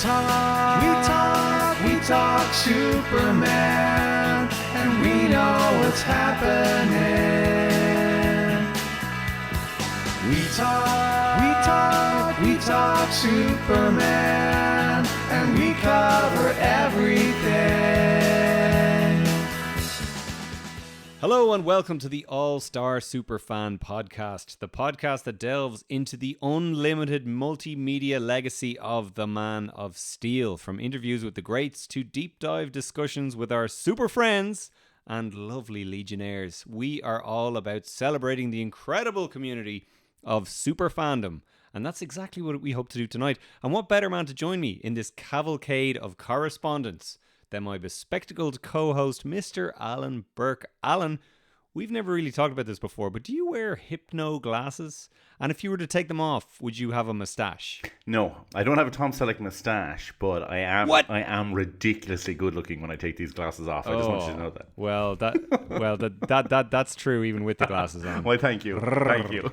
We talk Superman, and we know what's happening. We talk Superman, and we cover everything. Hello and welcome to the All-Star Superfan Podcast, the podcast that delves into the unlimited multimedia legacy of the Man of Steel. From interviews with the greats to deep dive discussions with our super friends and lovely legionnaires, we are all about celebrating the incredible community of super fandom. And that's exactly what we hope to do tonight. And what better man to join me in this cavalcade of correspondence than my bespectacled co-host, Mr. Alan Burke. Alan, we've never really talked about this before, but do you wear hypno glasses? And if you were to take them off, would you have a moustache? No, I don't have a Tom Selleck moustache, but I am ridiculously good looking when I take these glasses off. I just want you to know that. That's true, even with the glasses on. Well, thank you. Thank you.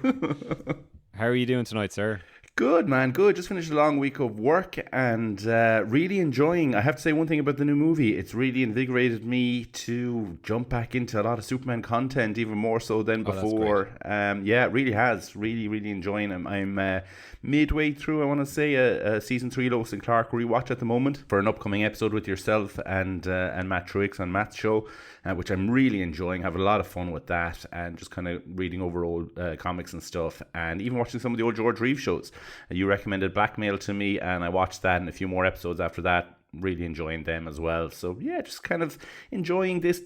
How are you doing tonight, sir? Good, man. Good. Just finished a long week of work and really enjoying. I have to say one thing about the new movie. It's really invigorated me to jump back into a lot of Superman content, even more so than before. Yeah, it really has. Really, really enjoying them. I'm midway through, I want to say, a season 3 Lois and Clark rewatch at the moment for an upcoming episode with yourself and Matt Truex on Matt's show, which I'm really enjoying. Have a lot of fun with that and just kind of reading over old comics and stuff, and even watching some of the old George Reeves shows. You recommended Blackmail to me, and I watched that and a few more episodes after that. Really enjoying them as well. So yeah, just kind of enjoying this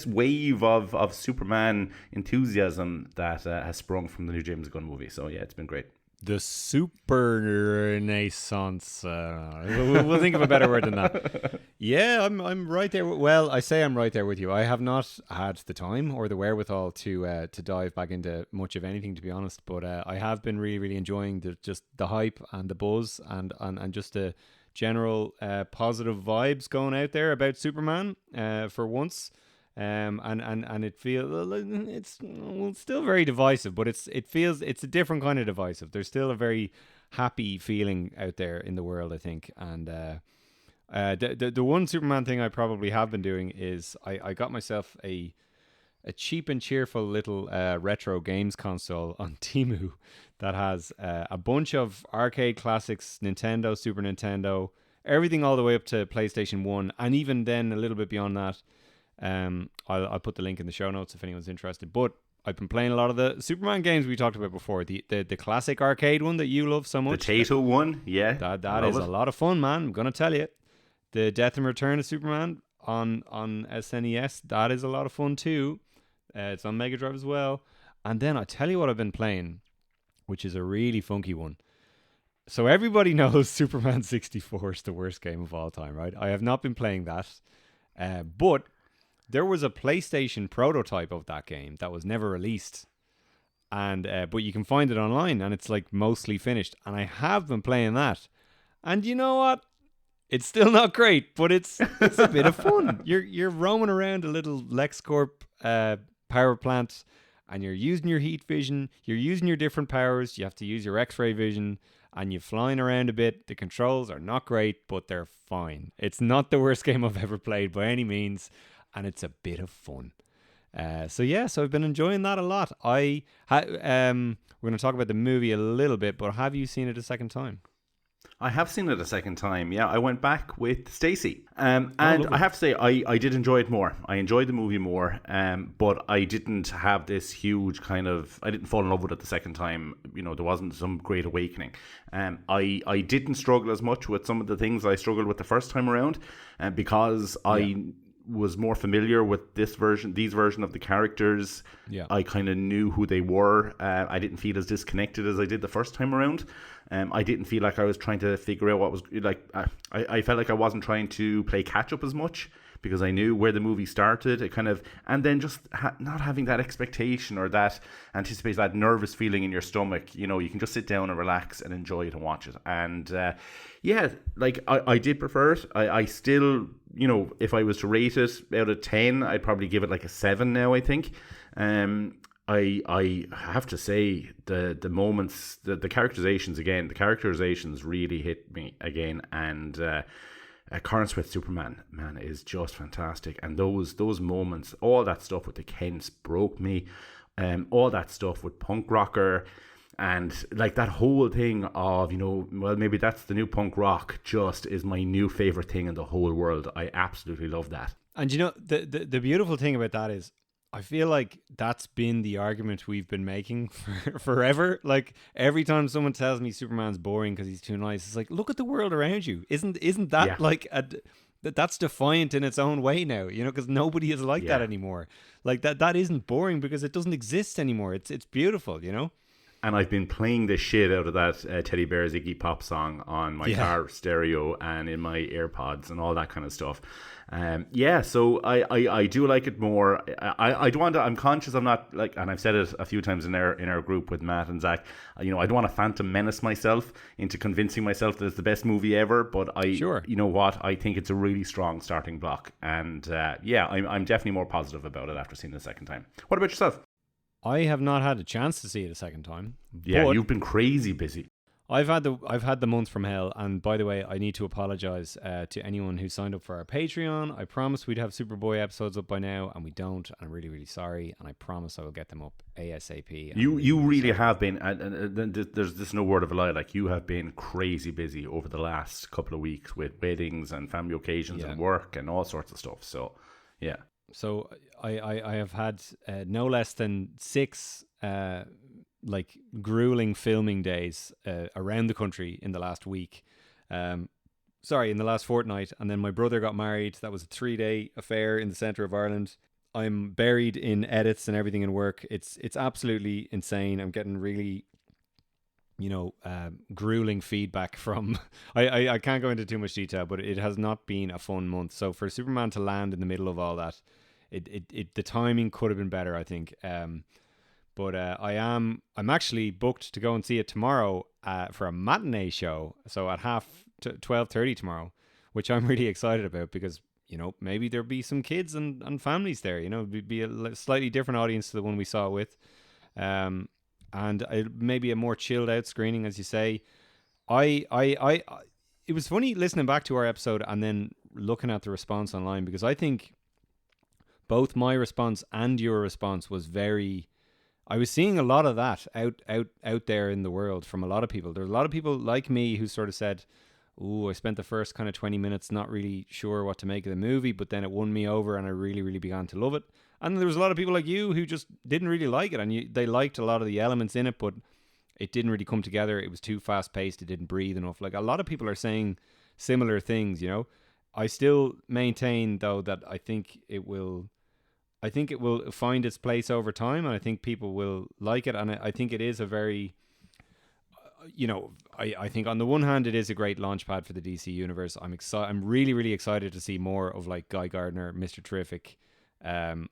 wave of Superman enthusiasm that has sprung from the new James Gunn movie. So yeah, it's been great. The super renaissance. We'll think of a better word than that. Yeah, I'm right there. Well, I say I'm right there with you. I have not had the time or the wherewithal to dive back into much of anything, to be honest. But I have been really, really enjoying the hype and the buzz and just the general positive vibes going out there about Superman for once. And it feels it's still very divisive, but it's a different kind of divisive. There's still a very happy feeling out there in the world, I think. And the one Superman thing I probably have been doing is I got myself a cheap and cheerful little retro games console on Temu that has a bunch of arcade classics, Nintendo, Super Nintendo, everything all the way up to PlayStation 1, and even then a little bit beyond that. I'll put the link in the show notes if anyone's interested. But I've been playing a lot of the Superman games we talked about before. The classic arcade one that you love so much. Potato one, yeah. That is a lot of fun, man. I'm gonna tell you. The Death and Return of Superman on SNES, that is a lot of fun too. It's on Mega Drive as well. And then I tell you what I've been playing, which is a really funky one. So everybody knows Superman 64 is the worst game of all time, right? I have not been playing that, but there was a PlayStation prototype of that game that was never released, and but you can find it online, and it's like mostly finished. And I have been playing that, and you know what? It's still not great, but it's a bit of fun. You're roaming around a little LexCorp power plant, and you're using your heat vision. You're using your different powers. You have to use your X-ray vision, and you're flying around a bit. The controls are not great, but they're fine. It's not the worst game I've ever played by any means. And it's a bit of fun. So I've been enjoying that a lot. We're going to talk about the movie a little bit, but have you seen it a second time? I have seen it a second time. Yeah, I went back with Stacey. And I have to say, I did enjoy it more. I enjoyed the movie more, but I didn't have this huge I didn't fall in love with it the second time. You know, there wasn't some great awakening. I didn't struggle as much with some of the things I struggled with the first time around, because I was more familiar with these version of the characters. Yeah, I kind of knew who they were. I didn't feel as disconnected as I did the first time around. I didn't feel like I was trying to figure out what was like. I felt like I wasn't trying to play catch up as much because I knew where the movie started. It kind of, and then just not having that expectation or that anticipation, that nervous feeling in your stomach. You know, you can just sit down and relax and enjoy it and watch it. And I did prefer it. I still, you know, if I was to rate it out of 10, I'd probably give it like a 7 now, I think. I have to say the moments, the characterizations again, the characterizations really hit me again, and Corran Swift Superman, man, is just fantastic. And those moments, all that stuff with the Kents broke me, all that stuff with punk rocker, and like that whole thing of, well, maybe that's the new punk rock, just is my new favorite thing in the whole world. I absolutely love that. And the beautiful thing about that is, I feel like that's been the argument we've been making for forever. Like every time someone tells me Superman's boring because he's too nice, it's like, look at the world around you. Isn't that like that's defiant in its own way now? Because nobody is like that anymore. Like that isn't boring because it doesn't exist anymore. It's beautiful, And I've been playing the shit out of that Teddy Bear's Iggy Pop song on my car stereo and in my AirPods and all that kind of stuff. So I do like it more. I don't want to, I'm conscious I'm not like, and I've said it a few times in our group with Matt and Zach, I don't want to phantom menace myself into convincing myself that it's the best movie ever, but you know what, I think it's a really strong starting block, and I'm definitely more positive about it after seeing it the second time. What about yourself? I have not had a chance to see it a second time. Yeah, you've been crazy busy. I've had the month from hell, and by the way, I need to apologize to anyone who signed up for our Patreon. I promised we'd have Superboy episodes up by now, and we don't. And I'm really, really sorry, and I promise I will get them up ASAP. You really have been, and there's no word of a lie. Like, you have been crazy busy over the last couple of weeks with weddings and family occasions and work and all sorts of stuff. So, yeah. So I have had no less than 6 like grueling filming days around the country in the last week. In the last fortnight. And then my brother got married. That was a 3-day affair in the centre of Ireland. I'm buried in edits and everything in work. It's absolutely insane. I'm getting really, grueling feedback from... I can't go into too much detail, but it has not been a fun month. So for Superman to land in the middle of all that, the timing could have been better, I think. But I'm actually booked to go and see it tomorrow for a matinee show. So at 12:30 tomorrow, which I'm really excited about because, maybe there'll be some kids and families there. It'd be a slightly different audience to the one we saw it with. And maybe a more chilled out screening, as you say. It was funny listening back to our episode and then looking at the response online, because I think both my response and your response was very... I was seeing a lot of that out there in the world from a lot of people. There's a lot of people like me who sort of said, I spent the first kind of 20 minutes not really sure what to make of the movie, but then it won me over and I really, really began to love it. And there was a lot of people like you who just didn't really like it, and they liked a lot of the elements in it, but it didn't really come together. It was too fast-paced. It didn't breathe enough. Like, a lot of people are saying similar things, I still maintain, though, that I think it will find its place over time, and I think people will like it. And I think it is a very, I think on the one hand, it is a great launchpad for the DC universe. I'm really, really excited to see more of like Guy Gardner, Mr. Terrific,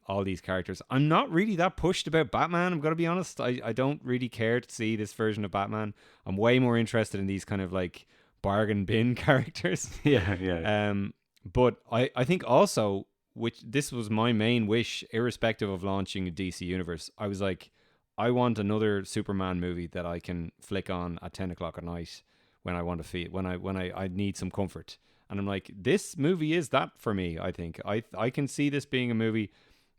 all these characters. I'm not really that pushed about Batman. I'm going to be honest. I don't really care to see this version of Batman. I'm way more interested in these kind of like bargain bin characters. Yeah. But I think also, which this was my main wish, irrespective of launching a DC universe, I was like, I want another Superman movie that I can flick on at 10 o'clock at night when I want to feel, when I need some comfort. And I'm like, this movie is that for me. I think I can see this being a movie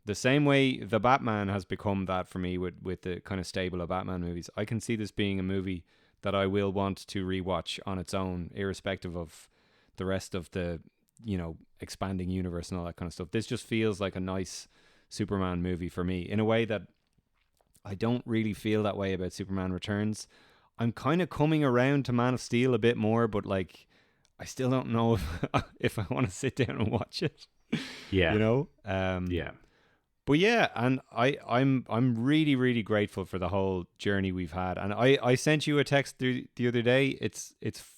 the same way the Batman has become that for me with the kind of stable of Batman movies. I can see this being a movie that I will want to rewatch on its own, irrespective of the rest of the, expanding universe and all that kind of stuff. This just feels like a nice Superman movie for me, in a way that I don't really feel that way about Superman Returns. I'm kind of coming around to Man of Steel a bit more, but like, I still don't know if I want to sit down and watch it. Yeah. Yeah. But yeah, and I'm really, really grateful for the whole journey we've had. And I sent you a text the other day. It's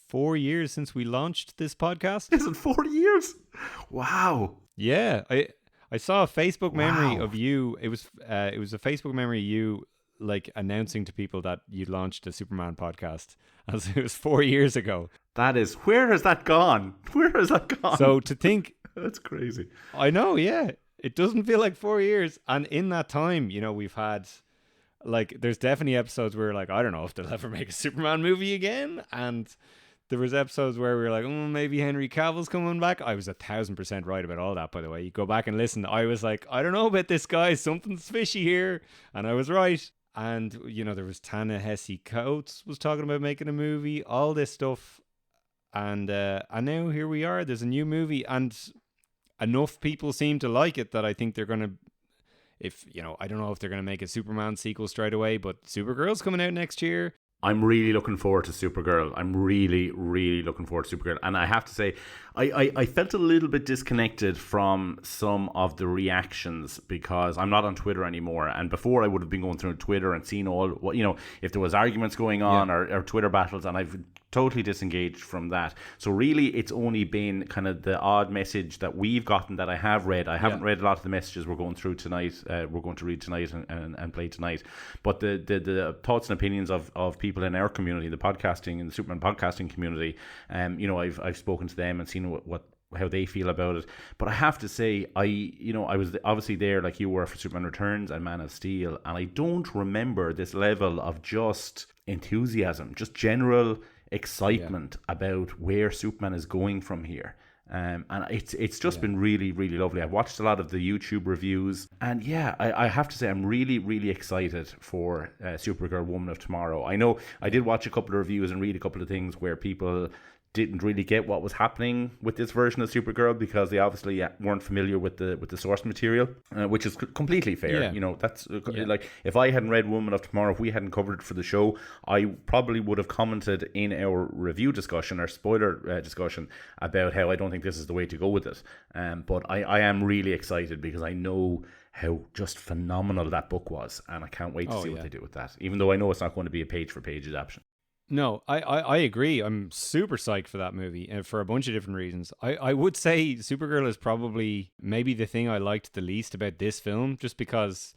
4 years since we launched this podcast. Is it 4 years? Wow. Yeah. I saw a Facebook memory of you. It was a Facebook memory of you like announcing to people that you launched a Superman podcast, as it was 4 years ago. That is, where has that gone? Where has that gone? So to think, that's crazy. I know, yeah. It doesn't feel like 4 years. And in that time, we've had like, there's definitely episodes where we're like, I don't know if they'll ever make a Superman movie again. And there was episodes where we were like, maybe Henry Cavill's coming back. I was 1,000% right about all that, by the way. You go back and listen. I was like, I don't know about this guy. Something's fishy here. And I was right. And, you know, there was Ta-Nehisi Coates was talking about making a movie, all this stuff. And now here we are. There's a new movie. And enough people seem to like it that I think they're going to, I don't know if they're going to make a Superman sequel straight away, but Supergirl's coming out next year. I'm really looking forward to Supergirl. I'm really, really looking forward to Supergirl. And I have to say, I felt a little bit disconnected from some of the reactions because I'm not on Twitter anymore. And before I would have been going through Twitter and seen all, what, you know, if there was arguments going on or Twitter battles, and I've totally disengaged from that. So really, it's only been kind of the odd message that we've gotten that I have read. I haven't read a lot of the messages we're going through tonight. We're going to read tonight and play tonight. But the thoughts and opinions of people in our community, the podcasting and the Superman podcasting community, I've spoken to them and seen how they feel about it. But I have to say, I was obviously there like you were for Superman Returns and Man of Steel, and I don't remember this level of just enthusiasm, just general excitement about where Superman is going from here. And it's just been really, really lovely. I've watched a lot of the YouTube reviews, and I have to say I'm really, really excited for Supergirl Woman of Tomorrow. I know I did watch a couple of reviews and read a couple of things where people didn't really get what was happening with this version of Supergirl because they obviously weren't familiar with the source material, which is completely fair. Yeah. You know, that's like if I hadn't read Woman of Tomorrow, if we hadn't covered it for the show, I probably would have commented in our review discussion, our spoiler discussion, about how I don't think this is the way to go with it. But I am really excited because I know how just phenomenal that book was, and I can't wait to see what they do with that, even though I know it's not going to be a page-for-page adaptation. No, I agree. I'm super psyched for that movie and for a bunch of different reasons. I would say Supergirl is probably maybe the thing I liked the least about this film, just because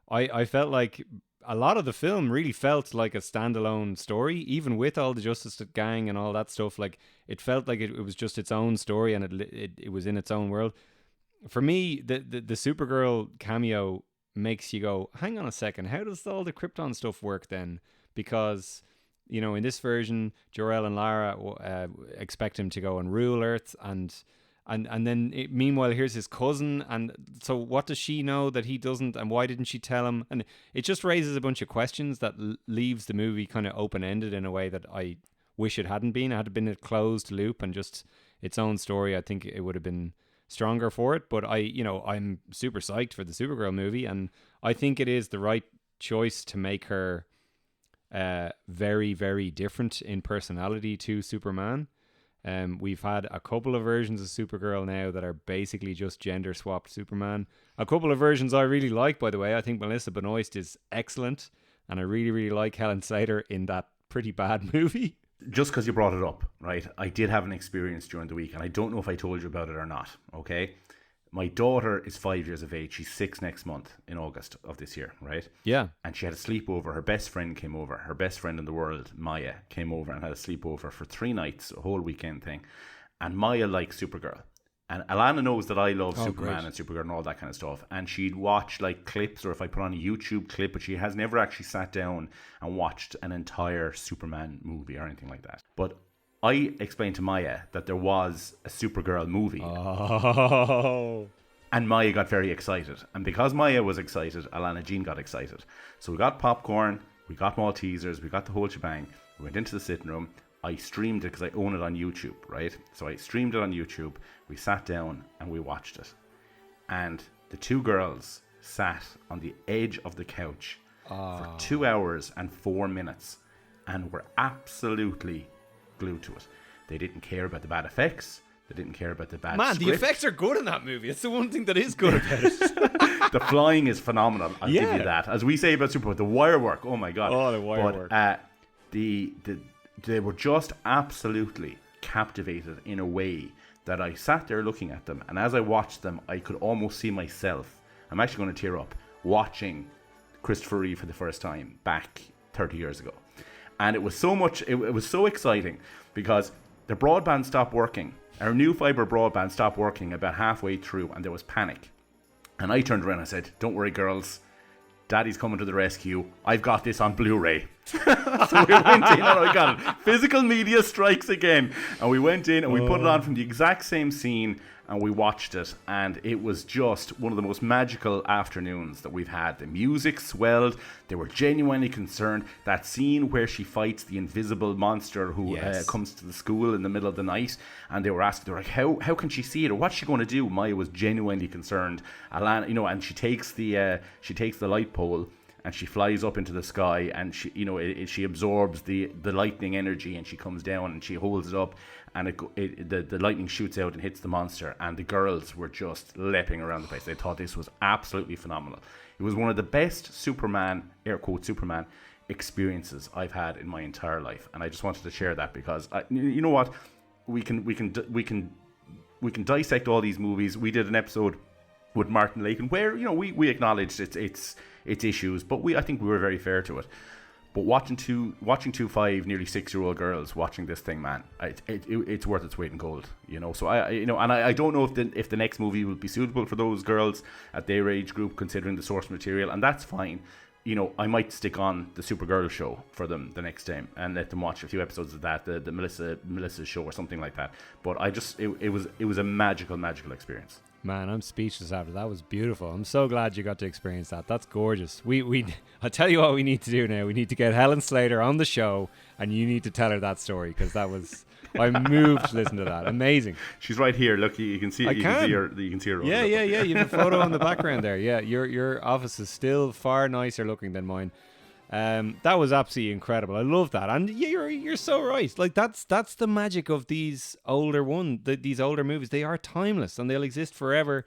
I felt like a lot of the film really felt like a standalone story, even with all the Justice Gang and all that stuff. Like, it felt like it was just its own story and it was in its own world. For me, the Supergirl cameo makes you go, hang on a second, how does all the Krypton stuff work then? Because, you know, in this version, Jor-El and Lara expect him to go and rule Earth, and then meanwhile, here's his cousin, and so what does she know that he doesn't, and why didn't she tell him? And it just raises a bunch of questions that leaves the movie kind of open-ended in a way that I wish it hadn't been. It had been a closed loop and just its own story. I think it would have been stronger for it, but I'm super psyched for the Supergirl movie, and I think it is the right choice to make her very, very different in personality to Superman. We've had a couple of versions of Supergirl now that are basically just gender swapped Superman. A couple of versions I really like, by the way. I think Melissa Benoist is excellent, and I really, really like Helen Slater in that pretty bad movie. Just because you brought it up, right? I did have an experience during the week, and I don't know if I told you about it or not, okay? My daughter is 5 years of age. She's 6 next month in August of this year, right? Yeah. And she had a sleepover. Her best friend came over. Her best friend in the world, Maya, came over and had a sleepover for 3 nights, a whole weekend thing. And Maya likes Supergirl. And Alana knows that I love Superman and Supergirl and all that kind of stuff. And she'd watch like clips, or if I put on a YouTube clip, but she has never actually sat down and watched an entire Superman movie or anything like that. But I explained to Maya that there was a Supergirl movie. Oh. And Maya got very excited. And because Maya was excited, Alana Jean got excited. So we got popcorn, we got Maltesers, we got the whole shebang. We went into the sitting room. I streamed it because I own it on YouTube, right? So I streamed it on YouTube. We sat down and we watched it. And the two girls sat on the edge of the couch for 2 hours and 4 minutes and were absolutely glued to it. They didn't care about the bad effects. They didn't care about the bad script. The effects are good in that movie. It's the one thing that is good about it. The flying is phenomenal. I'll give you that. As we say about Superman, the wire work. Oh my god. Oh, the wire work. They were just absolutely captivated in a way that I sat there looking at them, and as I watched them, I could almost see myself. I'm actually going to tear up watching Christopher Reeve for the first time back 30 years ago. And it was so much, it was so exciting because the broadband stopped working. Our new fiber broadband stopped working about halfway through, and there was panic. And I turned around and I said, "Don't worry, girls. Daddy's coming to the rescue. I've got this on Blu-ray. So we went in and I got it. Physical media strikes again. And we went in and we put it on from the exact same scene and we watched it. And it was just one of the most magical afternoons that we've had. The music swelled. They were genuinely concerned. That scene where she fights the invisible monster who comes to the school in the middle of the night. And they were asking, they were like, how can she see it? Or what's she going to do? Maya was genuinely concerned. Alana, and she takes the light pole and she flies up into the sky, and she absorbs the lightning energy, and she comes down and she holds it up, and the lightning shoots out and hits the monster, and the girls were just leaping around the place. They thought this was absolutely phenomenal. It was one of the best Superman, air quote Superman, experiences I've had in my entire life, and I just wanted to share that because you know what, we can dissect all these movies. We did an episode with Martin Lake, and where we acknowledged its issues, but I think we were very fair to it. But watching two 5 nearly 6-year-old girls watching this thing, man, it's worth its weight in gold. So I don't know if the next movie will be suitable for those girls at their age group, considering the source material, and that's fine. I might stick on the Supergirl show for them the next time and let them watch a few episodes of that, the Melissa show or something like that. But it was a magical experience. Man, I'm speechless after that. That was beautiful. I'm so glad you got to experience that. That's gorgeous. I'll tell you what we need to do now. We need to get Helen Slater on the show, and you need to tell her that story, because that was... I'm moved to listen to that. Amazing. She's right here. Look, you can see her. You can see her. Yeah. You have a photo in the background there. Yeah, your office is still far nicer looking than mine. That was absolutely incredible. I love that, and you're so right. Like that's the magic of these older movies. They are timeless and they'll exist forever.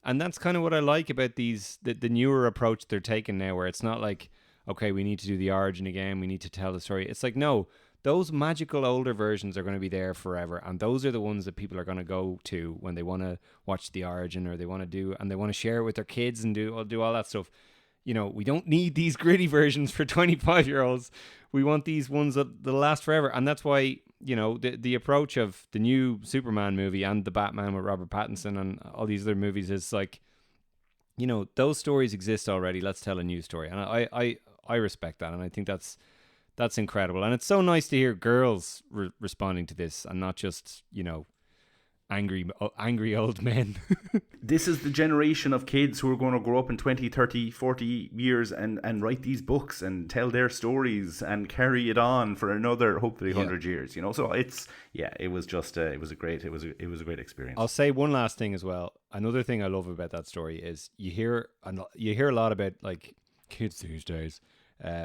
And that's kind of what I like about the newer approach they're taking now, where it's not like, okay, we need to do the origin again, we need to tell the story. It's like, no, those magical older versions are going to be there forever, and those are the ones that people are going to go to when they want to watch the origin, or they want to share it with their kids and do all that stuff. We don't need these gritty versions for 25-year-olds. We want these ones that'll last forever. And that's why, the approach of the new Superman movie and the Batman with Robert Pattinson and all these other movies is like, those stories exist already. Let's tell a new story. And I respect that. And I think that's incredible. And it's so nice to hear girls responding to this and not just, angry old men. This is the generation of kids who are going to grow up in 20, 30, 40 years and write these books and tell their stories and carry it on for another, hopefully, 100 years. So it was just it was a great experience. I'll say one last thing as well. Another thing I love about that story is you hear a lot about like kids these days.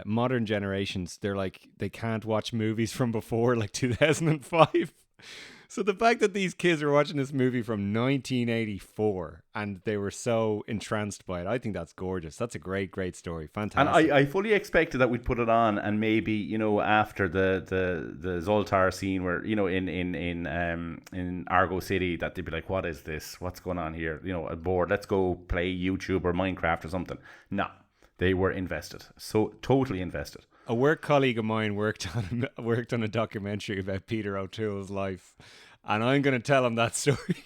Modern generations, they're like, they can't watch movies from before like 2005. So the fact that these kids are watching this movie from 1984 and they were so entranced by it, I think that's gorgeous. That's a great story. Fantastic. And I fully expected that we'd put it on, and maybe after the Zoltar scene where in Argo City, that they'd be like, what is this? What's going on here? Bored. Let's go play YouTube or Minecraft or something. No, they were invested. So totally invested. A work colleague of mine worked on a documentary about Peter O'Toole's life, and I'm going to tell him that story.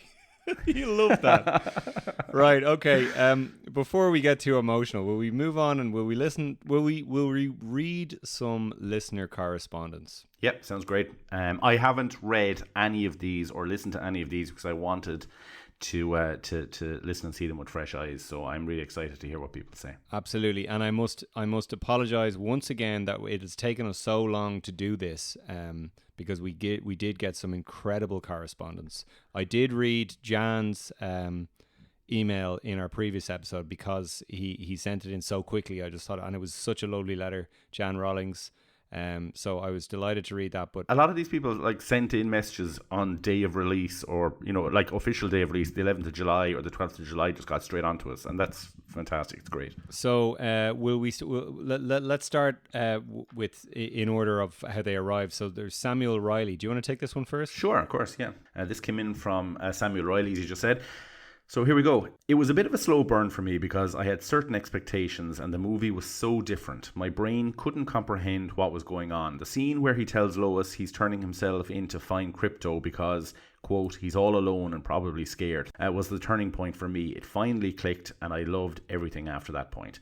You'll love that. Right, okay. Before we get too emotional, will we move on and will we listen? Will we read some listener correspondence? Yep, sounds great. I haven't read any of these or listened to any of these because I wanted to listen and see them with fresh eyes. So I'm really excited to hear what people say. Absolutely, and I must apologize once again that it has taken us so long to do this, because we did get some incredible correspondence. I did read Jan's email in our previous episode because he sent it in so quickly. I just thought, and it was such a lovely letter, Jan Rawlings. So I was delighted to read that. But a lot of these people like sent in messages on day of release, or like official day of release, the 11th of July or the 12th of July, just got straight onto us, and that's fantastic. It's great. So let's start with in order of how they arrived. So there's Samuel Riley. Do you want to take this one first? Sure, of course, yeah. This came in from Samuel Riley, as you just said. So here we go. It was a bit of a slow burn for me because I had certain expectations and the movie was so different. My brain couldn't comprehend what was going on. The scene where he tells Lois he's turning himself in to find crypto because, quote, he's all alone and probably scared, was the turning point for me. It finally clicked and I loved everything after that point.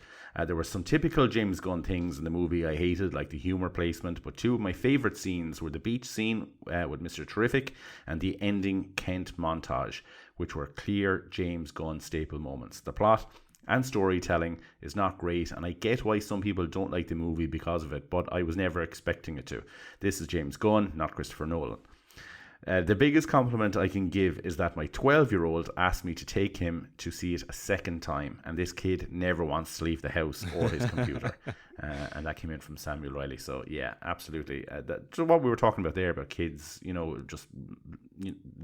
There were some typical James Gunn things in the movie I hated, like the humour placement, but two of my favourite scenes were the beach scene with Mr. Terrific and the ending Kent montage, which were clear James Gunn staple moments. The plot and storytelling is not great, and I get why some people don't like the movie because of it, but I was never expecting it to. This is James Gunn, not Christopher Nolan. The biggest compliment I can give is that my 12-year-old asked me to take him to see it a second time, and this kid never wants to leave the house or his computer. And that came in from Samuel Riley. So yeah, absolutely. So what we were talking about there about kids, just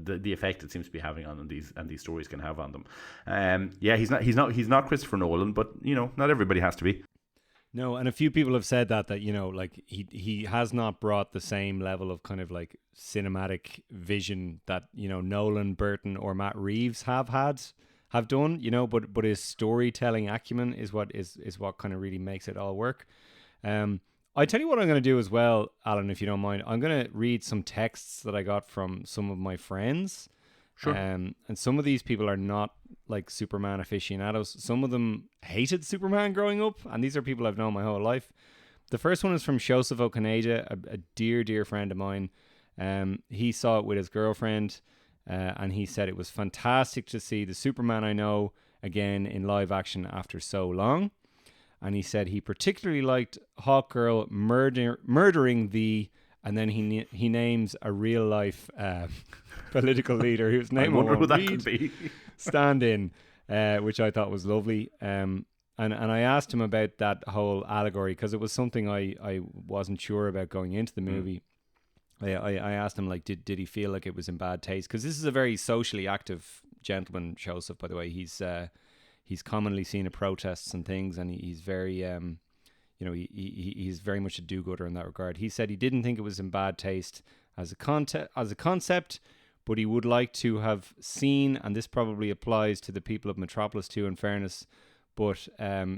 the effect it seems to be having on them, these stories can have on them. Yeah, he's not Christopher Nolan, but not everybody has to be. No, and a few people have said that like he has not brought the same level of kind of like cinematic vision that Nolan, Burton, or Matt Reeves have done. But his storytelling acumen is what kind of really makes it all work. I tell you what I'm going to do as well, Alan, if you don't mind. I'm going to read some texts that I got from some of my friends. Sure. And some of these people are not like Superman aficionados. Some of them hated Superman growing up, and these are people I've known my whole life. The first one is from Joseph Okaneda, a dear, dear friend of mine. He saw it with his girlfriend, and he said it was fantastic to see the Superman I know again in live action after so long. And he said he particularly liked Hawkgirl murdering the... And then he names a real life political leader whose name I won't read, stand-in, which I thought was lovely. And I asked him about that whole allegory because it was something I wasn't sure about going into the movie. I asked him, like, did he feel like it was in bad taste? Because this is a very socially active gentleman, Joseph, by the way. He's commonly seen at protests and things, and he's very... he's very much a do-gooder in that regard. He said he didn't think it was in bad taste as a concept, but he would like to have seen, and this probably applies to the people of Metropolis too, in fairness, but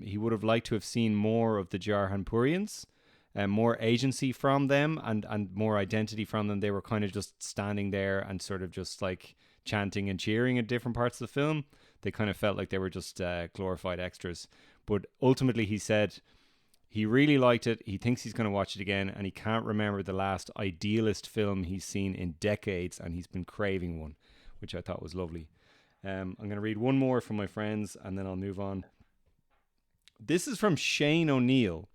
he would have liked to have seen more of the Jarhanpurians, more agency from them and more identity from them. They were kind of just standing there and sort of just like chanting and cheering at different parts of the film. They kind of felt like they were just glorified extras. But ultimately, he said... he really liked it. He thinks he's going to watch it again, and he can't remember the last idealist film he's seen in decades, and he's been craving one, which I thought was lovely. I'm going to read one more from my friends, and then I'll move on. This is from Shane O'Neill.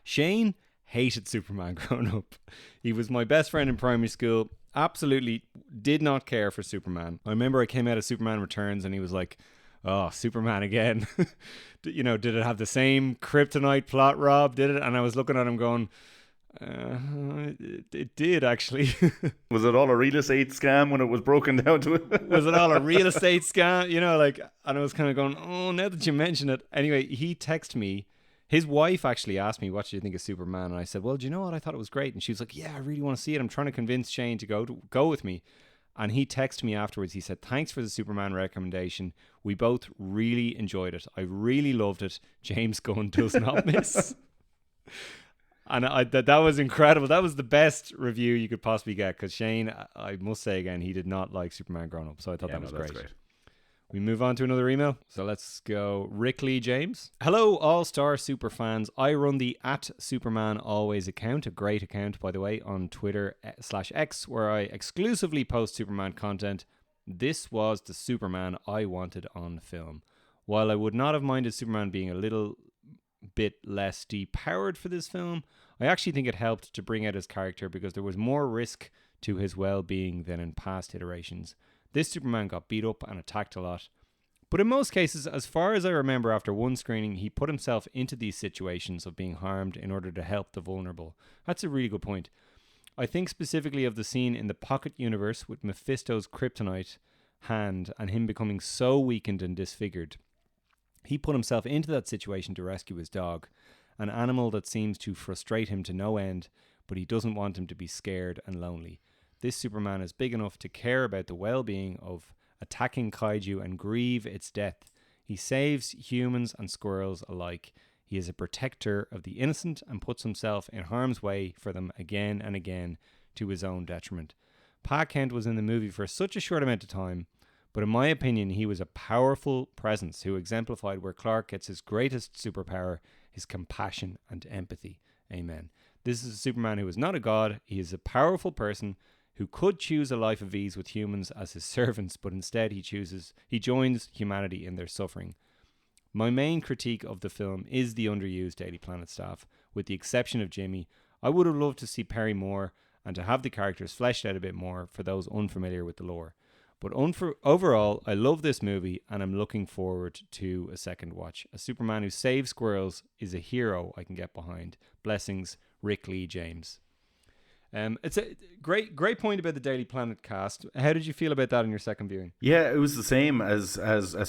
Shane hated Superman growing up. He was my best friend in primary school. Absolutely did not care for Superman. I remember I came out of Superman Returns, and he was like... oh, Superman again. Did it have the same kryptonite plot, Rob? Did it? And I was looking at him going, it did actually. Was it all a real estate scam when it was broken down to it? Was it all a real estate scam? And I was kind of going, oh, now that you mention it. Anyway, he texted me. His wife actually asked me, what do you think of Superman? And I said, well, do you know what? I thought it was great. And she was like, yeah, I really want to see it. I'm trying to convince Shane to go with me. And he texted me afterwards. He said, thanks for the Superman recommendation. We both really enjoyed it. I really loved it. James Gunn does not miss. And that was incredible. That was the best review you could possibly get. Because Shane, I must say again, he did not like Superman growing up. So I thought that was great. We move on to another email. So let's go. Rick Lee James. Hello, all-star super fans. I run the @SupermanAlways account, a great account, by the way, on Twitter/X, where I exclusively post Superman content. This was the Superman I wanted on film. While I would not have minded Superman being a little bit less depowered for this film, I actually think it helped to bring out his character because there was more risk to his well-being than in past iterations. This Superman got beat up and attacked a lot. But in most cases, as far as I remember after one screening, he put himself into these situations of being harmed in order to help the vulnerable. That's a really good point. I think specifically of the scene in the Pocket Universe with Mephisto's kryptonite hand and him becoming so weakened and disfigured. He put himself into that situation to rescue his dog, an animal that seems to frustrate him to no end, but he doesn't want him to be scared and lonely. This Superman is big enough to care about the well-being of attacking kaiju and grieve its death. He saves humans and squirrels alike. He is a protector of the innocent and puts himself in harm's way for them again and again to his own detriment. Pa Kent was in the movie for such a short amount of time, but in my opinion, he was a powerful presence who exemplified where Clark gets his greatest superpower, his compassion and empathy. Amen. This is a Superman who is not a god. He is a powerful person who could choose a life of ease with humans as his servants, but instead he joins humanity in their suffering. My main critique of the film is the underused Daily Planet staff, with the exception of Jimmy. I would have loved to see Perry more and to have the characters fleshed out a bit more for those unfamiliar with the lore. But overall, I love this movie and I'm looking forward to a second watch. A Superman who saves squirrels is a hero I can get behind. Blessings, Rick Lee James. It's a great point about the Daily Planet cast. How did you feel about that in your second viewing? Yeah, it was the same as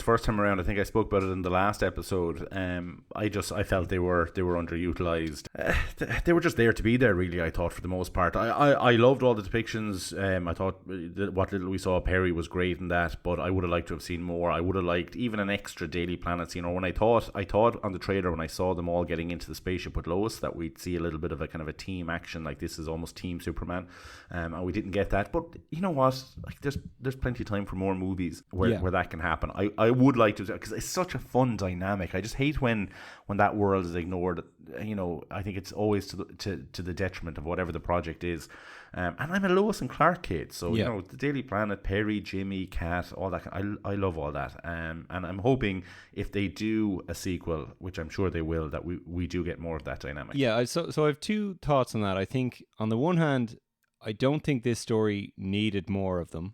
first time around. I think I spoke about it in the last episode. I felt they were underutilized. They were just there to be there, really. I thought for the most part. I loved all the depictions. I thought what little we saw of Perry was great in that, but I would have liked to have seen more. I would have liked even an extra Daily Planet scene. Or when I thought on the trailer when I saw them all getting into the spaceship with Lois that we'd see a little bit of a kind of a team action, like this is almost Team Superman, and we didn't get that. But you know what? Like there's plenty of time for more movies where that can happen. I would like to, because it's such a fun dynamic. I just hate when that world is ignored. You know, I think it's always to the detriment of whatever the project is. And I'm a Lois and Clark kid, so you know, the Daily Planet, Perry, Jimmy, Cat, all that. I love all that. And I'm hoping if they do a sequel, which I'm sure they will, that we do get more of that dynamic. Yeah, so I have two thoughts on that. I think on the one hand, I don't think this story needed more of them.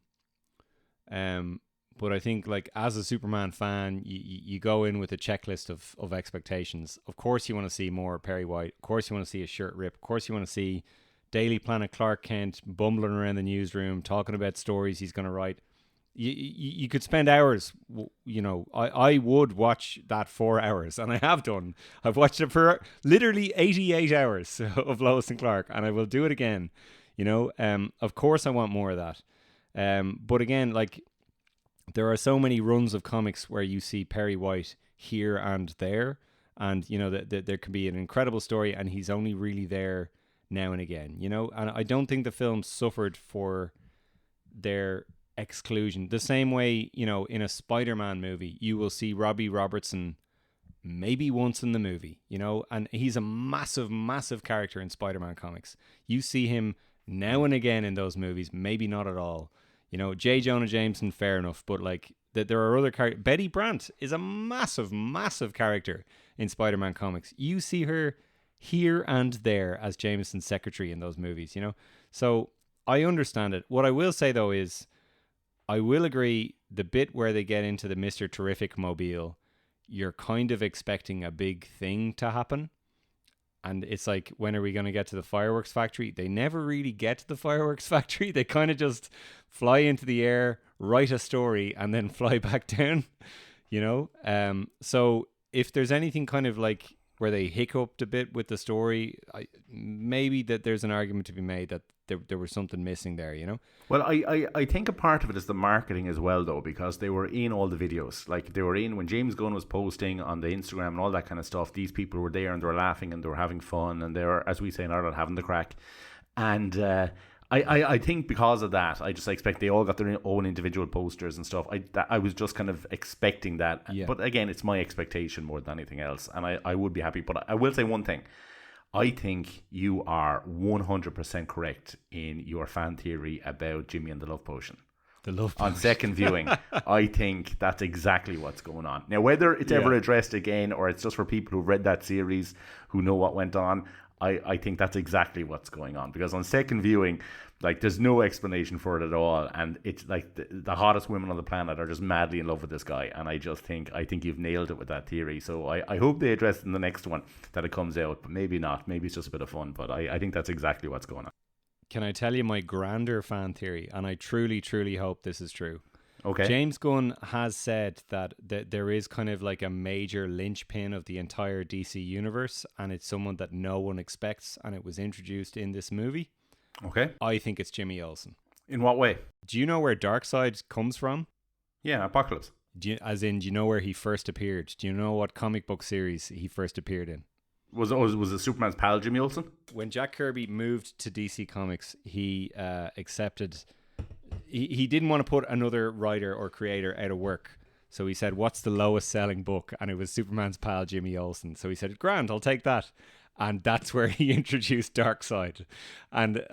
But I think, like, as a Superman fan, you go in with a checklist of expectations. Of course you want to see more Perry White. Of course you want to see a shirt rip. Of course you want to see Daily Planet Clark Kent bumbling around the newsroom, talking about stories he's going to write. You could spend hours, you know, I would watch that 4 hours, and I have done. I've watched it for literally 88 hours of Lois and Clark, and I will do it again, you know. Of course I want more of that. But again, like, there are so many runs of comics where you see Perry White here and there, and, you know, there can be an incredible story, and he's only really there now and again, you know. And I don't think the film suffered for their exclusion the same way, you know, in a Spider-Man movie you will see Robbie Robertson maybe once in the movie, you know, and he's a massive character in Spider-Man comics. You see him now and again in those movies, maybe not at all, you know. J. Jonah Jameson, fair enough, but like that there are other characters. Betty Brant is a massive character in Spider-Man comics. You see her here and there as Jameson's secretary in those movies, you know. So I understand it. What I will say though is I will agree, the bit where they get into the Mr. Terrific mobile, you're kind of expecting a big thing to happen. And it's like, when are we going to get to the fireworks factory? They never really get to the fireworks factory. They kind of just fly into the air, write a story, and then fly back down, you know? So if there's anything kind of like where they hiccuped a bit with the story, maybe that there's an argument to be made that there was something missing there, you know? Well, I think a part of it is the marketing as well, though, because they were in all the videos. Like, they were in when James Gunn was posting on the Instagram and all that kind of stuff. These people were there and they were laughing and they were having fun and they were, as we say in Ireland, having the crack. And I think because of that, I just expect they all got their own individual posters and stuff. I was just kind of expecting that. Yeah. But again, it's my expectation more than anything else. And I would be happy. But I will say one thing. I think you are 100% correct in your fan theory about Jimmy and the Love Potion. The Love Potion. On second viewing, I think that's exactly what's going on. Now, whether it's ever addressed again or it's just for people who've read that series who know what went on, I think that's exactly what's going on. Because on second viewing, like, there's no explanation for it at all, and it's like the hottest women on the planet are just madly in love with this guy, and I think you've nailed it with that theory. So I hope they address it in the next one that it comes out, but maybe not. Maybe it's just a bit of fun, but I think that's exactly what's going on. Can I tell you my grander fan theory? And I truly hope this is true. Okay. James Gunn has said that there is kind of like a major linchpin of the entire DC universe, and it's someone that no one expects, and it was introduced in this movie. Okay. I think it's Jimmy Olsen. In what way? Do you know where Darkseid comes from? Yeah, Apocalypse. Do you know where he first appeared? Do you know what comic book series he first appeared in? Was it Superman's pal, Jimmy Olsen? When Jack Kirby moved to DC Comics, he accepted he didn't want to put another writer or creator out of work. So he said, what's the lowest selling book? And it was Superman's pal, Jimmy Olsen. So he said, grand, I'll take that. And that's where he introduced Darkseid and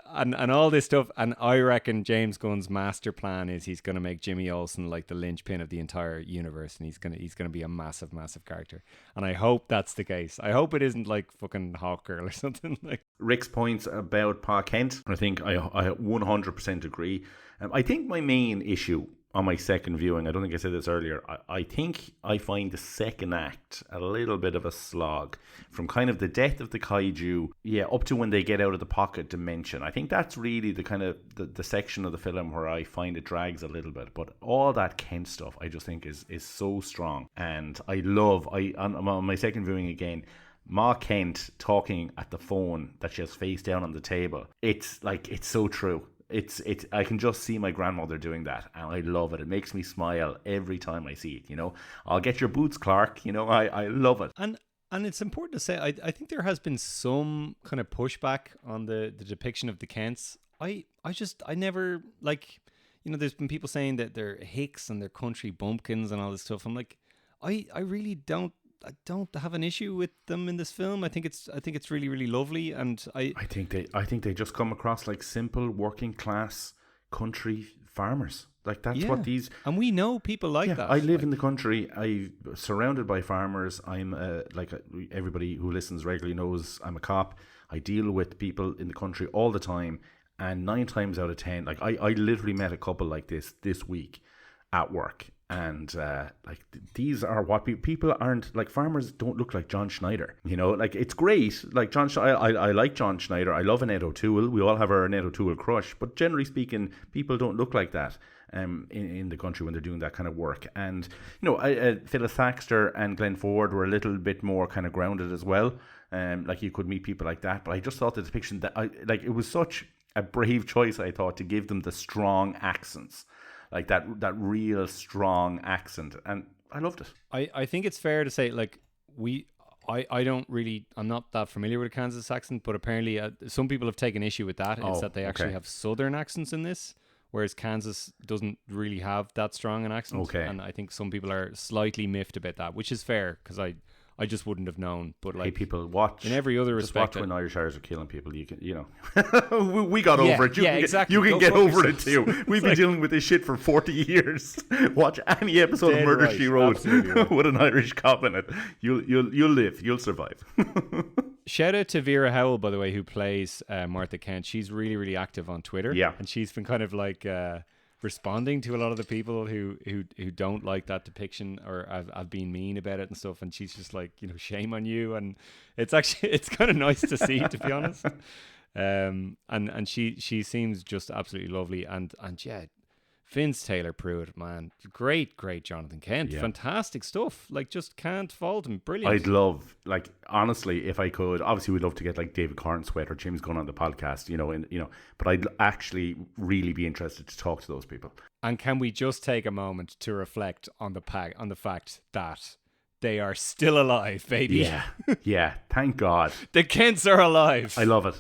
all this stuff. And I reckon James Gunn's master plan is he's going to make Jimmy Olsen like the linchpin of the entire universe. And he's going to be a massive, massive character. And I hope that's the case. I hope it isn't like fucking Hawkgirl or something like. Rick's points about Pa Kent, I think I 100% agree. I think my main issue on my second viewing, I don't think I said this earlier, I think I find the second act a little bit of a slog. From kind of the death of the kaiju, up to when they get out of the pocket dimension. I think that's really the kind of the section of the film where I find it drags a little bit. But all that Kent stuff, I just think is so strong. And I love, on my second viewing again, Ma Kent talking at the phone that she has face down on the table. It's so true. It's I can just see my grandmother doing that, and I love it. It makes me smile every time I see it. You know, I'll get your boots, Clark. You know, I love it. And it's important to say, I think there has been some kind of pushback on the depiction of the Kents. I never, like, you know, there's been people saying that they're hicks and they're country bumpkins and all this stuff. I'm like, I really don't have an issue with them in this film. I think it's really, really lovely, and I think they just come across like simple working class country farmers. Like that's what these, and we know people like that. I live in the country. I'm surrounded by farmers. I'm everybody who listens regularly knows I'm a cop. I deal with people in the country all the time, and 9 times out of 10, like I literally met a couple like this week at work. And these are what people aren't like. Farmers don't look like John Schneider, you know. Like it's great. Like I like John Schneider. I love Annette O'Toole. We all have our Annette O'Toole crush. But generally speaking, people don't look like that in the country when they're doing that kind of work. And you know, Phyllis Thaxter and Glenn Ford were a little bit more kind of grounded as well. Like you could meet people like that. But I just thought the depiction that it was such a brave choice. I thought to give them the strong accents. Like that real strong accent, and I loved it. I think it's fair to say, like, I'm not that familiar with a Kansas accent, but apparently some people have taken issue with that. It's that they actually have Southern accents in this, whereas Kansas doesn't really have that strong an accent. Okay. And I think some people are slightly miffed about that, which is fair, because I just wouldn't have known. But like, hey, people, watch in every other respect. Watch when Irish are killing people. You can, you know, we got over it. Exactly. You can get over it too. We've been dealing with this shit for 40 years. Watch any episode of Murder She Wrote with an Irish cop in it. You'll live. You'll survive. Shout out to Vera Howell, by the way, who plays Martha Kent. She's really, really active on Twitter. Yeah, and she's been kind of like. Responding to a lot of the people who don't like that depiction or have been mean about it and stuff, and she's just like, you know, shame on you, and it's kind of nice to see, to be honest. And she seems just absolutely lovely, and yeah, Vince Taylor Pruitt, man, great Jonathan Kent, fantastic stuff. Like, just can't fault him, brilliant. I'd love, like, honestly, if I could, obviously we'd love to get like David Cornsweet or James Gunn on the podcast, but I'd actually really be interested to talk to those people. And can we just take a moment to reflect on the fact that they are still alive, baby. Yeah. Thank God. The Kents are alive. I love it.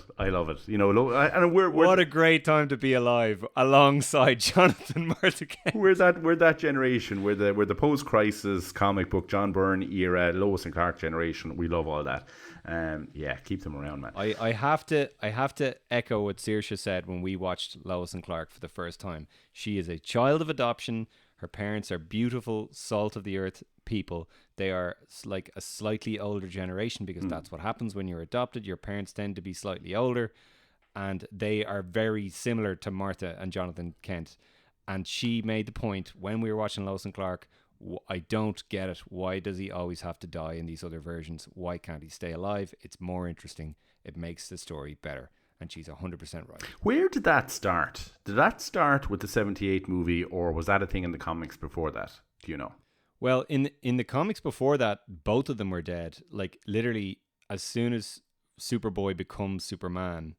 You know, and we're what a great time to be alive alongside Jonathan Martha Kent. We're that generation. We're the post-crisis comic book John Byrne era, Lois and Clark generation. We love all that. Keep them around, man. I have to echo what Saoirse said when we watched Lois and Clark for the first time. She is a child of adoption. Her parents are beautiful, salt of the earth people. They are like a slightly older generation, because that's what happens when you're adopted. Your parents tend to be slightly older, and they are very similar to Martha and Jonathan Kent. And she made the point when we were watching Lois and Clark, I don't get it. Why does he always have to die in these other versions? Why can't he stay alive? It's more interesting. It makes the story better. And she's 100% right. Where did that start? Did that start with the 78 movie, or was that a thing in the comics before that? Do you know? Well, in the comics before that, both of them were dead. Like, literally, as soon as Superboy becomes Superman,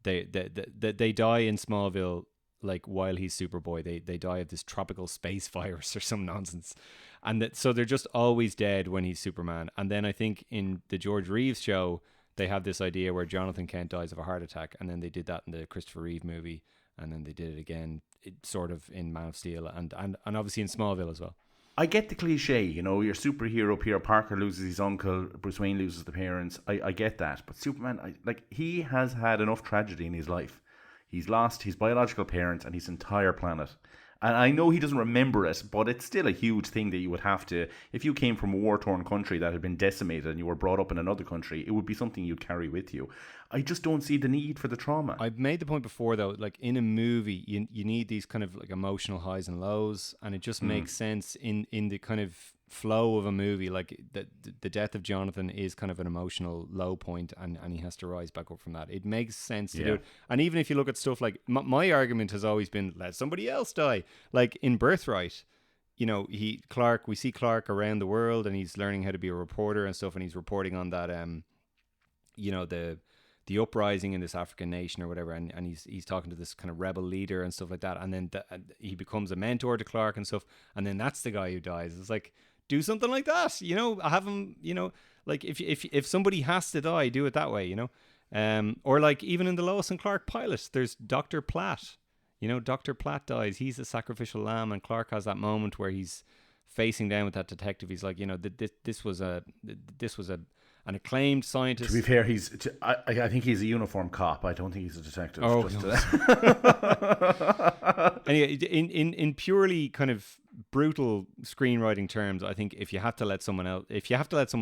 they die in Smallville. Like, while he's Superboy, they die of this tropical space virus or some nonsense, and so they're just always dead when he's Superman. And then I think in the George Reeves show, they have this idea where Jonathan Kent dies of a heart attack, and then they did that in the Christopher Reeve movie, and then they did it again, sort of in Man of Steel, and obviously in Smallville as well. I get the cliche, you know, your superhero Peter Parker loses his uncle, Bruce Wayne loses the parents. I get that. But Superman, he has had enough tragedy in his life. He's lost his biological parents and his entire planet. And I know he doesn't remember it, but it's still a huge thing that you would have to, if you came from a war-torn country that had been decimated and you were brought up in another country, it would be something you'd carry with you. I just don't see the need for the trauma. I've made the point before, though, like in a movie, you need these kind of like emotional highs and lows, and it just makes sense in the kind of flow of a movie. Like the death of Jonathan is kind of an emotional low point, and he has to rise back up from that. It makes sense to do it. And even if you look at stuff like, my argument has always been, let somebody else die. Like in Birthright, you know, we see Clark around the world, and he's learning how to be a reporter and stuff, and he's reporting on that, you know, the uprising in this African nation or whatever, and he's talking to this kind of rebel leader and stuff like that, and then he becomes a mentor to Clark and stuff, and then that's the guy who dies. It's like, do something like that, you know, have him, you know, like if somebody has to die, do it that way, you know, or like even in the Lois and Clark pilot, there's Dr. Platt, you know, Dr. Platt dies, he's a sacrificial lamb, and Clark has that moment where he's facing down with that detective. He's like, you know, this was an acclaimed scientist. To be fair, I think he's a uniformed cop. I don't think he's a detective. Oh, anyway, in purely kind of brutal screenwriting terms, I think if you have to let someone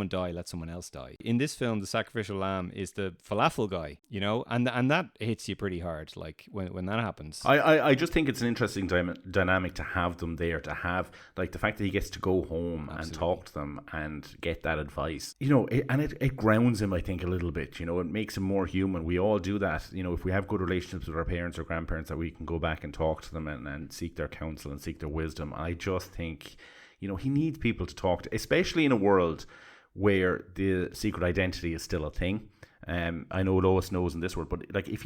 die, let someone else die. In this film, the sacrificial lamb is the falafel guy, you know, and that hits you pretty hard, like when that happens. I just think it's an interesting dynamic to have them there, to have like the fact that he gets to go home and talk to them and get that advice, you know, it grounds him, I think, a little bit, you know, it makes him more human. We all do that, you know, if we have good relationships with our parents or grandparents, that we can go back and talk to them and seek their counsel and seek their wisdom. I just think, you know, he needs people to talk to, especially in a world where the secret identity is still a thing. I know Lois knows in this world, but like if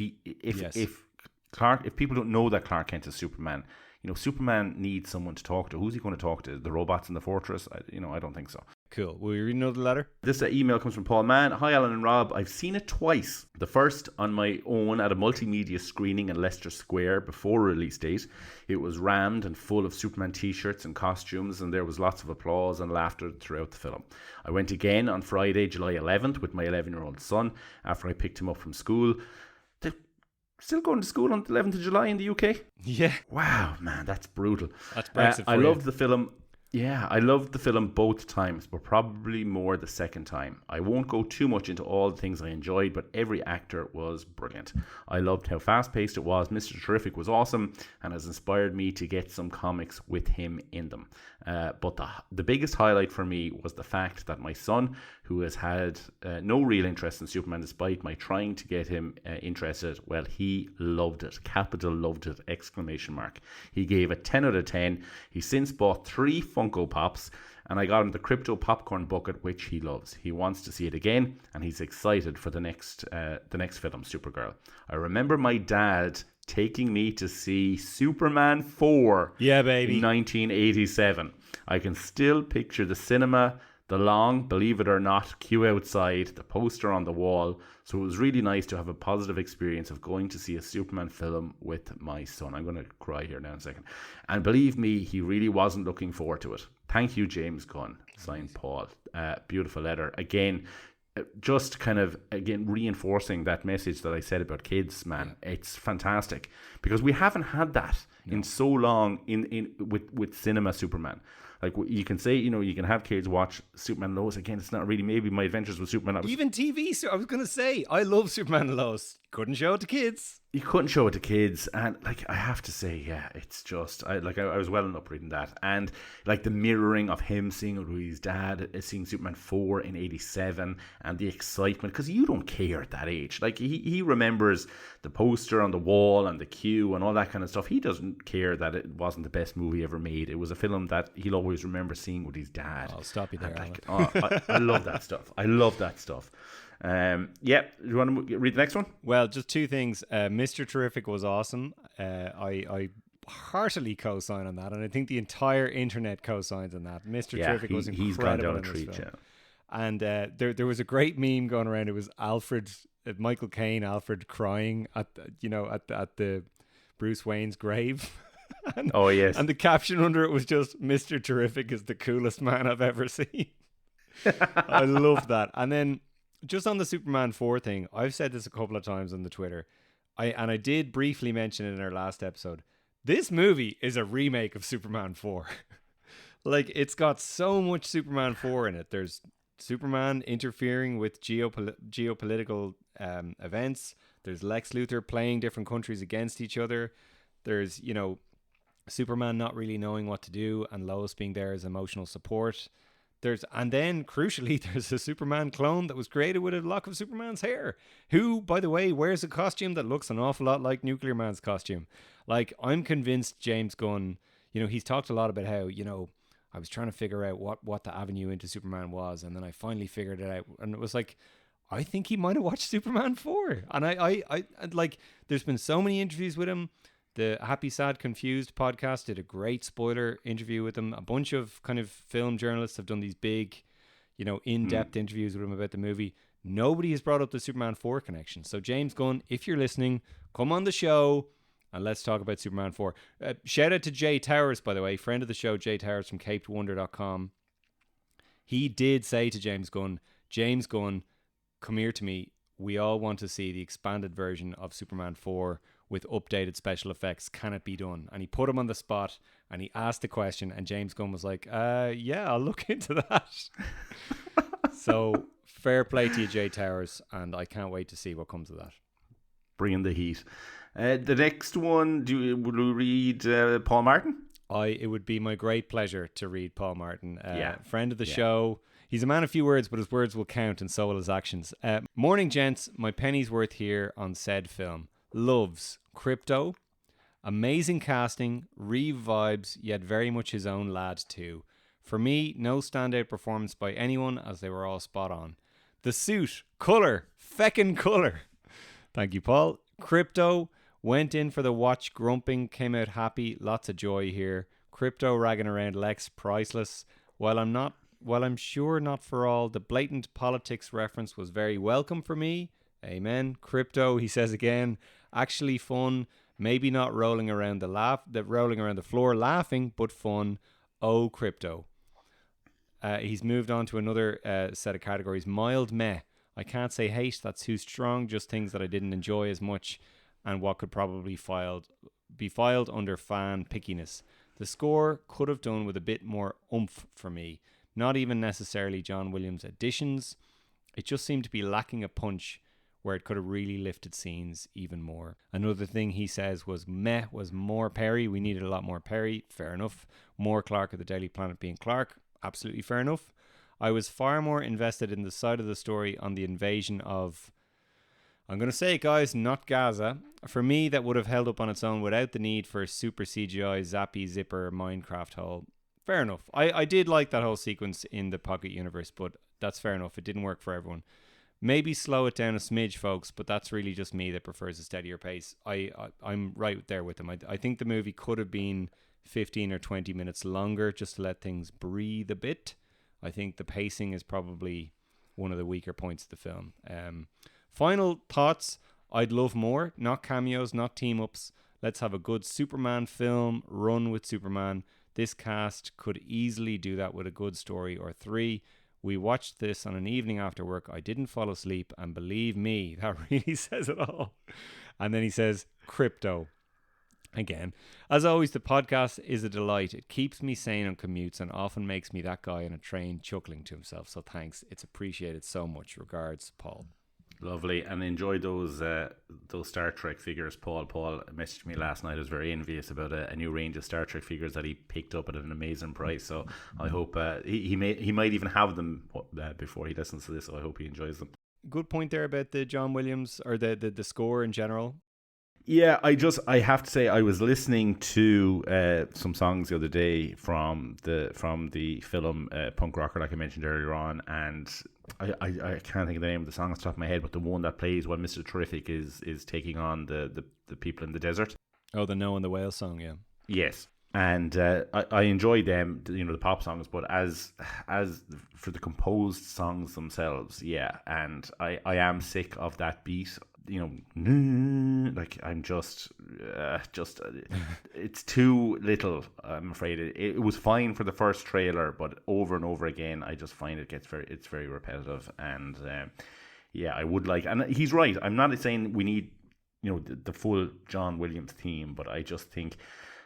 people don't know that Clark Kent is Superman, you know, Superman needs someone to talk to. Who's he going to talk to? The robots in the fortress? I don't think so. Cool. Will you read another letter? This email comes from Paul Mann. Hi, Alan and Rob. I've seen it twice. The first on my own at a multimedia screening in Leicester Square before release date. It was rammed and full of Superman t-shirts and costumes, and there was lots of applause and laughter throughout the film. I went again on Friday, July 11th with my 11-year-old son after I picked him up from school. They're still going to school on the 11th of July in the UK? Yeah. Wow, man, that's brutal. That's Brexit for I you. loved the film. Yeah, I loved the film both times, but probably more the second time. I won't go too much into all the things I enjoyed, but every actor was brilliant. I loved how fast-paced it was. Mr. Terrific was awesome and has inspired me to get some comics with him in them. But the biggest highlight for me was the fact that my son, who has had no real interest in Superman despite my trying to get him interested, well, he loved it. Capital loved it, exclamation mark. He gave it 10 out of 10. He's since bought 3 Funko Pops, and I got him the Crypto Popcorn Bucket, which he loves. He wants to see it again, and he's excited for the next film, Supergirl. I remember my dad taking me to see Superman 4 yeah, baby. in 1987. I can still picture the cinema, the long, believe it or not, queue outside, the poster on the wall. So it was really nice to have a positive experience of going to see a Superman film with my son. I'm going to cry here now in a second. And believe me, he really wasn't looking forward to it. Thank you, James Gunn. Signed, Paul. Beautiful letter. Again, just kind of, reinforcing that message that I said about kids, man. Yeah. It's fantastic. Because we haven't had that in so long with cinema Superman. Like, you can say, you know, you can have kids watch Superman and Lois. Again, it's not really maybe My Adventures with Superman. Even TV, so I was going to say, I love Superman and Lois. Couldn't show it to kids. You couldn't show it to kids. And, like, I have to say, yeah, it's just, I was welling up reading that. And, like, the mirroring of him seeing it with his dad, seeing Superman 4 in 87, and the excitement, because you don't care at that age. Like, he remembers the poster on the wall and the queue and all that kind of stuff. He doesn't care that it wasn't the best movie ever made. It was a film that he'll always remember seeing with his dad. I'll stop you there. I love that stuff. I love that stuff. Yeah, you want to read the next one? Well, just 2 things. Mr. Terrific was awesome. I heartily co-sign on that, and I think the entire internet co-signs on that. Mr. Terrific was incredible. He's gone down a in this treat, film. yeah. And there was a great meme going around. It was Michael Caine, Alfred crying at the Bruce Wayne's grave. and, Oh, yes. And the caption under it was just, Mr. Terrific is the coolest man I've ever seen. I love that. And then just on the Superman 4 thing, I've said this a couple of times on the Twitter. I did briefly mention it in our last episode. This movie is a remake of Superman 4. Like, it's got so much Superman 4 in it. There's Superman interfering with geopolitical events. There's Lex Luthor playing different countries against each other. There's, you know, Superman not really knowing what to do and Lois being there as emotional support. And then, crucially, there's a Superman clone that was created with a lock of Superman's hair, who, by the way, wears a costume that looks an awful lot like Nuclear Man's costume. Like, I'm convinced James Gunn, you know, he's talked a lot about how, you know, I was trying to figure out what the avenue into Superman was, and then I finally figured it out. And it was like, I think he might have watched Superman 4. And I like, there's been so many interviews with him. The Happy, Sad, Confused podcast did a great spoiler interview with him. A bunch of kind of film journalists have done these big, you know, in-depth interviews with him about the movie. Nobody has brought up the Superman 4 connection. So James Gunn, if you're listening, come on the show and let's talk about Superman 4. Shout out to Jay Towers, by the way, friend of the show, Jay Towers from capedwonder.com. He did say to James Gunn, come here to me. We all want to see the expanded version of Superman 4 with updated special effects. Can it be done? And he put him on the spot and he asked the question, and James Gunn was like, yeah, I'll look into that. So fair play to you, Jay Towers, and I can't wait to see what comes of that. Bringing the heat. The next one, will we read Paul Martin? It would be my great pleasure to read Paul Martin. Friend of the Yeah. show. He's a man of few words, but his words will count and so will his actions. Morning, gents. My penny's worth here on said film. Loves Krypto. Amazing casting, vibes, yet very much his own lad too. For me, no standout performance by anyone, as they were all spot on. The suit, colour, feckin' colour. Thank you, Paul. Krypto, went in for the watch grumping, came out happy, lots of joy here. Krypto ragging around Lex, priceless. While I'm sure not for all, the blatant politics reference was very welcome for me. Amen. Krypto, he says again, actually fun. Maybe not rolling around the floor laughing, but fun. Oh, Krypto. He's moved on to another set of categories. Mild meh. I can't say hate, that's too strong. Just things that I didn't enjoy as much, and what could probably be filed under fan pickiness. The score could have done with a bit more oomph for me. Not even necessarily John Williams' additions. It just seemed to be lacking a punch where it could have really lifted scenes even more. Another thing he says was more Perry. We needed a lot more Perry. Fair enough. More Clark of the Daily Planet being Clark. Absolutely fair enough. I was far more invested in the side of the story on the invasion of, I'm going to say it, guys, not Gaza. For me, that would have held up on its own without the need for a super CGI zappy zipper Minecraft hole. Fair enough. I did like that whole sequence in the Pocket Universe, but that's fair enough. It didn't work for everyone. Maybe slow it down a smidge, folks, but that's really just me that prefers a steadier pace. I'm right there with him. I think the movie could have been 15 or 20 minutes longer just to let things breathe a bit. I think the pacing is probably one of the weaker points of the film. Final thoughts. I'd love more. Not cameos, not team-ups. Let's have a good Superman film, run with Superman. This cast could easily do that with a good story or three. We watched this on an evening after work. I didn't fall asleep, and believe me, that really says it all. And then he says, Krypto. Again, as always, the podcast is a delight. It keeps me sane on commutes and often makes me that guy on a train chuckling to himself. So thanks. It's appreciated so much. Regards, Paul. Lovely, and enjoy those Star Trek figures. Paul messaged me last night. I was very envious about a new range of Star Trek figures that he picked up at an amazing price. So I hope he might even have them before he listens to this. So I hope he enjoys them. Good point there about the John Williams or the score in general. Yeah, I have to say I was listening to some songs the other day from the film Punk Rocker, like I mentioned earlier on, and I can't think of the name of the song off the top of my head, but the one that plays when Mr. Terrific is taking on the people in the desert. Oh, the No and the Whale song, yeah. Yes. And I enjoy them, the pop songs, but as for the composed songs themselves, yeah. And I am sick of that beat. like I'm just it's too little. I'm afraid it was fine for the first trailer, but over and over again, I just find it's very repetitive, and I would like, and he's right. I'm not saying we need the full John Williams theme, but I just think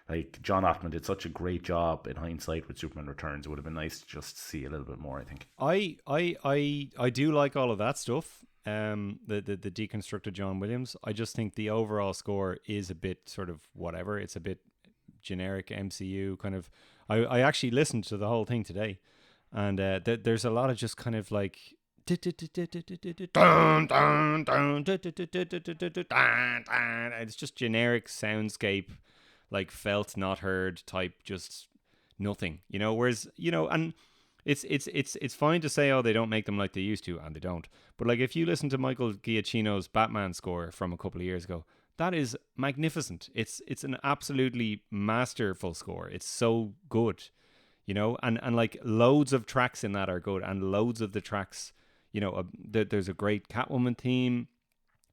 like John Ottman did such a great job in hindsight with Superman Returns. It would have been nice to just see a little bit more, I think. I do like all of that stuff. The deconstructed John Williams. I just think the overall score is a bit sort of whatever. It's a bit generic MCU kind of. I actually listened to the whole thing today, and there's a lot of just kind of like it's just generic soundscape, like felt not heard type, just nothing, whereas and it's fine to say, oh, they don't make them like they used to, and they don't, but like if you listen to Michael Giacchino's Batman score from a couple of years ago, that is magnificent. It's an absolutely masterful score. It's so good, and like loads of tracks in that are good, and loads of the tracks, there's a great Catwoman theme,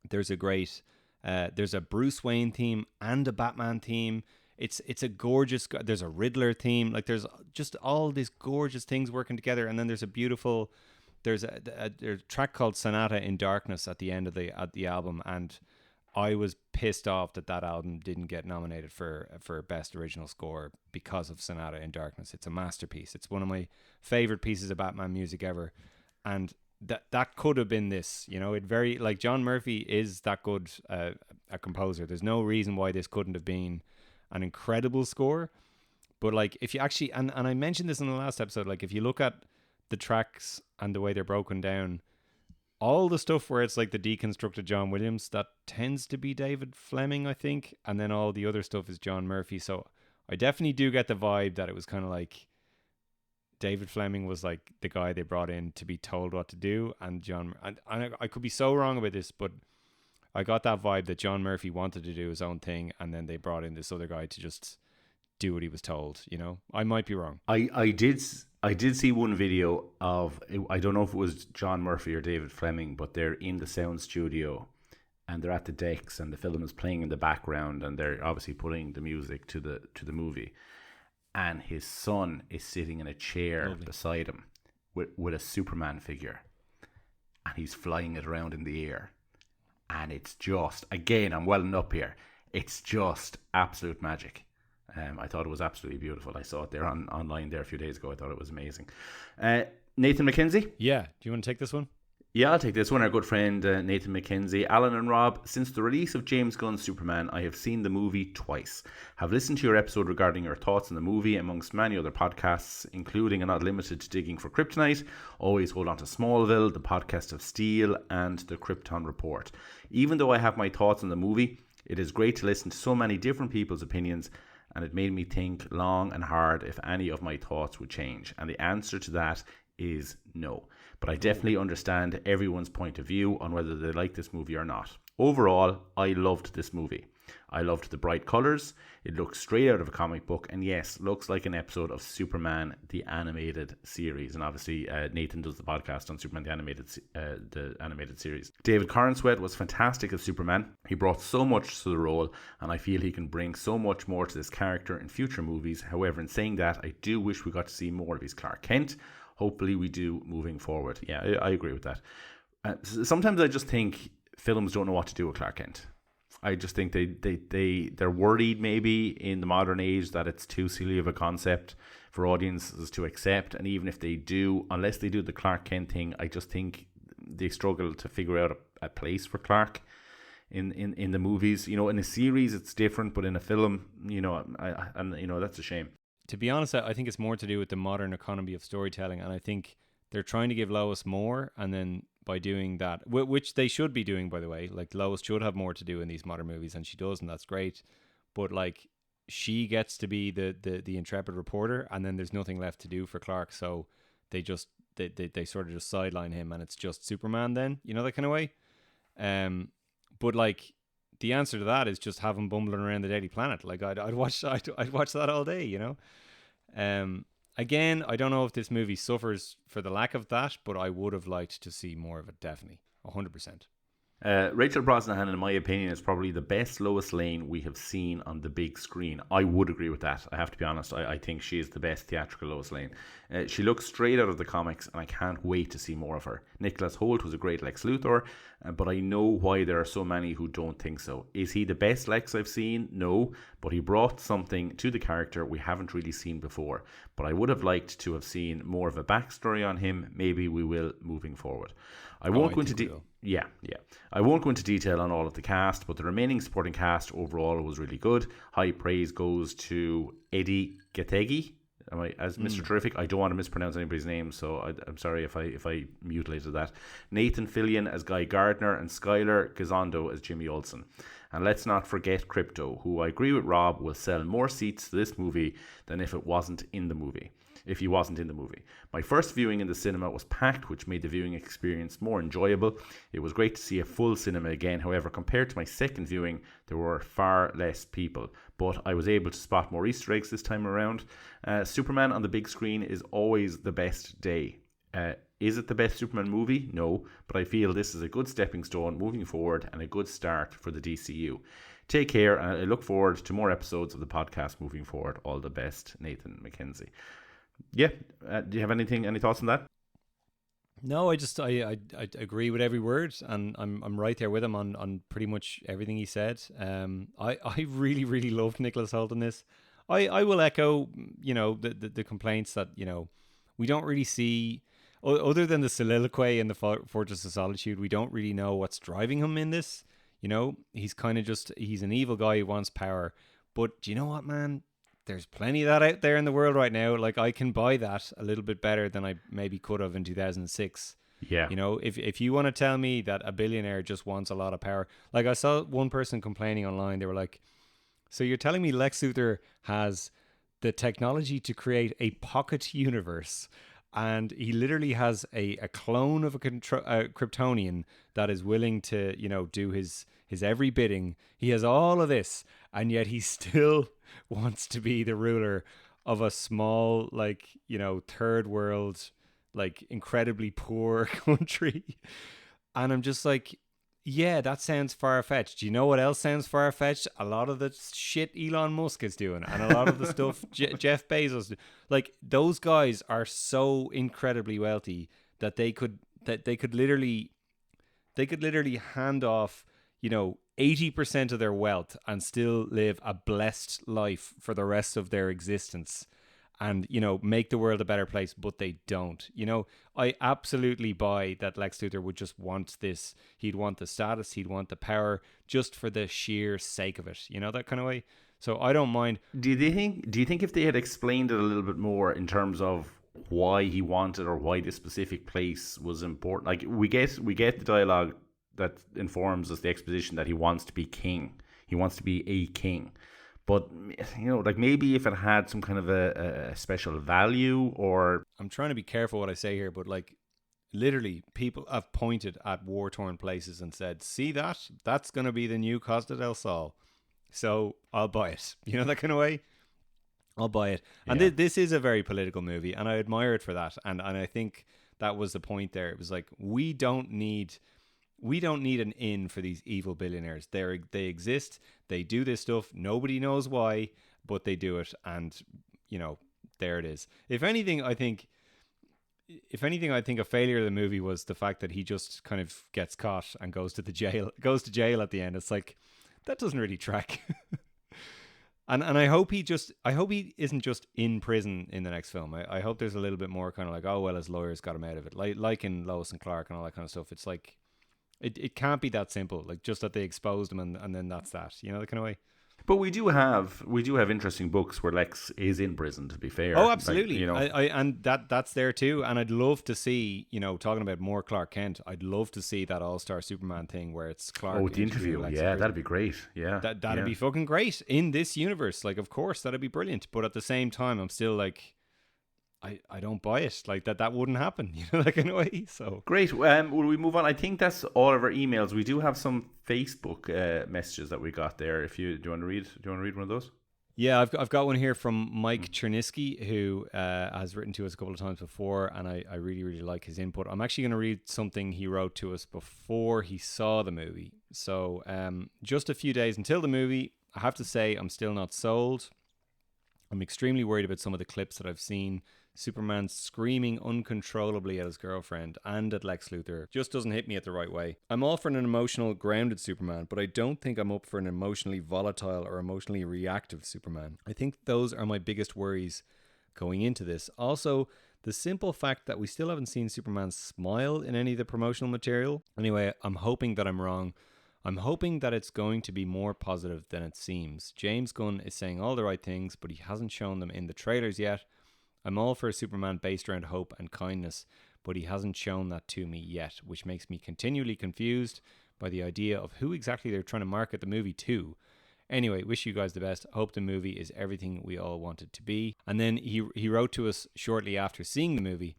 there's a great there's a Bruce Wayne theme and a Batman theme. It's a gorgeous. There's a Riddler theme. Like there's just all these gorgeous things working together, and then there's a beautiful. There's a track called Sonata in Darkness at the end of the album, and I was pissed off that album didn't get nominated for Best Original Score because of Sonata in Darkness. It's a masterpiece. It's one of my favorite pieces of Batman music ever, and that could have been this. It very like John Murphy is that good a composer. There's no reason why this couldn't have been an incredible score. But like if you actually and I mentioned this in the last episode, like if you look at the tracks and the way they're broken down, all the stuff where it's like the deconstructed John Williams, that tends to be David Fleming, I think, and then all the other stuff is John Murphy. So I definitely do get the vibe that it was kind of like David Fleming was like the guy they brought in to be told what to do, and I could be so wrong about this, but I got that vibe that John Murphy wanted to do his own thing, and then they brought in this other guy to just do what he was told. I might be wrong. I did see one video of, I don't know if it was John Murphy or David Fleming, but they're in the sound studio and they're at the decks and the film is playing in the background and they're obviously putting the music to the movie, and his son is sitting in a chair beside him with a Superman figure, and he's flying it around in the air. And it's just, again, I'm welling up here, it's just absolute magic. I thought it was absolutely beautiful. I saw it there online there a few days ago. I thought it was amazing. Nathan McKenzie? Yeah. Do you want to take this one? Yeah, I'll take this one. Our good friend Nathan McKenzie. Alan and Rob, since the release of James Gunn's Superman, I have seen the movie twice. Have listened to your episode regarding your thoughts on the movie amongst many other podcasts, including and not limited to Digging for Kryptonite, Always Hold On to Smallville, the Podcast of Steel, and the Krypton Report. Even though I have my thoughts on the movie, it is great to listen to so many different people's opinions, and it made me think long and hard if any of my thoughts would change. And the answer to that is no. But I definitely understand everyone's point of view on whether they like this movie or not. Overall, I loved this movie. I loved the bright colours. It looks straight out of a comic book, and yes, looks like an episode of Superman the Animated Series. And obviously, Nathan does the podcast on Superman the Animated Series. David Corenswet was fantastic as Superman. He brought so much to the role, and I feel he can bring so much more to this character in future movies. However, in saying that, I do wish we got to see more of his Clark Kent. Hopefully we do moving forward. Yeah, I agree with that. Sometimes I just think films don't know what to do with Clark Kent. I just think they're worried maybe in the modern age that it's too silly of a concept for audiences to accept. And even if they do, unless they do the Clark Kent thing, I just think they struggle to figure out a place for Clark in the movies. In a series it's different, but in a film, that's a shame. To be honest, I think it's more to do with the modern economy of storytelling, and I think they're trying to give Lois more, and then by doing that, which they should be doing, by the way, like Lois should have more to do in these modern movies, and she does, and that's great. But like, she gets to be the intrepid reporter, and then there's nothing left to do for Clark, so they sort of just sideline him, and it's just Superman. Then that kind of way. But like, the answer to that is just have him bumbling around the Daily Planet. Like I'd watch that all day. Again, I don't know if this movie suffers for the lack of that, but I would have liked to see more of it. Definitely, 100%. Rachel Brosnahan, in my opinion, is probably the best Lois Lane we have seen on the big screen. I would agree with that. I have to be honest. I think she is the best theatrical Lois Lane. She looks straight out of the comics, and I can't wait to see more of her. Nicholas Hoult was a great Lex Luthor, but I know why there are so many who don't think so. Is he the best Lex I've seen? No, but he brought something to the character we haven't really seen before. But I would have liked to have seen more of a backstory on him. Maybe we will moving forward. I won't go into detail. Yeah. I won't go into detail on all of the cast, but the remaining supporting cast overall was really good. High praise goes to Eddie Gattegi as Mr. Terrific. I don't want to mispronounce anybody's name, so I'm sorry if I mutilated that. Nathan Fillion as Guy Gardner and Skylar Gisondo as Jimmy Olsen. And let's not forget Crypto, who I agree with Rob will sell more seats to this movie than if he wasn't in the movie. My first viewing in the cinema was packed, which made the viewing experience more enjoyable. It was great to see a full cinema again. However, compared to my second viewing, there were far less people, but I was able to spot more Easter eggs this time around. Superman on the big screen is always the best day. Is it the best Superman movie? No, but I feel this is a good stepping stone moving forward and a good start for the DCU. Take care, and I look forward to more episodes of the podcast moving forward. All the best, Nathan McKenzie. Yeah, do you have any thoughts on that? No, I agree with every word, and I'm right there with him on pretty much everything he said. I really, really loved Nicholas Hoult in this. I will echo, the complaints that, we don't really see, other than the soliloquy in the Fortress of Solitude, we don't really know what's driving him in this. He's kind of he's an evil guy who wants power. But do you know what, man? There's plenty of that out there in the world right now. Like, I can buy that a little bit better than I maybe could have in 2006. Yeah. If you want to tell me that a billionaire just wants a lot of power. Like, I saw one person complaining online. They were like, so you're telling me Lex Luthor has the technology to create a pocket universe, and he literally has a clone of a Kryptonian that is willing to, do his every bidding. He has all of this, and yet he still wants to be the ruler of a small, third world, incredibly poor country. And I'm just like, yeah, that sounds far-fetched. Do you know what else sounds far-fetched? A lot of the shit Elon Musk is doing, and a lot of the stuff Jeff Bezos. Those guys are so incredibly wealthy that they could literally hand off, 80% of their wealth and still live a blessed life for the rest of their existence, and make the world a better place, but they don't. I absolutely buy that Lex Luthor would just want this. He'd want the status, he'd want the power, just for the sheer sake of it, that kind of way. So I don't mind. Do you think if they had explained it a little bit more in terms of why he wanted, or why this specific place was important? Like, we get the dialogue that informs us, the exposition, that he wants to be king. He wants to be a king. But, maybe if it had some kind of a special value, or... I'm trying to be careful what I say here, but, literally, people have pointed at war-torn places and said, see that? That's going to be the new Costa del Sol. So, I'll buy it. That kind of way? I'll buy it. And this is a very political movie, and I admire it for that. And I think that was the point there. It was like, we don't need an in for these evil billionaires. They exist. They do this stuff. Nobody knows why, but they do it. And, there it is. If anything, I think a failure of the movie was the fact that he just kind of gets caught and goes to jail at the end. It's like, that doesn't really track. And I hope he isn't just in prison in the next film. I hope there's a little bit more kind of like, oh, well, his lawyers got him out of it. Like in Lois and Clark and all that kind of stuff. It's like, It can't be that simple, just that they exposed him and then that's that, the kind of way. But we do have interesting books where Lex is in prison, to be fair. Oh, absolutely. And that's there too. And I'd love to see, talking about more Clark Kent, I'd love to see that All-Star Superman thing where it's Clark. Oh, the interview. Yeah, that'd be great. Yeah. That'd be fucking great in this universe. Of course, that'd be brilliant. But at the same time, I'm still like, I don't buy it. That wouldn't happen, that kind of way. So great. Will we move on? I think that's all of our emails. We do have some Facebook messages that we got there. Do you want to read one of those? Yeah, I've got one here from Mike Chernisky, who has written to us a couple of times before, and I really, really like his input. I'm actually going to read something he wrote to us before he saw the movie. So just a few days until the movie, I have to say I'm still not sold. I'm extremely worried about some of the clips that I've seen. Superman screaming uncontrollably at his girlfriend and at Lex Luthor just doesn't hit me at the right way. I'm all for an emotional, grounded Superman, but I don't think I'm up for an emotionally volatile or emotionally reactive Superman. I think those are my biggest worries going into this. Also, the simple fact that we still haven't seen Superman smile in any of the promotional material. Anyway, I'm hoping that I'm wrong. I'm hoping that it's going to be more positive than it seems. James Gunn is saying all the right things, but he hasn't shown them in the trailers yet. I'm all for a Superman based around hope and kindness, but he hasn't shown that to me yet, which makes me continually confused by the idea of who exactly they're trying to market the movie to. Anyway, wish you guys the best. Hope the movie is everything we all want it to be. And then he wrote to us shortly after seeing the movie.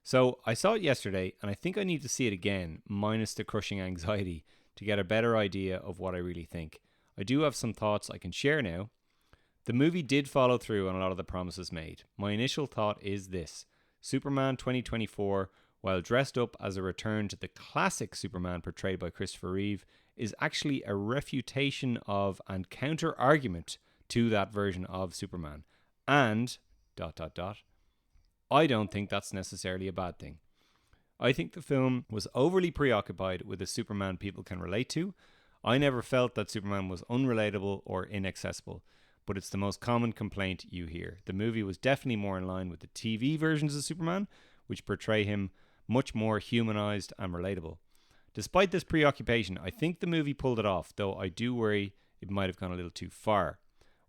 So I saw it yesterday, and I think I need to see it again, minus the crushing anxiety, to get a better idea of what I really think. I do have some thoughts I can share now. The movie did follow through on a lot of the promises made. My initial thought is this: Superman 2024, while dressed up as a return to the classic Superman portrayed by Christopher Reeve, is actually a refutation of and counter-argument to that version of Superman. And, ... I don't think that's necessarily a bad thing. I think the film was overly preoccupied with a Superman people can relate to. I never felt that Superman was unrelatable or inaccessible, but it's the most common complaint you hear. The movie was definitely more in line with the TV versions of Superman, which portray him much more humanized and relatable. Despite this preoccupation, I think the movie pulled it off, though I do worry it might have gone a little too far.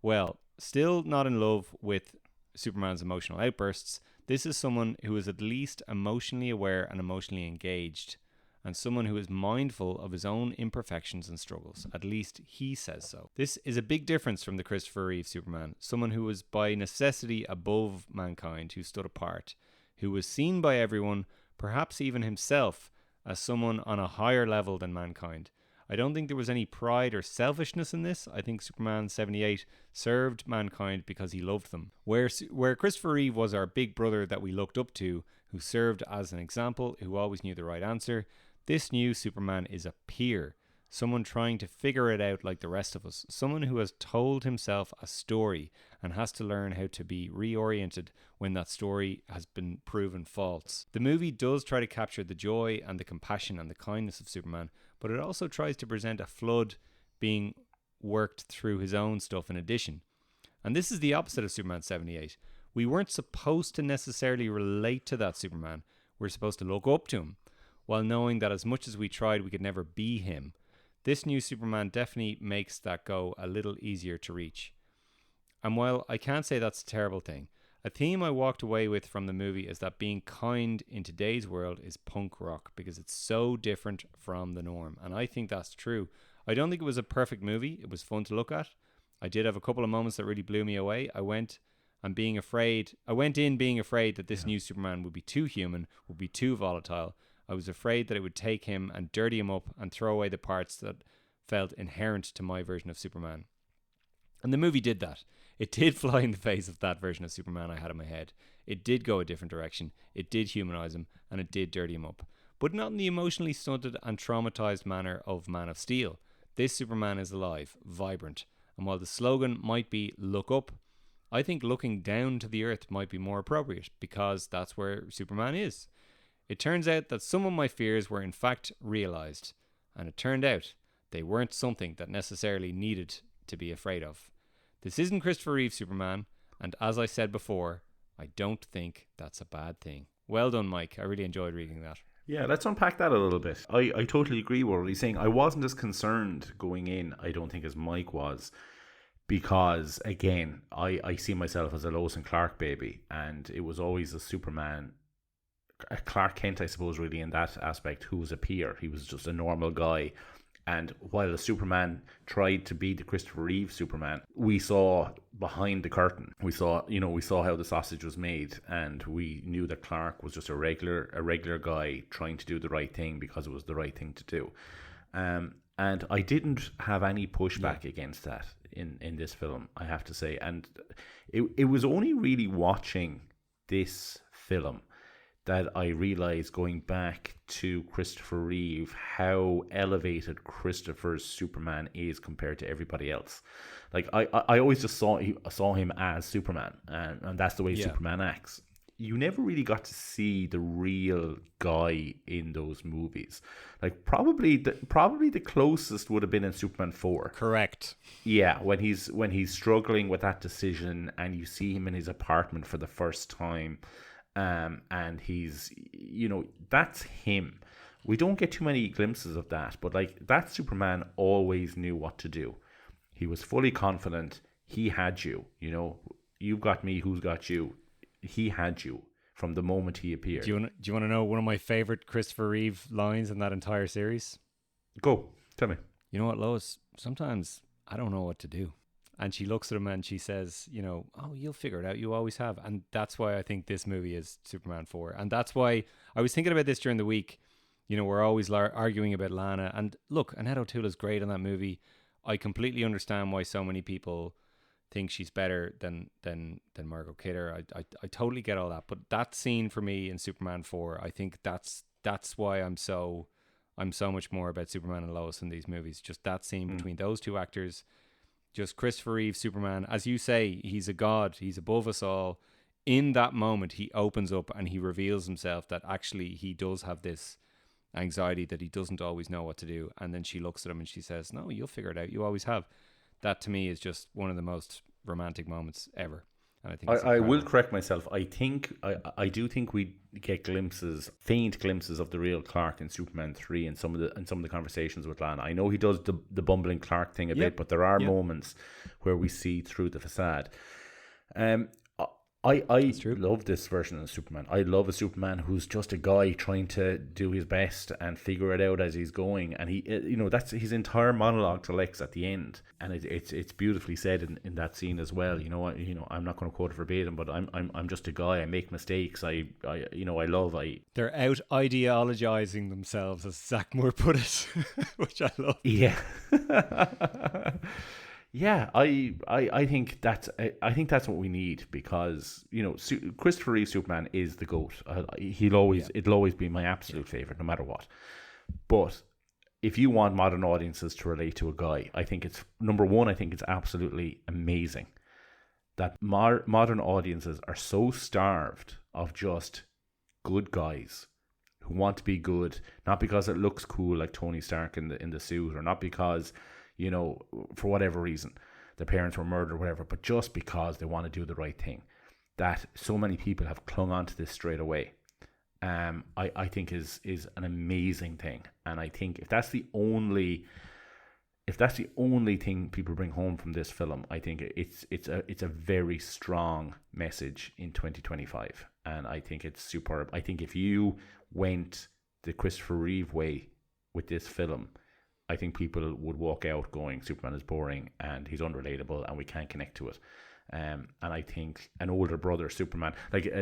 Well, still not in love with Superman's emotional outbursts. This is someone who is at least emotionally aware and emotionally engaged, and someone who is mindful of his own imperfections and struggles. At least he says so. This is a big difference from the Christopher Reeve Superman, someone who was by necessity above mankind, who stood apart, who was seen by everyone, perhaps even himself, as someone on a higher level than mankind. I don't think there was any pride or selfishness in this. I think Superman 78 served mankind because he loved them. Where Christopher Reeve was our big brother that we looked up to, who served as an example, who always knew the right answer, this new Superman is a peer, someone trying to figure it out like the rest of us, someone who has told himself a story and has to learn how to be reoriented when that story has been proven false. The movie does try to capture the joy and the compassion and the kindness of Superman, but it also tries to present a flood being worked through his own stuff in addition. And this is the opposite of Superman 78. We weren't supposed to necessarily relate to that Superman. We're supposed to look up to him, while knowing that as much as we tried, we could never be him. This new Superman definitely makes that go a little easier to reach. And while I can't say that's a terrible thing, a theme I walked away with from the movie is that being kind in today's world is punk rock because it's so different from the norm. And I think that's true. I don't think it was a perfect movie. It was fun to look at. I did have a couple of moments that really blew me away. I went in being afraid that this new Superman would be too human, would be too volatile. I was afraid that it would take him and dirty him up and throw away the parts that felt inherent to my version of Superman. And the movie did that. It did fly in the face of that version of Superman I had in my head. It did go a different direction. It did humanize him, and it did dirty him up. But not in the emotionally stunted and traumatized manner of Man of Steel. This Superman is alive, vibrant. And while the slogan might be "Look Up," I think looking down to the earth might be more appropriate, because that's where Superman is. It turns out that some of my fears were in fact realized, and it turned out they weren't something that necessarily needed to be afraid of. This isn't Christopher Reeve Superman, and as I said before, I don't think that's a bad thing. Well done, Mike. I really enjoyed reading that. Yeah, let's unpack that a little bit. I totally agree with what he's saying. I wasn't as concerned going in, I don't think, as Mike was, because, again, I see myself as a Lois and Clark baby, and it was always a Superman, a Clark Kent, I suppose, really, in that aspect, who was a peer. He was just a normal guy. And while the Superman tried to be the Christopher Reeve Superman, we saw behind the curtain. We saw how the sausage was made, and we knew that Clark was just a regular guy trying to do the right thing because it was the right thing to do. And I didn't have any pushback against that in this film, I have to say. And it was only really watching this film that I realized, going back to Christopher Reeve, how elevated Christopher's Superman is compared to everybody else. Like I always just saw him as Superman, and that's the way Superman acts. You never really got to see the real guy in those movies. Like probably the closest would have been in Superman 4. Correct. Yeah, when he's struggling with that decision, and you see him in his apartment for the first time, and he's, that's him. We don't get too many glimpses of that, but like that Superman always knew what to do. He was fully confident. He had you. You've got me. Who's got you? He had you from the moment he appeared. Do you want to know one of my favorite Christopher Reeve lines in that entire series? Go, tell me. You know what, Lois? Sometimes I don't know what to do. And she looks at him and she says, oh, you'll figure it out. You always have. And that's why I think this movie is Superman 4. And that's why I was thinking about this during the week. We're always arguing about Lana. And look, Annette O'Toole is great in that movie. I completely understand why so many people think she's better than Margot Kidder. I totally get all that, but that scene for me in Superman 4, I think that's why I'm so much more about Superman and Lois in these movies. Just that scene between those two actors, just Christopher Reeve Superman, as you say, he's a god, he's above us all. In that moment, he opens up and he reveals himself that actually he does have this anxiety that he doesn't always know what to do. And then she looks at him and she says, "No, you'll figure it out. You always have." That to me is just one of the most romantic moments ever. And I think I will correct myself. I do think we get faint glimpses of the real Clark in Superman 3 and some of the conversations with Lana. I know he does the bumbling Clark thing a bit, but there are moments where we see through the facade. I love this version of Superman. I love a Superman who's just a guy trying to do his best and figure it out as he's going. And he, that's his entire monologue to Lex at the end, and it's beautifully said in that scene as well. I'm not going to quote it verbatim, but I'm just a guy. I make mistakes. I love. They're out ideologizing themselves, as Zach Moore put it, which I love. Yeah. Yeah, I think that's what we need, because Christopher Reeve Superman is the GOAT. It'll always be my absolute favorite, no matter what. But if you want modern audiences to relate to a guy, I think it's number one. I think it's absolutely amazing that modern audiences are so starved of just good guys who want to be good, not because it looks cool like Tony Stark in the suit, or not because, for whatever reason, their parents were murdered or whatever, but just because they want to do the right thing, that so many people have clung on to this straight away. I think is an amazing thing. And I think if that's the only thing people bring home from this film, I think it's a very strong message in 2025. And I think it's superb. I think if you went the Christopher Reeve way with this film, I think people would walk out going, Superman is boring and he's unrelatable and we can't connect to it. And I think an older brother Superman, like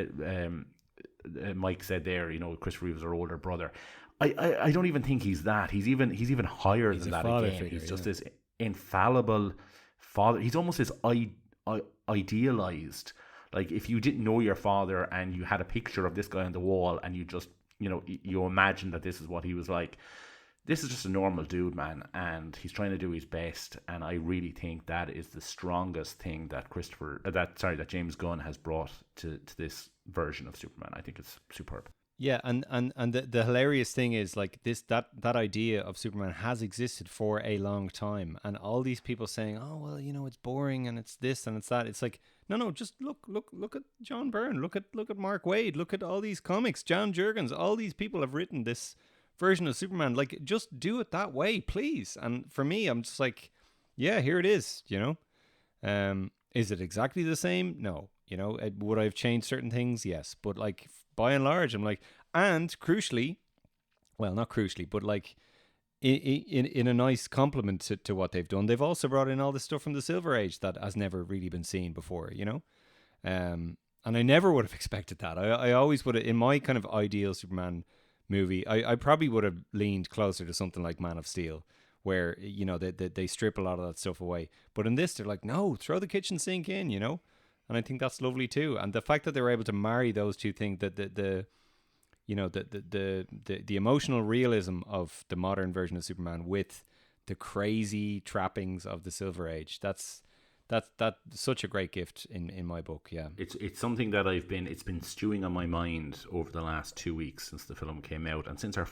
Mike said there, Christopher Reeve is our older brother. I don't even think he's that. He's even higher than that again. Figure, he's just this infallible father. He's almost this idealized. Like if you didn't know your father and you had a picture of this guy on the wall and you just, you imagine that this is what he was like. This is just a normal dude, man, and he's trying to do his best. And I really think that is the strongest thing that James Gunn has brought to this version of Superman. I think it's superb. Yeah, and the hilarious thing is, like, that idea of Superman has existed for a long time, and all these people saying, "Oh well, it's boring and it's this and it's that." It's like, no, just look at John Byrne, look at Mark Waid, look at all these comics, John Jurgens, all these people have written this version of Superman. Like, just do it that way, please. And for me, I'm just like, yeah, here it is. Is it exactly the same? No. Would I have changed certain things? Yes, but like by and large, I'm like, and crucially, well, not crucially, but like in a nice compliment to what they've done, they've also brought in all this stuff from the Silver Age that has never really been seen before. And I never would have expected that. I always would have, in my kind of ideal Superman movie, I probably would have leaned closer to something like Man of Steel, where, you know, they strip a lot of that stuff away. But in this, they're like, no, throw the kitchen sink in, you know? And I think that's lovely too. And the fact that they were able to marry those two things, the emotional realism of the modern version of Superman with the crazy trappings of the Silver Age, that's such a great gift in my book. Yeah, it's something that it's been stewing on my mind over the last 2 weeks since the film came out, and since I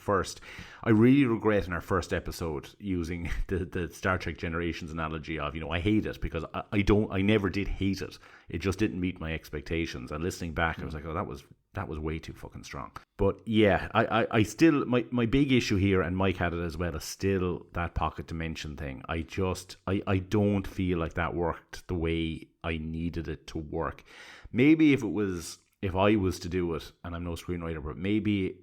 really regret in our first episode using the Star Trek Generations analogy of, you know, I hate it because I never did hate it. It just didn't meet my expectations. And listening back, I was like, oh, that was way too fucking strong. But yeah, I still, my big issue here, and Mike had it as well, is still that pocket dimension thing. I don't feel like that worked the way I needed it to work. Maybe if I was to do it, and I'm no screenwriter, but maybe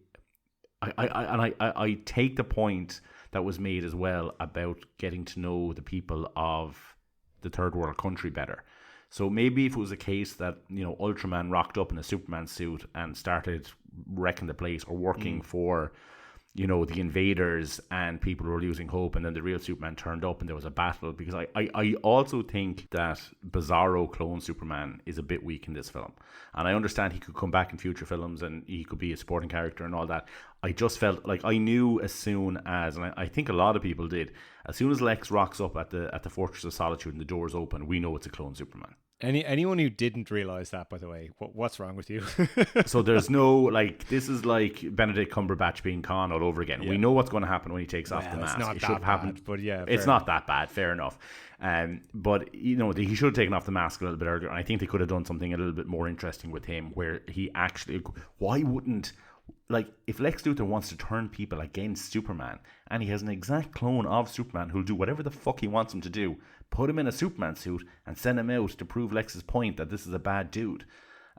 I take the point that was made as well about getting to know the people of the third world country better. So maybe if it was a case that, you know, Ultraman rocked up in a Superman suit and started wrecking the place, or working for, you know, the invaders, and people were losing hope, and then the real Superman turned up and there was a battle. Because I also think that Bizarro clone Superman is a bit weak in this film. And I understand he could come back in future films and he could be a supporting character and all that. I just felt like I knew as soon as, and I think a lot of people did, as soon as Lex rocks up at the Fortress of Solitude and the doors open, we know it's a clone Superman. Anyone who didn't realize that, by the way, what's wrong with you? So there's no, like, this is like Benedict Cumberbatch being Khan all over again. Yeah. We know what's going to happen when he takes off the mask. It's not that bad, but yeah, it's not that bad. Fair enough. But you know, he should have taken off the mask a little bit earlier. And I think they could have done something a little bit more interesting with him, where he actually, why wouldn't, like, if Lex Luthor wants to turn people against Superman, and he has an exact clone of Superman who'll do whatever the fuck he wants him to do, put him in a Superman suit and send him out to prove Lex's point that this is a bad dude,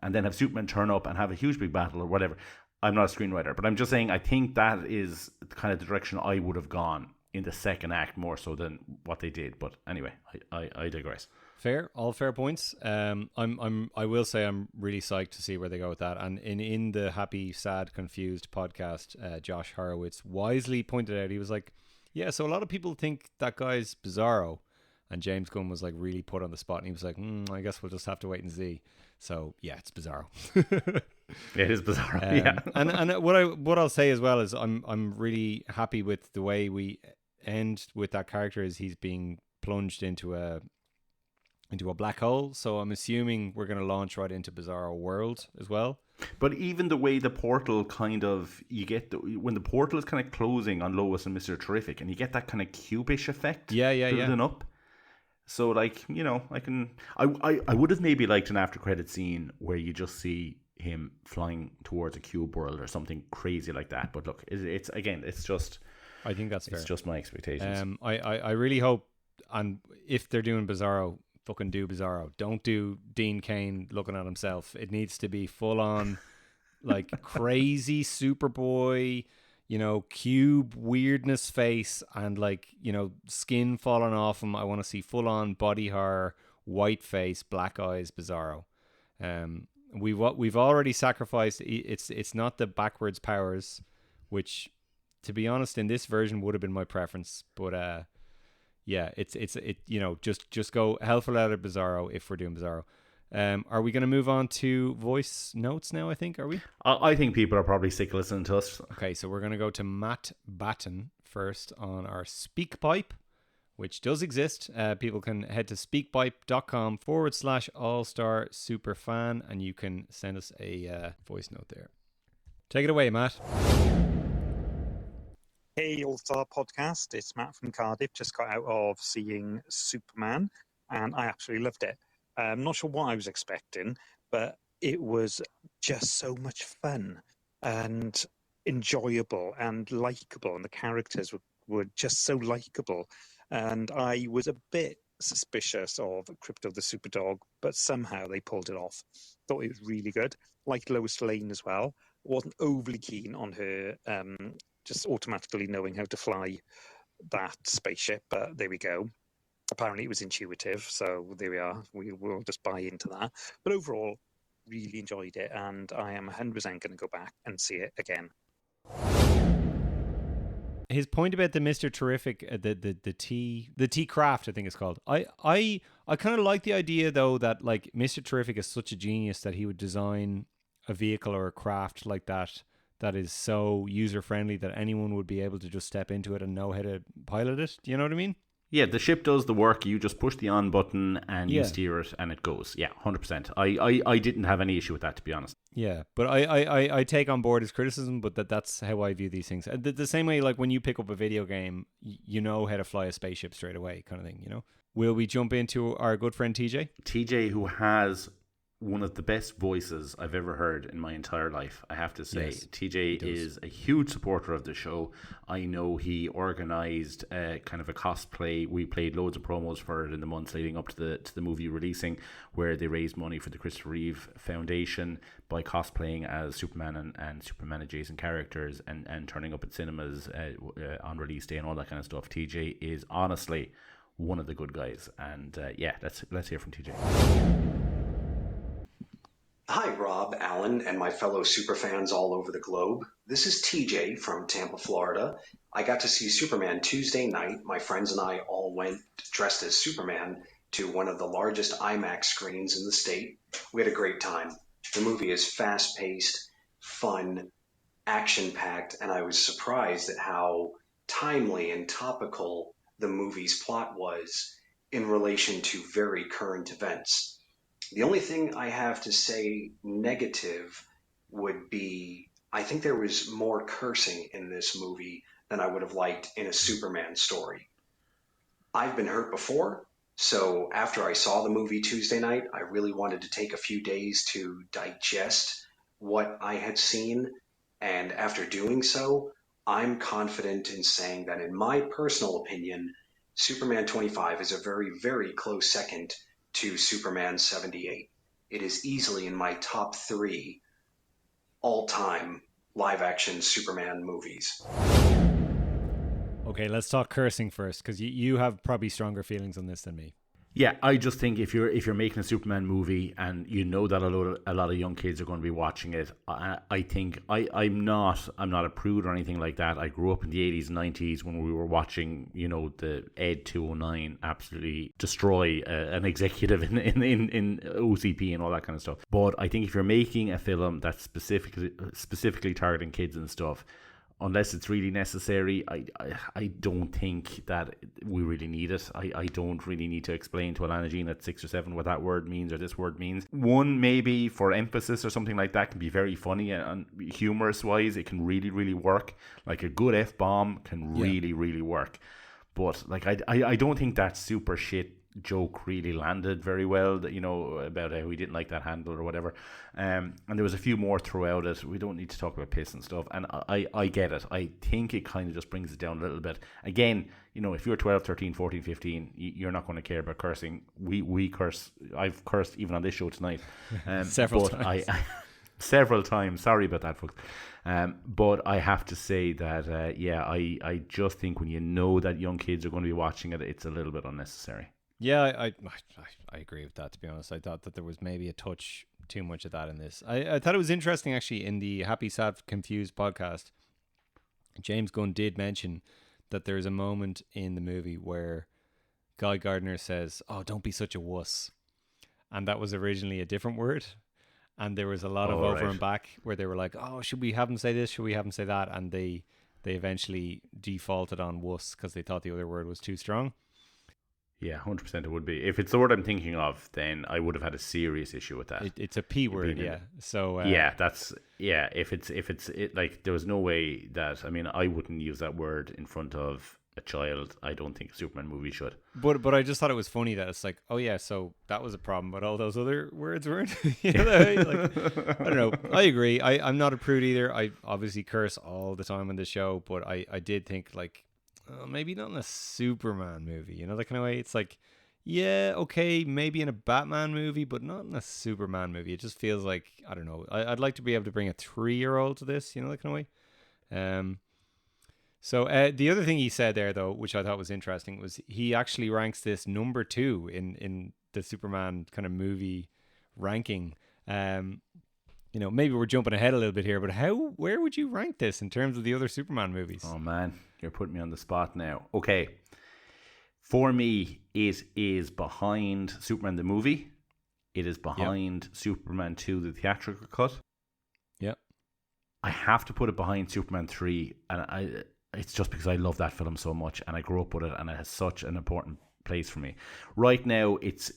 and then have Superman turn up and have a huge big battle or whatever. I'm not a screenwriter, but I'm just saying I think that is kind of the direction I would have gone in the second act, more so than what they did. But anyway, I digress. Fair, all fair points. I will say I'm really psyched to see where they go with that. And in the Happy, Sad, Confused podcast, Josh Horowitz wisely pointed out, he was like, yeah, so a lot of people think that guy's Bizarro. And James Gunn was like really put on the spot, and he was like, I guess we'll just have to wait and see. So yeah, it's Bizarro. It is Bizarro. Yeah. And what I'll say as well is I'm really happy with the way we end with that character, is he's being plunged into a black hole. So I'm assuming we're going to launch right into Bizarro World as well. But even the way the portal kind of, you get when the portal is kind of closing on Lois and Mr. Terrific, and you get that kind of cubish effect building up. So, like, you know, I would have maybe liked an after credit scene where you just see him flying towards a cube world or something crazy like that. But look, it's again, it's just, I think that's fair. It's just my expectations. I really hope, and if they're doing Bizarro, fucking do Bizarro. Don't do Dean Cain looking at himself. It needs to be full on, like, crazy Superboy, you know, cube weirdness face, and, like, you know, skin falling off him. I want to see full on body horror, white face, black eyes Bizarro. We've already sacrificed. It's not the backwards powers, which, to be honest, in this version would have been my preference. But yeah, it's you know, just go helpful out of Bizarro if we're doing Bizarro. Are we going to move on to voice notes now, I think? Are we? I think people are probably sick of listening to us. Okay, so we're going to go to Matt Batten first on our SpeakPipe, which does exist. People can head to speakpipe.com/allstar-superfan, and you can send us a voice note there. Take it away, Matt. Hey, All Star Podcast. It's Matt from Cardiff. Just got out of seeing Superman, and I absolutely loved it. I'm not sure what I was expecting, but it was just so much fun and enjoyable and likable, and the characters were just so likable. And I was a bit suspicious of Krypto the Superdog, but somehow they pulled it off. Thought it was really good. Liked Lois Lane as well. Wasn't overly keen on her just automatically knowing how to fly that spaceship, but there we go. Apparently it was intuitive, so there we are. We'll just buy into that. But overall, really enjoyed it, and I am 100% going to go back and see it again. His point about the Mr. Terrific, the T craft, I think it's called. I kind of like the idea though that like Mr. Terrific is such a genius that he would design a vehicle or a craft like that is so user friendly that anyone would be able to just step into it and know how to pilot it. Do you know what I mean? Yeah, the ship does the work. You just push the on button and you Yeah. steer it and it goes. Yeah, 100%. I didn't have any issue with that, to be honest. Yeah, but I take on board his criticism, but that's how I view these things. The same way, like when you pick up a video game, you know how to fly a spaceship straight away, kind of thing, you know? Will we jump into our good friend TJ? TJ, who has one of the best voices I've ever heard in my entire life, I have to say. Yes, TJ is a huge supporter of the show. I know he organised kind of a cosplay. We played loads of promos for it in the months leading up to the movie releasing, where they raised money for the Christopher Reeve Foundation by cosplaying as Superman and Superman adjacent characters and turning up at cinemas on release day and all that kind of stuff. TJ is honestly one of the good guys. And let's hear from TJ. Hi, Rob, Alan, and my fellow superfans all over the globe. This is TJ from Tampa, Florida. I got to see Superman Tuesday night. My friends and I all went dressed as Superman to one of the largest IMAX screens in the state. We had a great time. The movie is fast-paced, fun, action-packed, and I was surprised at how timely and topical the movie's plot was in relation to very current events. The only thing I have to say negative would be I think there was more cursing in this movie than I would have liked in a Superman story. I've been hurt before, so after I saw the movie Tuesday night, I really wanted to take a few days to digest what I had seen, and after doing so, I'm confident in saying that in my personal opinion, Superman 25 is a very, very close second to Superman 78. It is easily in my top 3 all-time live-action Superman movies. Okay, let's talk cursing first, because you have probably stronger feelings on this than me. Yeah, I just think if you're making a Superman movie and you know that a lot of young kids are going to be watching it, I think I'm not a prude or anything like that. I grew up in the 80s and 90s when we were watching, the Ed 209 absolutely destroy an executive in OCP and all that kind of stuff. But I think if you're making a film that's specifically targeting kids and stuff, unless it's really necessary, I don't think that we really need it. I don't really need to explain to Alana Jean at 6 or 7 what that word means or this word means. One, maybe for emphasis or something like that, can be very funny and humorous wise, it can really, really work. Like a good F-bomb can really, really work. But like I don't think that super shit joke really landed very well, about how we didn't like that handle or whatever, and there was a few more throughout it. We don't need to talk about piss and stuff, and I get it. I think it kind of just brings it down a little bit. Again, if you're 12, 13, 14, 15, you're not going to care about cursing. We curse. I've cursed even on this show tonight, Several times. Several times. Sorry about that, folks. But I have to say that I just think when you know that young kids are going to be watching it, it's a little bit unnecessary. Yeah, I agree with that, to be honest. I thought that there was maybe a touch too much of that in this. I thought it was interesting, actually, in the Happy, Sad, Confused podcast, James Gunn did mention that there's a moment in the movie where Guy Gardner says, "Oh, don't be such a wuss." And that was originally a different word. And there was a lot of over and back where they were like, "Oh, should we have him say this? Should we have him say that?" And they eventually defaulted on wuss because they thought the other word was too strong. Yeah, 100% it would be. If it's the word I'm thinking of, then I would have had a serious issue with that. It's a P word, yeah. So if it's like there was no way that, I wouldn't use that word in front of a child. I don't think a Superman movie should. But I just thought it was funny that it's like, oh yeah, so that was a problem, but all those other words weren't. I don't know. I agree. I'm not a prude either. I obviously curse all the time on the show, but I did think like, maybe not in a Superman movie, that kind of way. It's like, yeah, okay, maybe in a Batman movie, but not in a Superman movie. It just feels like, I don't know. I'd like to be able to bring a 3-year-old to this, that kind of way. So the other thing he said there, though, which I thought was interesting, was he actually ranks this number 2 in the Superman kind of movie ranking. maybe we're jumping ahead a little bit here, but where would you rank this in terms of the other Superman movies? Oh man, you're putting me on the spot now. Okay. For me, it is behind Superman the movie. It is behind Superman 2, the theatrical cut. Yep. I have to put it behind Superman 3, and it's just because I love that film so much, and I grew up with it, and it has such an important place for me. Right now, it's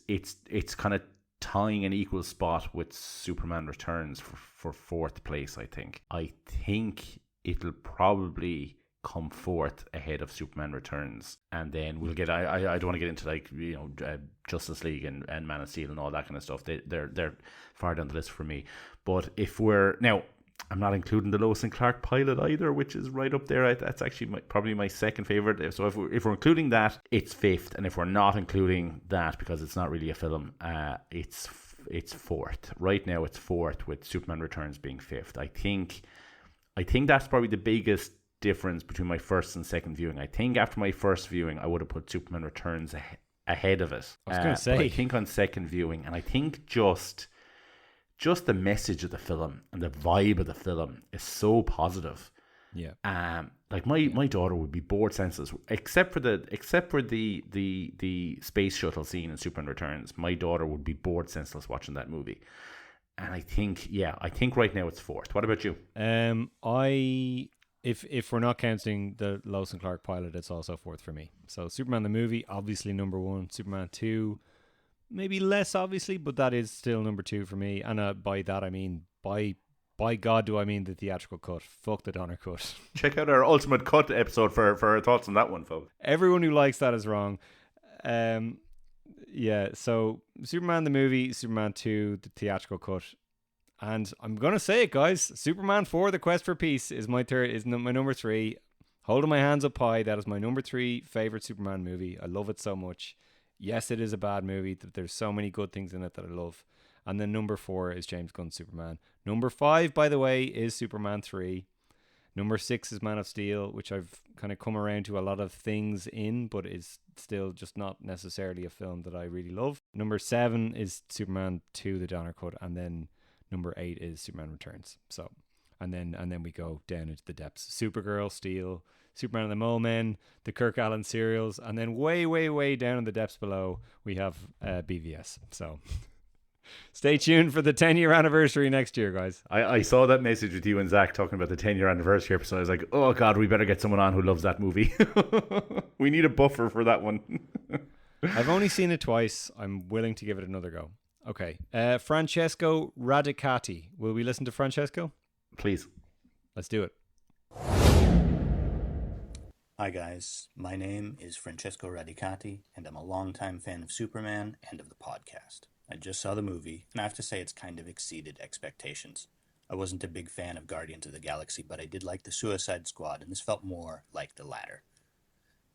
kind of tying an equal spot with Superman Returns for fourth place, I think. I think it'll probably come fourth ahead of Superman Returns, and then we'll get I don't want to get into Justice League and Man of Steel and all that kind of stuff. They're far down the list for me. But if we're now, I'm not including the Lois and Clark pilot either, which is right up there. That's actually probably my second favorite. So if we're including that, it's fifth, and if we're not including that because it's not really a film, it's fourth. Right now it's fourth, with Superman Returns being fifth. I think that's probably the biggest difference between my first and second viewing. I think after my first viewing, I would have put Superman Returns ahead of it. I was going to say. But I think on second viewing, and I think just the message of the film and the vibe of the film is so positive. Yeah. My daughter would be bored senseless, except for the space shuttle scene in Superman Returns. My daughter would be bored senseless watching that movie. And I think right now it's fourth. What about you? If we're not counting the Lois and Clark pilot, it's also fourth for me. So Superman the movie, obviously number one. Superman 2, maybe less obviously, but that is still number 2 for me. And by that I mean, by God do I mean the theatrical cut. Fuck the Donner cut. Check out our Ultimate Cut episode for our thoughts on that one, folks. Everyone who likes that is wrong. So Superman the movie, Superman 2, the theatrical cut. And I'm going to say it, guys. Superman 4, The Quest for Peace is my number 3. Holding my hands up high, that is my number 3 favorite Superman movie. I love it so much. Yes, it is a bad movie. There's so many good things in it that I love. And then number 4 is James Gunn's Superman. Number 5, by the way, is Superman 3. Number 6 is Man of Steel, which I've kind of come around to a lot of things in, but is still just not necessarily a film that I really love. Number 7 is Superman 2, The Donner Cut, and then number 8 is Superman Returns. So, and then we go down into the depths. Supergirl, Steel, Superman and the Mole Men, the Kirk Allen serials, and then way, way, way down in the depths below, we have BVS. So, stay tuned for the 10-year anniversary next year, guys. I saw that message with you and Zach talking about the 10-year anniversary episode. I was like, oh God, we better get someone on who loves that movie. We need a buffer for that one. I've only seen it twice. I'm willing to give it another go. Okay. Francesco Radicati. Will we listen to Francesco? Please. Let's do it. Hi guys, my name is Francesco Radicati, and I'm a longtime fan of Superman and of the podcast. I just saw the movie, and I have to say it's kind of exceeded expectations. I wasn't a big fan of Guardians of the Galaxy, but I did like the Suicide Squad, and this felt more like the latter.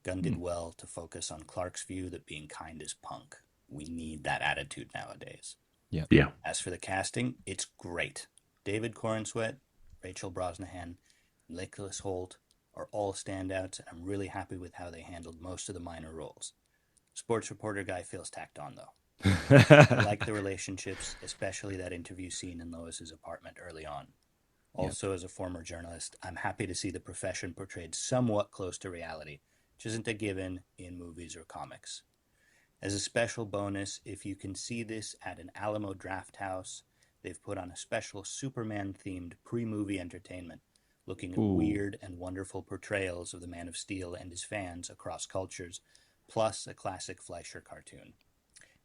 Gunn did well to focus on Clark's view that being kind is punk. We need that attitude nowadays. Yeah. As for the casting, it's great. David Corenswet, Rachel Brosnahan, Nicholas Hoult are all standouts, and I'm really happy with how they handled most of the minor roles. Sports reporter guy feels tacked on, though. I like the relationships, especially that interview scene in Lois's apartment early on. Also, as a former journalist, I'm happy to see the profession portrayed somewhat close to reality, which isn't a given in movies or comics. As a special bonus, if you can see this at an Alamo Draft House, they've put on a special Superman-themed pre-movie entertainment, looking at weird and wonderful portrayals of the Man of Steel and his fans across cultures, plus a classic Fleischer cartoon.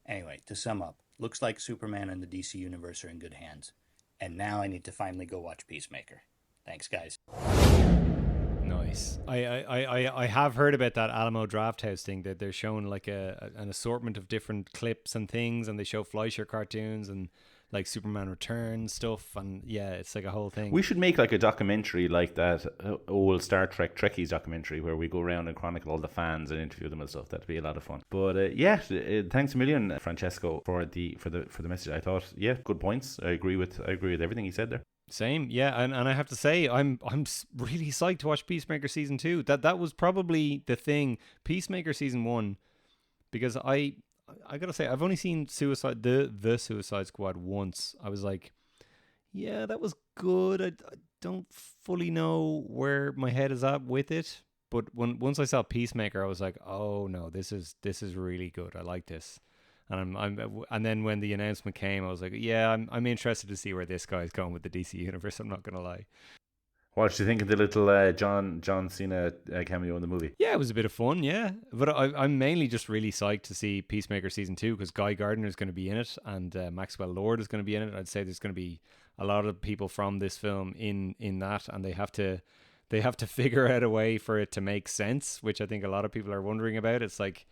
Anyway, to sum up, looks like Superman and the DC Universe are in good hands. And now I need to finally go watch Peacemaker. Thanks, guys. Nice. I have heard about that Alamo Draft House thing, that they're showing like an assortment of different clips and things, and they show Fleischer cartoons and like Superman Returns stuff, and yeah, it's like a whole thing. We should make like a documentary like that old Star Trek Trekkies documentary where we go around and chronicle all the fans and interview them and stuff. That'd be a lot of fun. But thanks a million, Francesco, for the message. I thought, good points. I agree with everything he said there. Same, yeah, and I have to say, I'm really psyched to watch Peacemaker season 2. That was probably the thing. Peacemaker season 1, because I gotta say, I've only seen the Suicide Squad once. I was like, Yeah, that was good. I don't fully know where my head is at with it, but once I saw Peacemaker, I was like, oh no, this is really good. I like this. And then when the announcement came, I was like, yeah, I'm interested to see where this guy's going with the DC universe. I'm not gonna lie. What did you think of the little John Cena cameo in the movie? Yeah, it was a bit of fun, yeah. But I'm mainly just really psyched to see Peacemaker season 2 because Guy Gardner is going to be in it and Maxwell Lord is going to be in it. I'd say there's going to be a lot of people from this film in that, and they have to figure out a way for it to make sense, which I think a lot of people are wondering about. It's like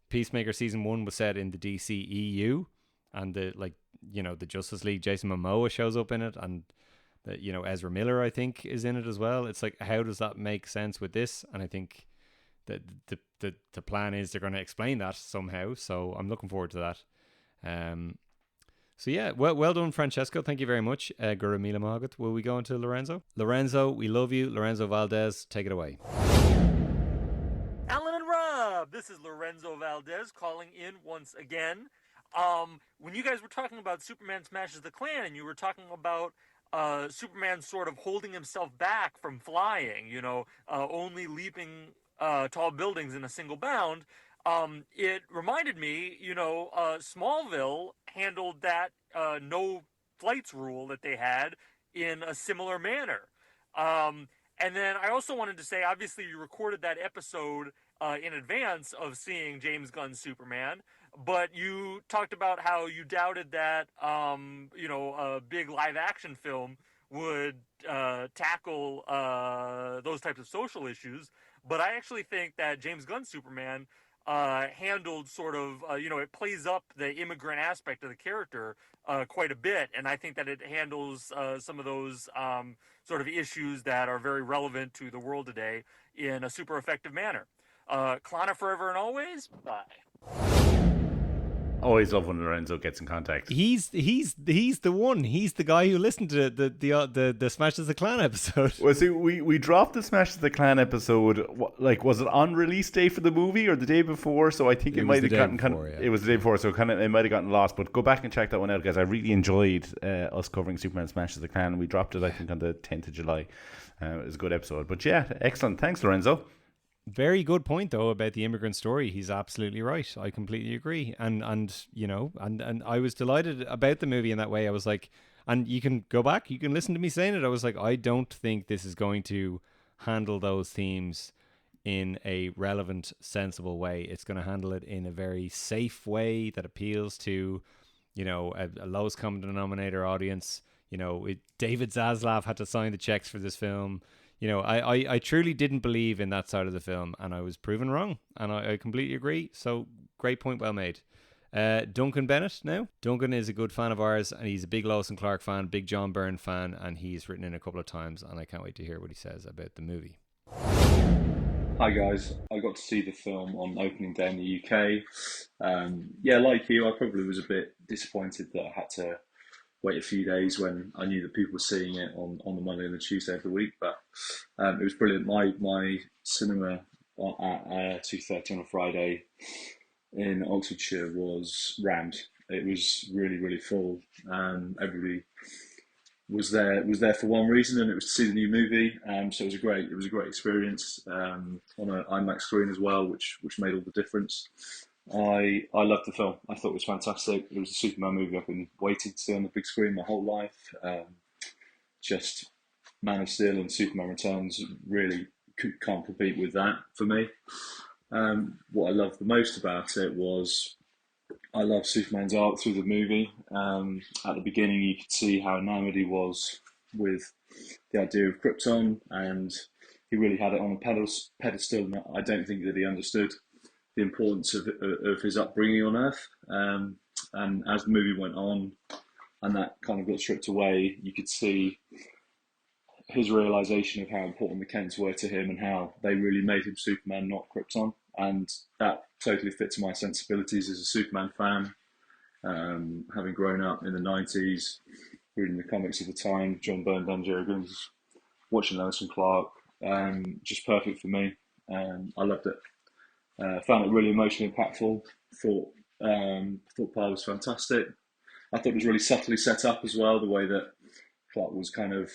Peacemaker season 1 was set in the DCEU, and the Justice League, Jason Momoa shows up in it, and Ezra Miller, I think, is in it as well. It's like, how does that make sense with this? And I think that the plan is they're going to explain that somehow. So I'm looking forward to that. So yeah, well done, Francesco. Thank you very much. Guru Mila Magat. Will we go into Lorenzo? Lorenzo, we love you. Lorenzo Valdez, take it away. Alan and Rob, this is Lorenzo Valdez calling in once again. When you guys were talking about Superman Smashes the Klan, and you were talking about Superman sort of holding himself back from flying, only leaping tall buildings in a single bound, it reminded me, Smallville handled that no flights rule that they had in a similar manner. And then I also wanted to say, obviously, you recorded that episode in advance of seeing James Gunn's Superman, but you talked about how you doubted that, a big live-action film would tackle those types of social issues. But I actually think that James Gunn's Superman handled sort of, it plays up the immigrant aspect of the character quite a bit. And I think that it handles some of those sort of issues that are very relevant to the world today in a super effective manner. Klana forever and always. Bye. Always love when Lorenzo gets in contact. He's the one. He's the guy who listened to the Smashes the Clan episode. Well, see, we dropped the Smashes the Clan episode. Was it on release day for the movie or the day before? So I think it might have gotten it was the day before, so it might have gotten lost. But go back and check that one out, guys. I really enjoyed us covering Superman Smashes the Clan. We dropped it, I think, on the 10th of July. It was a good episode. But yeah, excellent. Thanks, Lorenzo. Very good point though about the immigrant story. He's absolutely right. I completely agree. And I was delighted about the movie in that way. I was like, and you can go back, you can listen to me saying it. I was like, I don't think this is going to handle those themes in a relevant, sensible way. It's going to handle it in a very safe way that appeals to, a lowest common denominator audience. David Zaslav had to sign the checks for this film. I truly didn't believe in that side of the film, and I was proven wrong, and I completely agree. So, great point, well made. Duncan Bennett now. Duncan is a good fan of ours, and he's a big Lois and Clark fan, big John Byrne fan, and he's written in a couple of times, and I can't wait to hear what he says about the movie. Hi guys, I got to see the film on opening day in the UK. Like you, I probably was a bit disappointed that I had to wait a few days when I knew that people were seeing it on the Monday and the Tuesday of the week, but it was brilliant. My cinema at 2:30 on a Friday in Oxfordshire was rammed. It was really, really full. Everybody was there for one reason, and it was to see the new movie. So it was a great experience on an IMAX screen as well, which made all the difference. I loved the film. I thought it was fantastic. It was a Superman movie I've been waiting to see on the big screen my whole life. Just Man of Steel and Superman Returns really can't compete with that for me. What I loved the most about it was I loved Superman's arc through the movie. At the beginning, you could see how enamored he was with the idea of Krypton, and he really had it on a pedestal. And I don't think that he understood the importance of his upbringing on Earth. And as the movie went on and that kind of got stripped away, you could see his realization of how important the Kents were to him and how they really made him Superman, not Krypton. And that totally fits my sensibilities as a Superman fan. Having grown up in the 90s, reading the comics of the time, John Byrne, Dan Jurgens, watching Lois and Clark, just perfect for me. I loved it. Found it really emotionally impactful. Thought Paul was fantastic. I thought it was really subtly set up as well, the way that Clark was kind of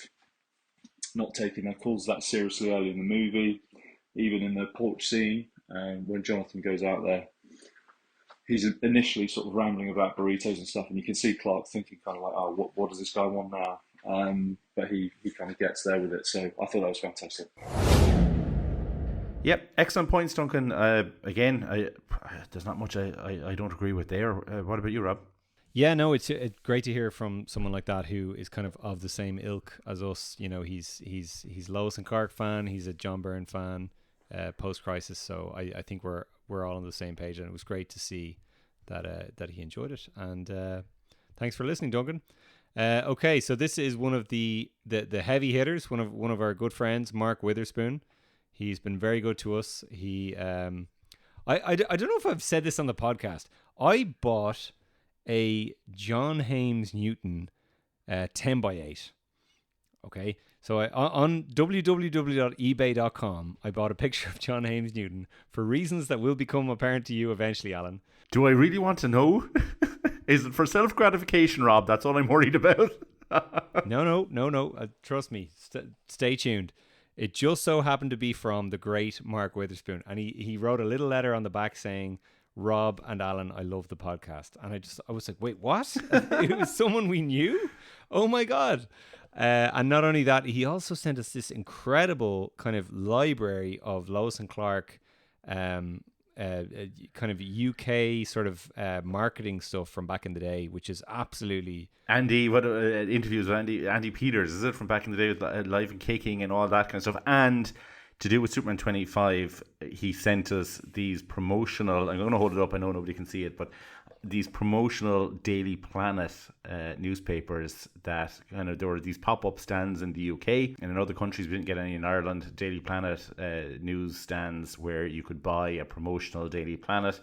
not taking their calls that seriously early in the movie, even in the porch scene. When Jonathan goes out there, he's initially sort of rambling about burritos and stuff, and you can see Clark thinking kind of like, oh, what does this guy want now? But he kind of gets there with it, so I thought that was fantastic. Yep, excellent points, Duncan. Again, there's not much I don't agree with there. What about you, Rob? Yeah, no, it's great to hear from someone like that who is kind of the same ilk as us. You know, he's Lois and Clark fan. He's a John Byrne fan, post crisis. So I think we're all on the same page, and it was great to see that he enjoyed it. And thanks for listening, Duncan. Okay, so this is one of the heavy hitters. One of our good friends, Mark Witherspoon. He's been very good to us. He I don't know if I've said this on the podcast. I bought a John Haynes Newton 10x8. Okay, so on www.ebay.com, I bought a picture of John Haynes Newton for reasons that will become apparent to you eventually, Alan. Do I really want to know? Is it for self-gratification, Rob? That's all I'm worried about. No. Trust me. Stay tuned. It just so happened to be from the great Mark Witherspoon, and he wrote a little letter on the back saying, "Rob and Alan, I love the podcast." And I was like, wait, what? It was someone we knew? Oh my God. And not only that, he also sent us this incredible kind of library of Lois and Clark kind of UK sort of marketing stuff from back in the day, which is absolutely... interviews with Andy Peters, is it, from back in the day with Live and Kicking and all that kind of stuff. And to do with Superman 25, he sent us these promotional, I'm going to hold it up, I know nobody can see it, but these promotional Daily Planet newspapers that kind of, there were these pop-up stands in the UK, and in other countries we didn't get any in Ireland, Daily Planet news stands where you could buy a promotional Daily Planet,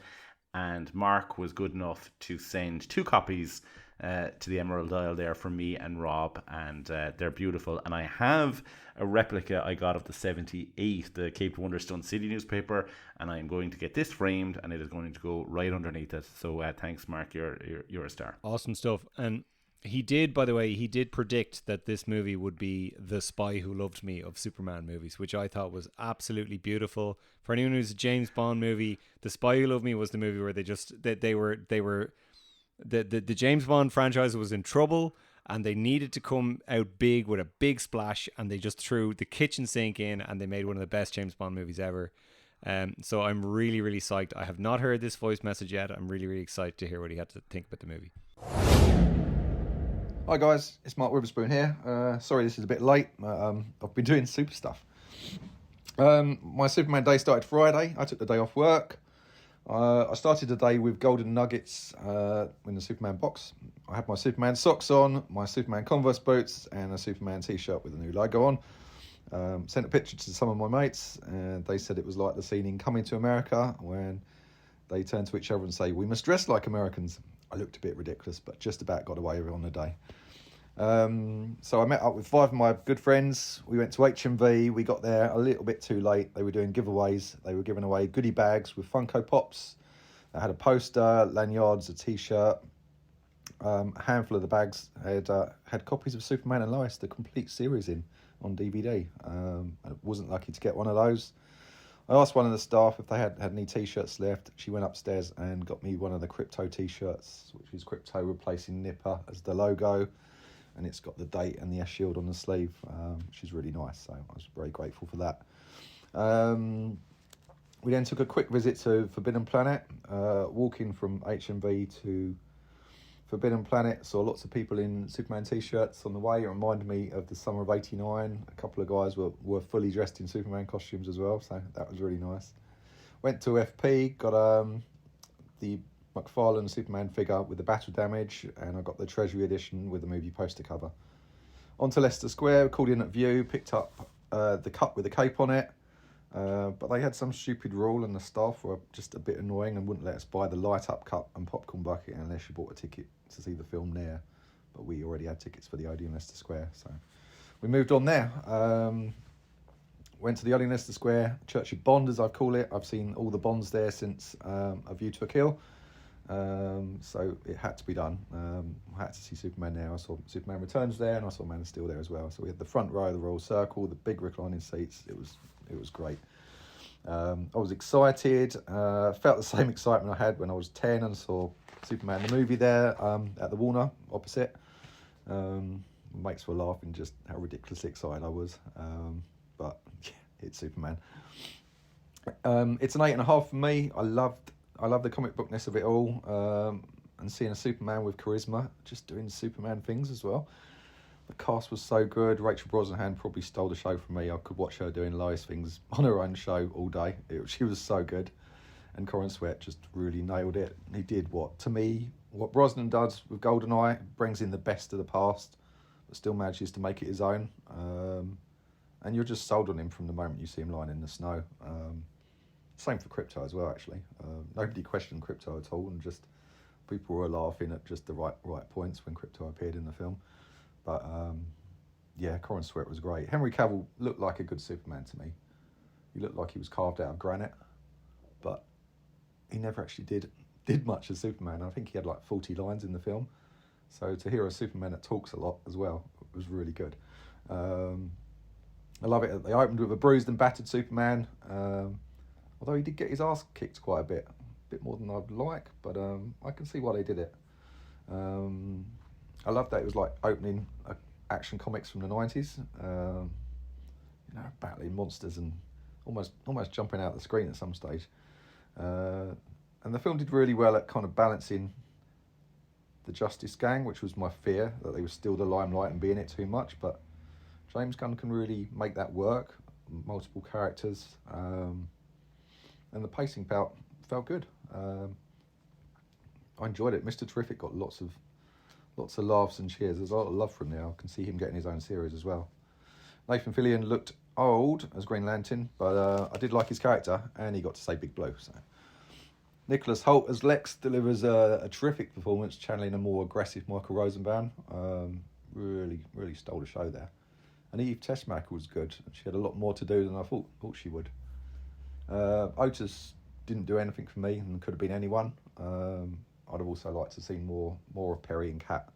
and Mark was good enough to send 2 copies to the Emerald Isle there from me and Rob, and they're beautiful. And I have a replica I got of the 78, the Cape Wonder Stone City newspaper, and I'm going to get this framed, and it is going to go right underneath it. So thanks, Mark, you're a star. Awesome stuff. And he did, by the way, he did predict that this movie would be the Spy Who Loved Me of Superman movies, which I thought was absolutely beautiful. For anyone who's a James Bond movie, The Spy Who Loved Me was the movie where they were the James Bond franchise was in trouble, and they needed to come out big with a big splash, and they just threw the kitchen sink in, and they made one of the best James Bond movies ever. So I'm really, really psyched. I have not heard this voice message yet. I'm really, really excited to hear what he had to think about the movie. Hi guys, it's Mark Witherspoon here. Sorry this is a bit late. I've been doing super stuff. My Superman day started Friday. I took the day off work. I started the day with golden nuggets in the Superman box. I had my Superman socks on, my Superman Converse boots, and a Superman t-shirt with a new logo on. Sent a picture to some of my mates, and they said it was like the scene in Coming to America when they turn to each other and say, "We must dress like Americans." I looked a bit ridiculous, but just about got away with it on the day. So I met up with 5 of my good friends. We went to HMV. We got there a little bit too late. They were doing giveaways. They were giving away goodie bags with Funko Pops. They had a poster, lanyards, a t-shirt. A handful of the bags had copies of Superman and Lois, the complete series on DVD. I wasn't lucky to get one of those. I asked one of the staff if they had any t-shirts left. She went upstairs and got me one of the Krypto t-shirts, which is Krypto replacing Nipper as the logo. And it's got the date and the S-Shield on the sleeve, which is really nice. So I was very grateful for that. We then took a quick visit to Forbidden Planet. Walking from HMV to Forbidden Planet, saw lots of people in Superman t-shirts on the way. It reminded me of the summer of '89. A couple of guys were fully dressed in Superman costumes as well, so that was really nice. Went to FP, got the McFarlane Superman figure with the battle damage, and I got the Treasury edition with the movie poster cover. On to Leicester Square, called in at View, picked up the cup with the cape on it, but they had some stupid rule, and the staff were just a bit annoying and wouldn't let us buy the light-up cup and popcorn bucket unless you bought a ticket to see the film there. But we already had tickets for the Odeon Leicester Square, so we moved on there. Went to the Odeon Leicester Square, Church of Bond as I call it. I've seen all the Bonds there since A View to a Kill. So it had to be done. I had to see Superman now. I saw Superman Returns there, and I saw Man of Steel there as well. So we had the front row of the Royal Circle, the big reclining seats. It was great. I was excited. Felt the same excitement I had when I was 10 and saw Superman the movie there at the Warner opposite. Mates were laughing just how ridiculously excited I was. But yeah, it's Superman. It's an 8.5 for me. I love the comic bookness of it all, and seeing a Superman with charisma, just doing Superman things as well. The cast was so good. Rachel Brosnahan probably stole the show from me. I could watch her doing Lois things on her own show all day. She was so good. And Corin Sweat just really nailed it. He did what Brosnan does with GoldenEye, brings in the best of the past, but still manages to make it his own. And you're just sold on him from the moment you see him lying in the snow. Same for Krypto as well, actually. Nobody questioned Krypto at all, and just people were laughing at just the right points when Krypto appeared in the film. But yeah, Corin Sweat was great. Henry Cavill looked like a good Superman to me. He looked like he was carved out of granite, but he never actually did much as Superman. I think he had like 40 lines in the film. So to hear a Superman that talks a lot as well was really good. I love it. They opened with a bruised and battered Superman. Although he did get his ass kicked quite a bit more than I'd like, but I can see why they did it. I love that it was like opening action comics from the 90s, battling monsters and almost jumping out the screen at some stage. And the film did really well at kind of balancing the Justice Gang, which was my fear, that they would steal the limelight and be in it too much, but James Gunn can really make that work, multiple characters, and the pacing felt good. I enjoyed it. Mr. Terrific got lots of laughs and cheers. There's a lot of love from there. I can see him getting his own series as well. Nathan Fillion looked old as Green Lantern, but I did like his character, and he got to say Big Blue. So Nicholas Hoult as Lex delivers a terrific performance, channeling a more aggressive Michael Rosenbaum. Really stole the show there. And Eve Tessmacher was good. She had a lot more to do than I thought she would. Otis didn't do anything for me and could have been anyone. I'd have also liked to see more of Perry and Kat,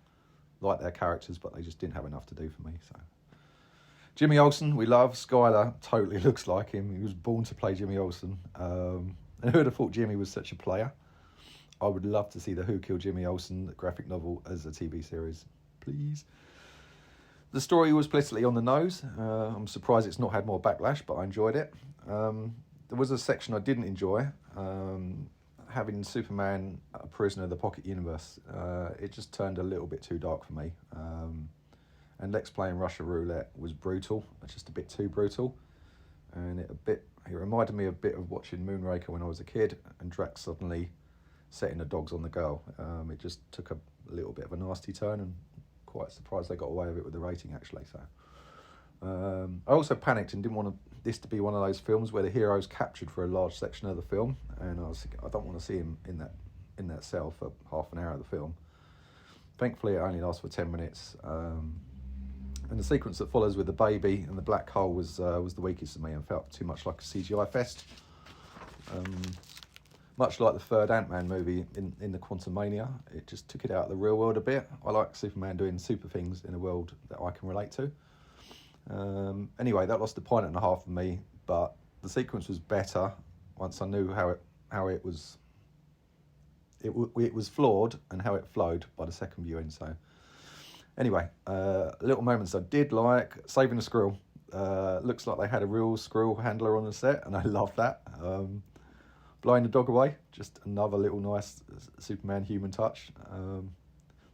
like their characters, but they just didn't have enough to do for me. So Jimmy Olsen, we love. Skylar totally looks like him. He was born to play Jimmy Olsen. And who would have thought Jimmy was such a player? I would love to see the Who Killed Jimmy Olsen, the graphic novel, as a TV series, please. The story was politically on the nose. I'm surprised it's not had more backlash, but I enjoyed it. There was a section I didn't enjoy, having Superman a prisoner of the Pocket Universe. It just turned a little bit too dark for me. And Lex playing Russia Roulette was brutal, just a bit too brutal. And it reminded me a bit of watching Moonraker when I was a kid, and Drax suddenly setting the dogs on the girl. It just took a little bit of a nasty turn, and quite surprised they got away with it with the rating, actually. So I also panicked and didn't want this to be one of those films where the hero's captured for a large section of the film, and I was thinking, I don't want to see him in that cell for half an hour of the film. Thankfully, it only lasts for 10 minutes. And the sequence that follows with the baby and the black hole was the weakest to me, and felt too much like a CGI fest. Much like the third Ant-Man movie in the Quantumania, it just took it out of the real world a bit. I like Superman doing super things in a world that I can relate to. Anyway, that lost a point and a half for me, but the sequence was better once I knew how it was. It was flawed and how it flowed by the second viewing. So anyway, little moments I did like. Saving the Squirrel. Looks like they had a real squirrel handler on the set, and I love that. Blowing the dog away, just another little nice Superman human touch.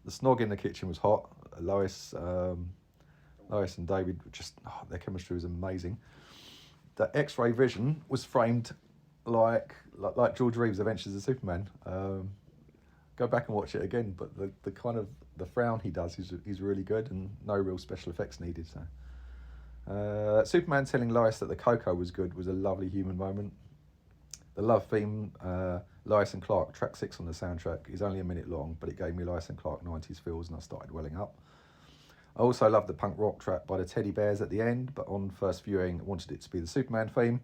The snog in the kitchen was hot. Lois and David, their chemistry was amazing. The X-ray vision was framed like George Reeves' Adventures of Superman. Go back and watch it again, but the kind of the frown he does is really good, and no real special effects needed. So Superman telling Lois that the cocoa was good was a lovely human moment. The love theme, Lois and Clark, track 6 on the soundtrack, is only a minute long, but it gave me Lois and Clark 90s feels, and I started welling up. I also loved the punk rock track by the Teddy Bears at the end, but on first viewing, I wanted it to be the Superman theme.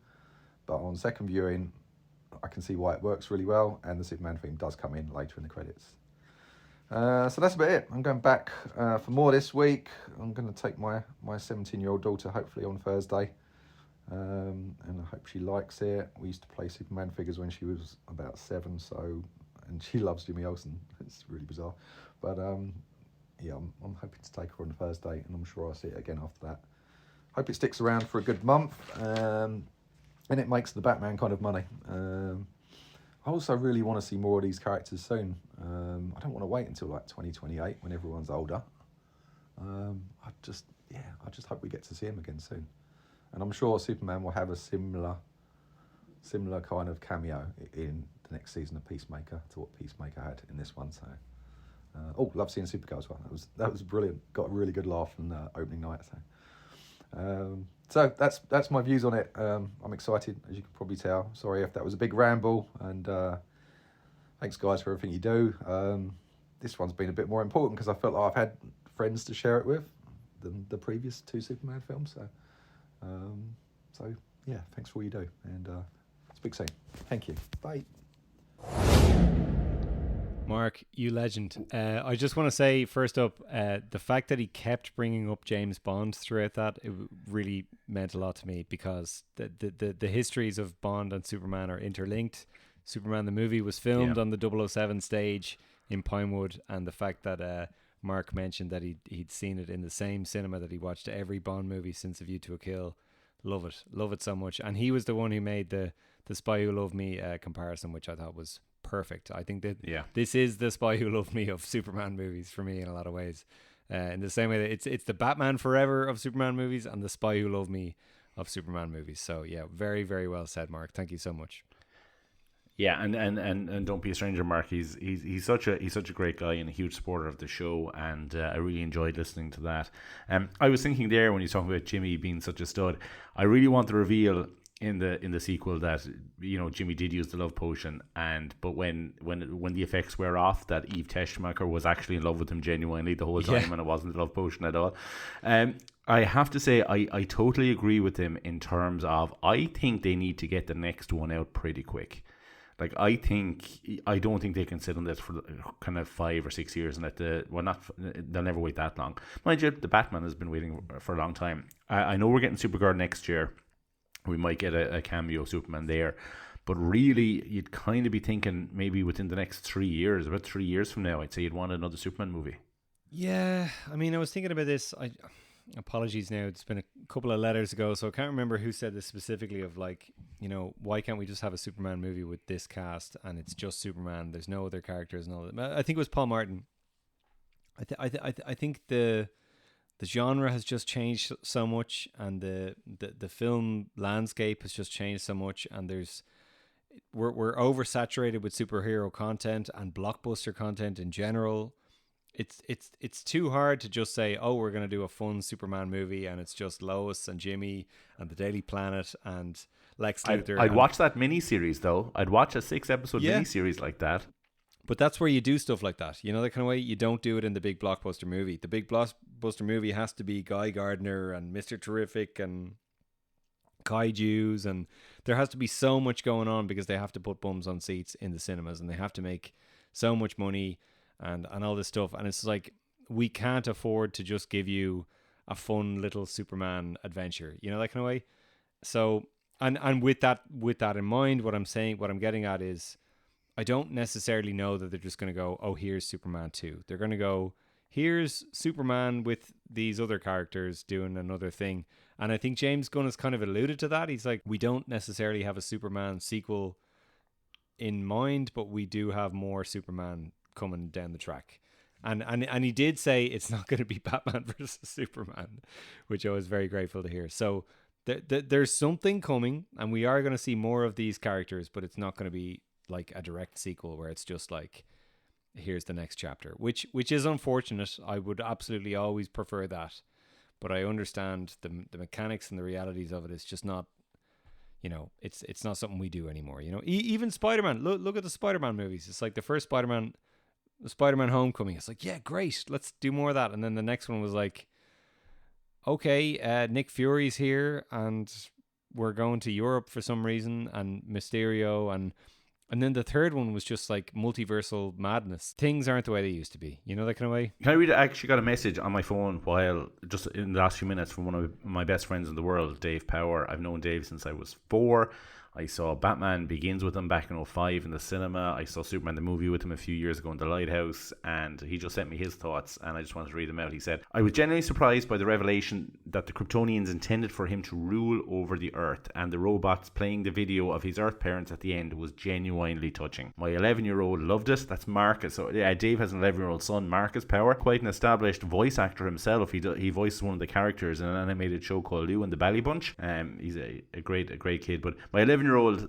But on second viewing, I can see why it works really well, and the Superman theme does come in later in the credits. So that's about it. I'm going back for more this week. I'm going to take my 17-year-old daughter hopefully on Thursday, and I hope she likes it. We used to play Superman figures when she was about 7, and she loves Jimmy Olsen. It's really bizarre, but yeah, I'm hoping to take her on Thursday, and I'm sure I'll see it again after that. Hope it sticks around for a good month, and it makes the Batman kind of money. I also really want to see more of these characters soon. I don't want to wait until like 2028 when everyone's older. I just hope we get to see him again soon. And I'm sure Superman will have a similar kind of cameo in the next season of Peacemaker to what Peacemaker had in this one. So, love seeing Supergirl as well. That was brilliant. Got a really good laugh on the opening night. So that's my views on it. I'm excited, as you can probably tell. Sorry if that was a big ramble, and thanks guys for everything you do. This one's been a bit more important because I felt like I've had friends to share it with than the previous 2 Superman films. So yeah, thanks for all you do, and speak soon. Thank you. Bye. Mark, you legend. I just want to say, first up, the fact that he kept bringing up James Bond throughout that, it really meant a lot to me, because the histories of Bond and Superman are interlinked. Superman the movie was filmed on the 007 stage in Pinewood, and the fact that Mark mentioned that he'd seen it in the same cinema that he watched every Bond movie since A View to a Kill. Love it so much. And he was the one who made the Spy Who Loved Me comparison, which I thought was perfect. I think that this is the Spy Who Loved Me of Superman movies for me in a lot of ways. In the same way that it's the Batman Forever of Superman movies and the Spy Who Loved Me of Superman movies. So yeah, very, very well said, Mark. Thank you so much. Yeah, and don't be a stranger, Mark. He's such a great guy and a huge supporter of the show, and I really enjoyed listening to that. I was thinking there when you're talking about Jimmy being such a stud, I really want to reveal in the sequel that, you know, Jimmy did use the love potion, but when the effects wear off, that Eve Teschmacher was actually in love with him genuinely the whole time, and it wasn't the love potion at all. I have to say I totally agree with him in terms of, I think they need to get the next one out pretty quick. Like, I don't think they can sit on this for kind of 5 or 6 years and they'll never wait that long. Mind you, the Batman has been waiting for a long time. I know we're getting Supergirl next year. We might get a cameo Superman there. But really, you'd kind of be thinking maybe within the next 3 years, about 3 years from now, I'd say you'd want another Superman movie. Yeah, I mean, I was thinking about this. Apologies now, it's been a couple of letters ago, so I can't remember who said this specifically, of like, you know, why can't we just have a Superman movie with this cast and it's just Superman, there's no other characters and all that. I think it was Paul Martin. I think the genre has just changed so much, and the film landscape has just changed so much, and we're oversaturated with superhero content and blockbuster content in general. It's too hard to just say, oh, we're going to do a fun Superman movie and it's just Lois and Jimmy and the Daily Planet and Lex Luthor. I'd watch that miniseries though. I'd watch a 6-episode miniseries like that. But that's where you do stuff like that. You know, that kind of way. You don't do it in the big blockbuster movie. The big blockbuster movie has to be Guy Gardner and Mr. Terrific and kaijus, and there has to be so much going on because they have to put bums on seats in the cinemas and they have to make so much money and all this stuff. And it's like, we can't afford to just give you a fun little Superman adventure, you know, that kind of way. So, and with that in mind, what I'm getting at is, I don't necessarily know that they're just going to go, oh, here's Superman 2. They're going to go, here's Superman with these other characters doing another thing. And I think James Gunn has kind of alluded to that. He's like, we don't necessarily have a Superman sequel in mind, but we do have more Superman coming down the track. And he did say it's not going to be Batman versus Superman, which I was very grateful to hear. So there's something coming, and we are going to see more of these characters, but it's not going to be like a direct sequel where it's just like, here's the next chapter, which is unfortunate. I would absolutely always prefer that, but I understand the mechanics and the realities of it. It's just not, you know, it's not something we do anymore. You know, even Spider-Man. Look at the Spider-Man movies. It's like the first Spider-Man Homecoming. It's like, yeah, great, let's do more of that. And then the next one was like, okay, Nick Fury's here, and were going to Europe for some reason, and Mysterio, and then the third one was just like multiversal madness. Things aren't the way they used to be. You know, that kind of way? Can I read it? I actually got a message on my phone while just in the last few minutes from one of my best friends in the world, Dave Power. I've known Dave since I was 4. I saw Batman Begins with him back in 2005 in the cinema. I saw Superman the movie with him a few years ago in the Lighthouse, and he just sent me his thoughts, and I just wanted to read them out. He said, I was genuinely surprised by the revelation that the Kryptonians intended for him to rule over the Earth, and the robots playing the video of his Earth parents at the end was genuinely touching. My 11-year-old loved it. That's Marcus. So yeah, Dave has an 11-year-old son, Marcus Power, quite an established voice actor himself. He voiced one of the characters in an animated show called Lou and the Bally Bunch. He's a great kid, but my 11-year-old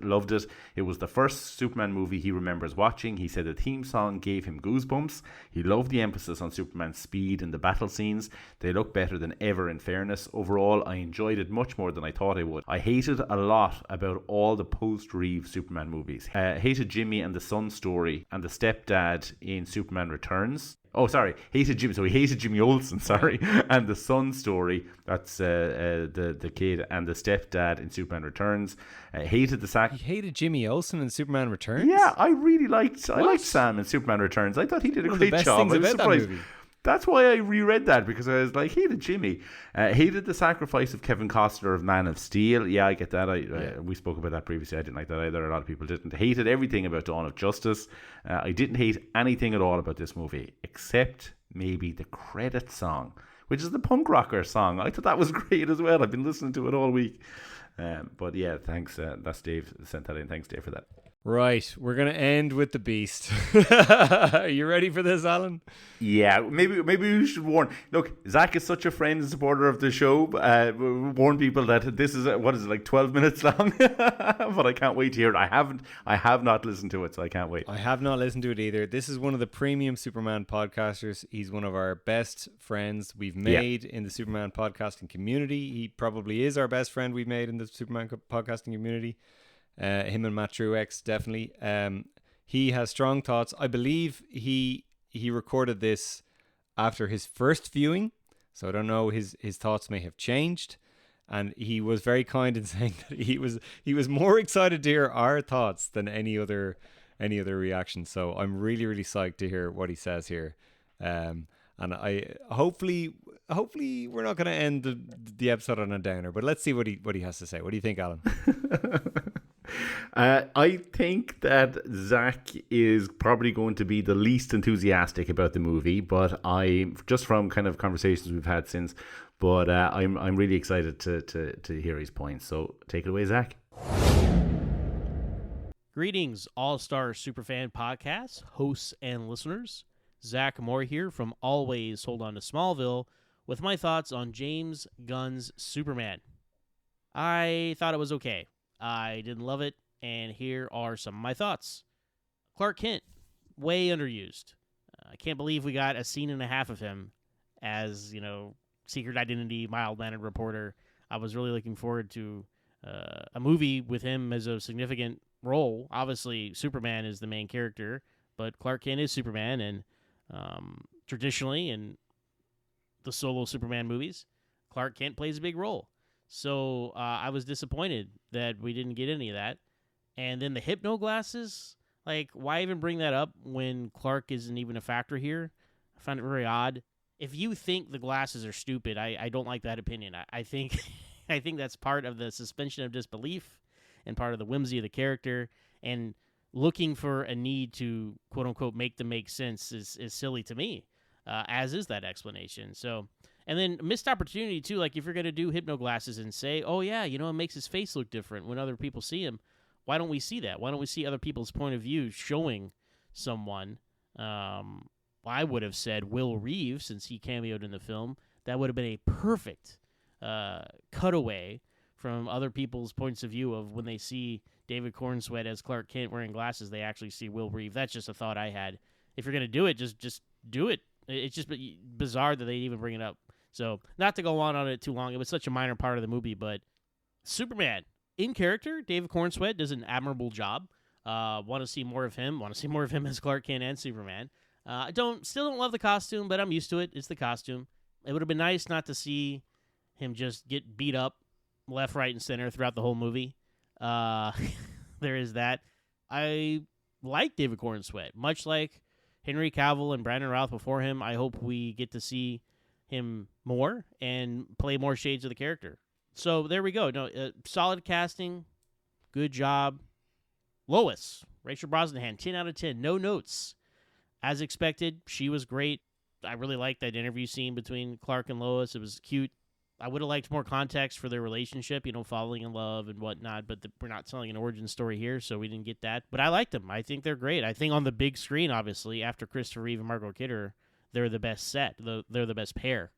loved it. It was the first Superman movie he remembers watching. He said the theme song gave him goosebumps. He loved the emphasis on Superman's speed and the battle scenes. They look better than ever, in fairness. Overall, I enjoyed it much more than I thought I would. I hated a lot about all the post-Reeve Superman movies. Hated Jimmy and the son story and the stepdad in Superman Returns. Oh, sorry, hated Jimmy. So he hated Jimmy Olsen, sorry, and the son story. That's the kid and the stepdad in Superman Returns. Hated the sack. He hated Jimmy Olsen in Superman Returns? Yeah, I really liked Sam in Superman Returns. I thought he did a great job. I was surprised. That's why I reread that, because I was like, hated Jimmy. Hated the sacrifice of Kevin Costner of Man of Steel. Yeah, I get that. We spoke about that previously. I didn't like that either. A lot of people didn't. Hated everything about Dawn of Justice. I didn't hate anything at all about this movie, except maybe the credit song, which is the punk rocker song. I thought that was great as well. I've been listening to it all week. But yeah, thanks. That's Dave sent that in. Thanks, Dave, for that. Right, we're going to end with the beast. Are you ready for this, Alan? Yeah, maybe we should warn. Look, Zach is such a friend and supporter of the show. Warn people that this is, like 12 minutes long? But I can't wait to hear it. I have not listened to it, so I can't wait. I have not listened to it either. This is one of the premium Superman podcasters. He's one of our best friends we've made in the Superman podcasting community. He probably is our best friend we've made in the Superman podcasting community. Him and Matt Truex, definitely. He has strong thoughts. I believe he recorded this after his first viewing, so I don't know, his thoughts may have changed, and he was very kind in saying that he was more excited to hear our thoughts than any other reaction. So I'm really psyched to hear what he says here. And I hopefully we're not going to end the episode on a downer, but let's see what he has to say. What do you think, Alan? I think that Zach is probably going to be the least enthusiastic about the movie, but just from kind of conversations we've had since, but I'm really excited to hear his points. So take it away, Zach. Greetings, All-Star Superfan Podcast hosts and listeners. Zach Moore here from Always Hold On to Smallville with my thoughts on James Gunn's Superman. I thought it was okay. I didn't love it, and here are some of my thoughts. Clark Kent, way underused. I can't believe we got a scene and a half of him as, secret identity, mild-mannered reporter. I was really looking forward to a movie with him as a significant role. Obviously, Superman is the main character, but Clark Kent is Superman, and traditionally in the solo Superman movies, Clark Kent plays a big role. So I was disappointed that we didn't get any of that. And then the hypno glasses, like, why even bring that up when Clark isn't even a factor here? I found it very odd. If you think the glasses are stupid, I don't like that opinion. I think I think that's part of the suspension of disbelief and part of the whimsy of the character. And looking for a need to, quote-unquote, make them make sense is silly to me, as is that explanation. So... And then missed opportunity, too, like if you're going to do hypno glasses and say, oh, yeah, it makes his face look different when other people see him. Why don't we see that? Why don't we see other people's point of view showing someone? I would have said Will Reeves, since he cameoed in the film. That would have been a perfect cutaway from other people's points of view of when they see David Cornsweet as Clark Kent wearing glasses, they actually see Will Reeves. That's just a thought I had. If you're going to do it, just do it. It's just bizarre that they even bring it up. So, not to go on it too long, it was such a minor part of the movie, but Superman, in character, David Cornsweet does an admirable job. Want to see more of him. Want to see more of him as Clark Kent and Superman. Still don't love the costume, but I'm used to it. It's the costume. It would have been nice not to see him just get beat up left, right, and center throughout the whole movie. There is that. I like David Corenswet, much like Henry Cavill and Brandon Routh before him. I hope we get to see him more and play more shades of the character. So there we go. No, solid casting, good job. Lois, Rachel Brosnahan, 10 out of 10. No notes. As expected, she was great. I really liked that interview scene between Clark and Lois. It was cute. I would have liked more context for their relationship, falling in love and whatnot, but we're not telling an origin story here, so we didn't get that. But I liked them. I think they're great. I think on the big screen, obviously, after Christopher Reeve and Margot Kidder, they're the best set. They're the best pair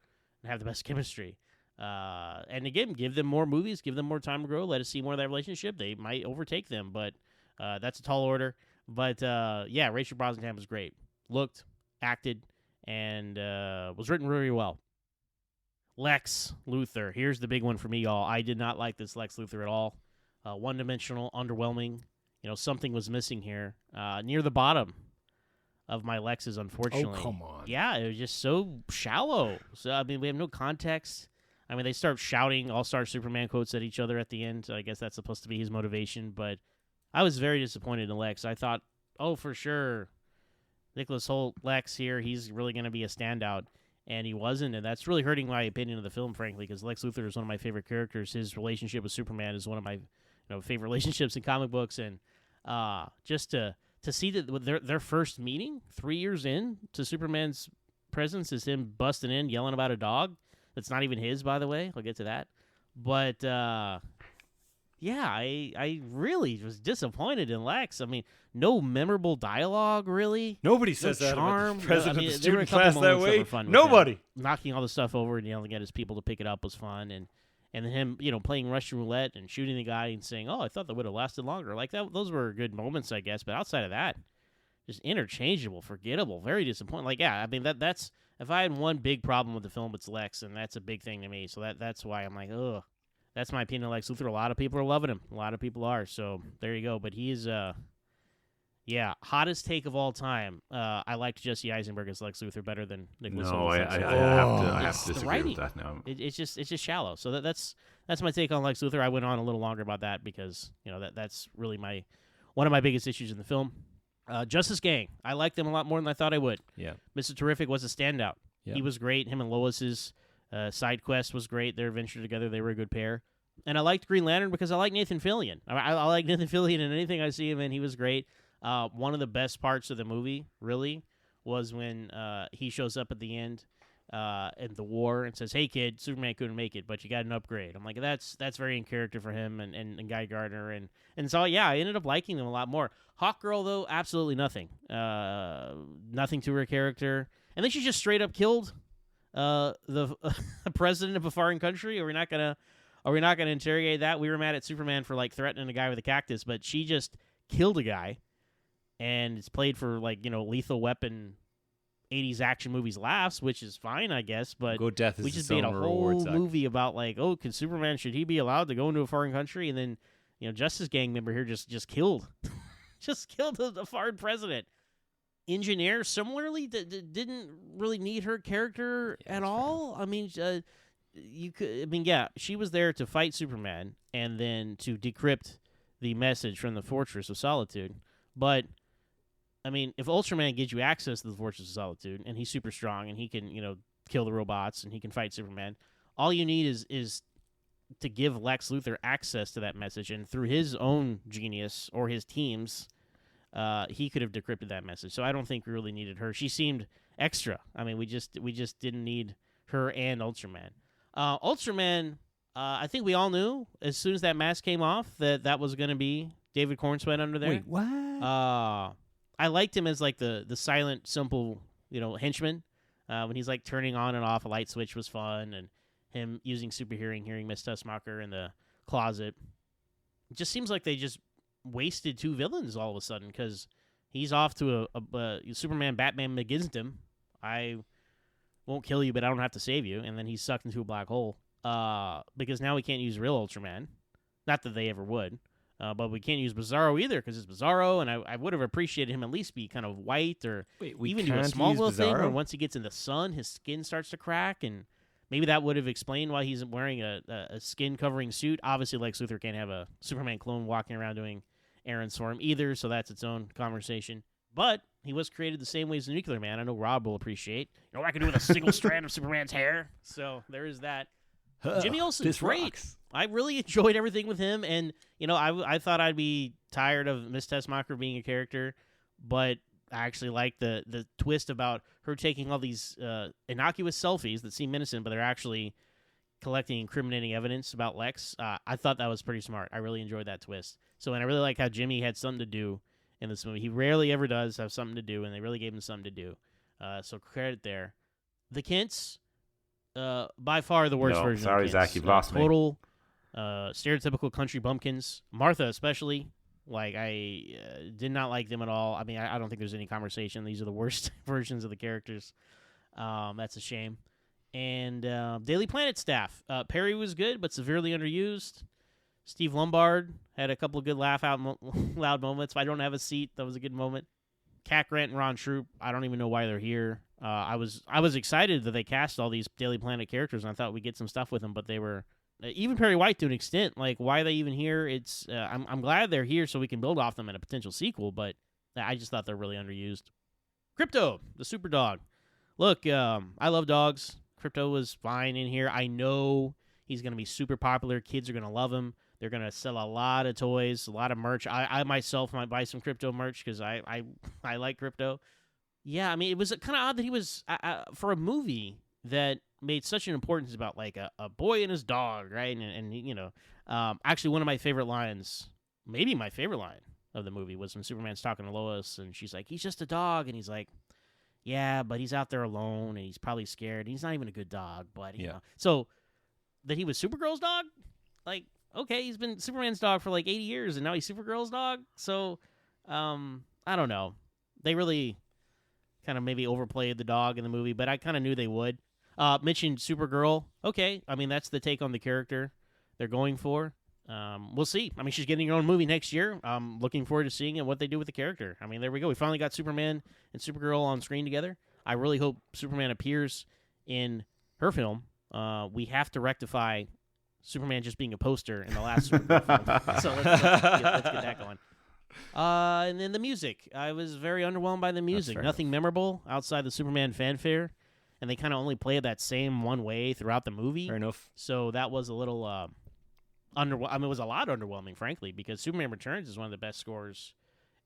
and have the best chemistry. And again, give them more movies, give them more time to grow, let us see more of that relationship. They might overtake them, but that's a tall order. But yeah, Rachel Brosnahan was great. Looked, acted, and was written really well. Lex Luthor. Here's the big one for me, y'all. I did not like this Lex Luthor at all. One-dimensional, underwhelming. Something was missing here. Near the bottom of my Lexes, unfortunately. Oh, come on. Yeah, it was just so shallow. So, I mean, we have no context. I mean, they start shouting All-Star Superman quotes at each other at the end. So I guess that's supposed to be his motivation. But I was very disappointed in Lex. I thought, oh, for sure, Nicholas Hoult, Lex here, he's really going to be a standout. And he wasn't, and that's really hurting my opinion of the film, frankly, because Lex Luthor is one of my favorite characters. His relationship with Superman is one of my favorite relationships in comic books, and just to see that their first meeting 3 years in to Superman's presence is him busting in, yelling about a dog that's not even his, by the way. I'll get to that. But, yeah, I really was disappointed in Lex. I mean, no memorable dialogue, really. Nobody says no that charm. about the president of the there were a student couple class that moments way. were fun with Nobody. him. Knocking all the stuff over and yelling at his people to pick it up was fun. And then him, playing Russian roulette and shooting the guy and saying, oh, I thought that would have lasted longer. Like, those were good moments, I guess. But outside of that, just interchangeable, forgettable, very disappointing. Like, yeah, I mean, that's if I had one big problem with the film, it's Lex, and that's a big thing to me. So that's why I'm like, ugh. That's my opinion of Lex Luthor. A lot of people are loving him. A lot of people are. So there you go. But he's, hottest take of all time. I liked Jesse Eisenberg as Lex Luthor better than Nicholas No, Hoult I as Lex have Luthor. to It's the disagree writing. with that now. It's just shallow. So that's my take on Lex Luthor. I went on a little longer about that because that's really one of my biggest issues in the film. Justice Gang. I liked them a lot more than I thought I would. Yeah. Mr. Terrific was a standout. Yeah. He was great. Him and Lois's side quest was great. Their adventure together, they were a good pair. And I liked Green Lantern because I like Nathan Fillion. I like Nathan Fillion in anything I see him in. He was great. One of the best parts of the movie, really, was when he shows up at the end in the war and says, hey, kid, Superman couldn't make it, but you got an upgrade. I'm like, that's very in character for him and Guy Gardner. And so, yeah, I ended up liking them a lot more. Hawkgirl, though, absolutely nothing. Nothing to her character. And then she just straight up killed the president of a foreign country. Are we not gonna interrogate that? We were mad at Superman for threatening a guy with a cactus, but she just killed a guy, and it's played for Lethal Weapon 80s action movies laughs, which is fine, I guess. But Good death is we its just made a own whole reward, Zach. movie about can Superman, should he be allowed to go into a foreign country? And then Justice Gang member here just killed, just killed the foreign president. Engineer similarly didn't really need her character at all. I mean, she was there to fight Superman and then to decrypt the message from the Fortress of Solitude. But I mean, if Ultraman gives you access to the Fortress of Solitude and he's super strong and he can kill the robots and he can fight Superman, all you need is to give Lex Luthor access to that message, and through his own genius or his team's. He could have decrypted that message. So I don't think we really needed her. She seemed extra. I mean, we just didn't need her and Ultraman. Ultraman, I think we all knew as soon as that mask came off that was going to be David Cornsweet under there. Wait, what? I liked him as the silent, simple, henchman. When he's turning on and off a light switch was fun, and him using super hearing Miss Tussmacher in the closet. It just seems like they just wasted two villains all of a sudden because he's off to a Superman Batman McGinnis him. I won't kill you, but I don't have to save you. And then he's sucked into a black hole because now we can't use real Ultraman. Not that they ever would. But we can't use Bizarro either because it's Bizarro, and I would have appreciated him at least be kind of white or Wait, we even do a can't Smallville use thing where Bizarro? once he gets in the sun, his skin starts to crack. And maybe that would have explained why he's wearing a skin covering suit. Obviously, Lex Luthor can't have a Superman clone walking around doing errands for him either, so that's its own conversation. But he was created the same way as the Nuclear Man. I know Rob will appreciate. You know what I can do with a single strand of Superman's hair? So there is that. Jimmy Olsen's great. Rocks. I really enjoyed everything with him, and I thought I'd be tired of Miss Tessmacher being a character, but I actually like the twist about her taking all these innocuous selfies that seem innocent, but they're actually collecting incriminating evidence about Lex. I thought that was pretty smart. I really enjoyed that twist. So, and I really like how Jimmy had something to do in this movie. He rarely ever does have something to do, and they really gave him something to do. So credit there. The Kents, by far the worst version. Sorry, of the Kents. Zach, you've lost me. Total stereotypical country bumpkins. Martha especially. Like, I did not like them at all. I mean, I don't think there's any conversation. These are the worst versions of the characters. That's a shame. And Daily Planet staff. Perry was good, but severely underused. Steve Lombard had a couple of good loud moments. I don't have a seat. That was a good moment. Cat Grant and Ron Troop. I don't even know why they're here. I was excited that they cast all these Daily Planet characters, and I thought we'd get some stuff with them, but they were... even Perry White to an extent, like, why are they even here? It's I'm glad they're here so we can build off them in a potential sequel, but I just thought they're really underused. Crypto, the super dog. Look, I love dogs. Crypto was fine in here. I know he's going to be super popular. Kids are going to love him. They're going to sell a lot of toys, a lot of merch. I myself might buy some Crypto merch because I like Crypto. Yeah, I mean, it was kind of odd that he was, for a movie that made such an importance about, like, a boy and his dog, right? And actually one of my favorite lines, maybe my favorite line of the movie, was when Superman's talking to Lois, and she's like, he's just a dog, and he's like, yeah, but he's out there alone, and he's probably scared, and he's not even a good dog, but, you know. So, that he was Supergirl's dog? Like, okay, he's been Superman's dog for, like, 80 years, and now he's Supergirl's dog? So, I don't know. They really kind of maybe overplayed the dog in the movie, but I kind of knew they would. Mentioned Supergirl. Okay, I mean, that's the take on the character they're going for. We'll see. I mean, she's getting her own movie next year. I'm looking forward to seeing what they do with the character. I mean, there we go. We finally got Superman and Supergirl on screen together. I really hope Superman appears in her film. We have to rectify Superman just being a poster in the last Supergirl film. So let's get that going. And then the music. I was very underwhelmed by the music. Nothing memorable outside the Superman fanfare. And they kind of only played that same one way throughout the movie. Fair enough. So that was a little it was a lot underwhelming, frankly, because Superman Returns is one of the best scores.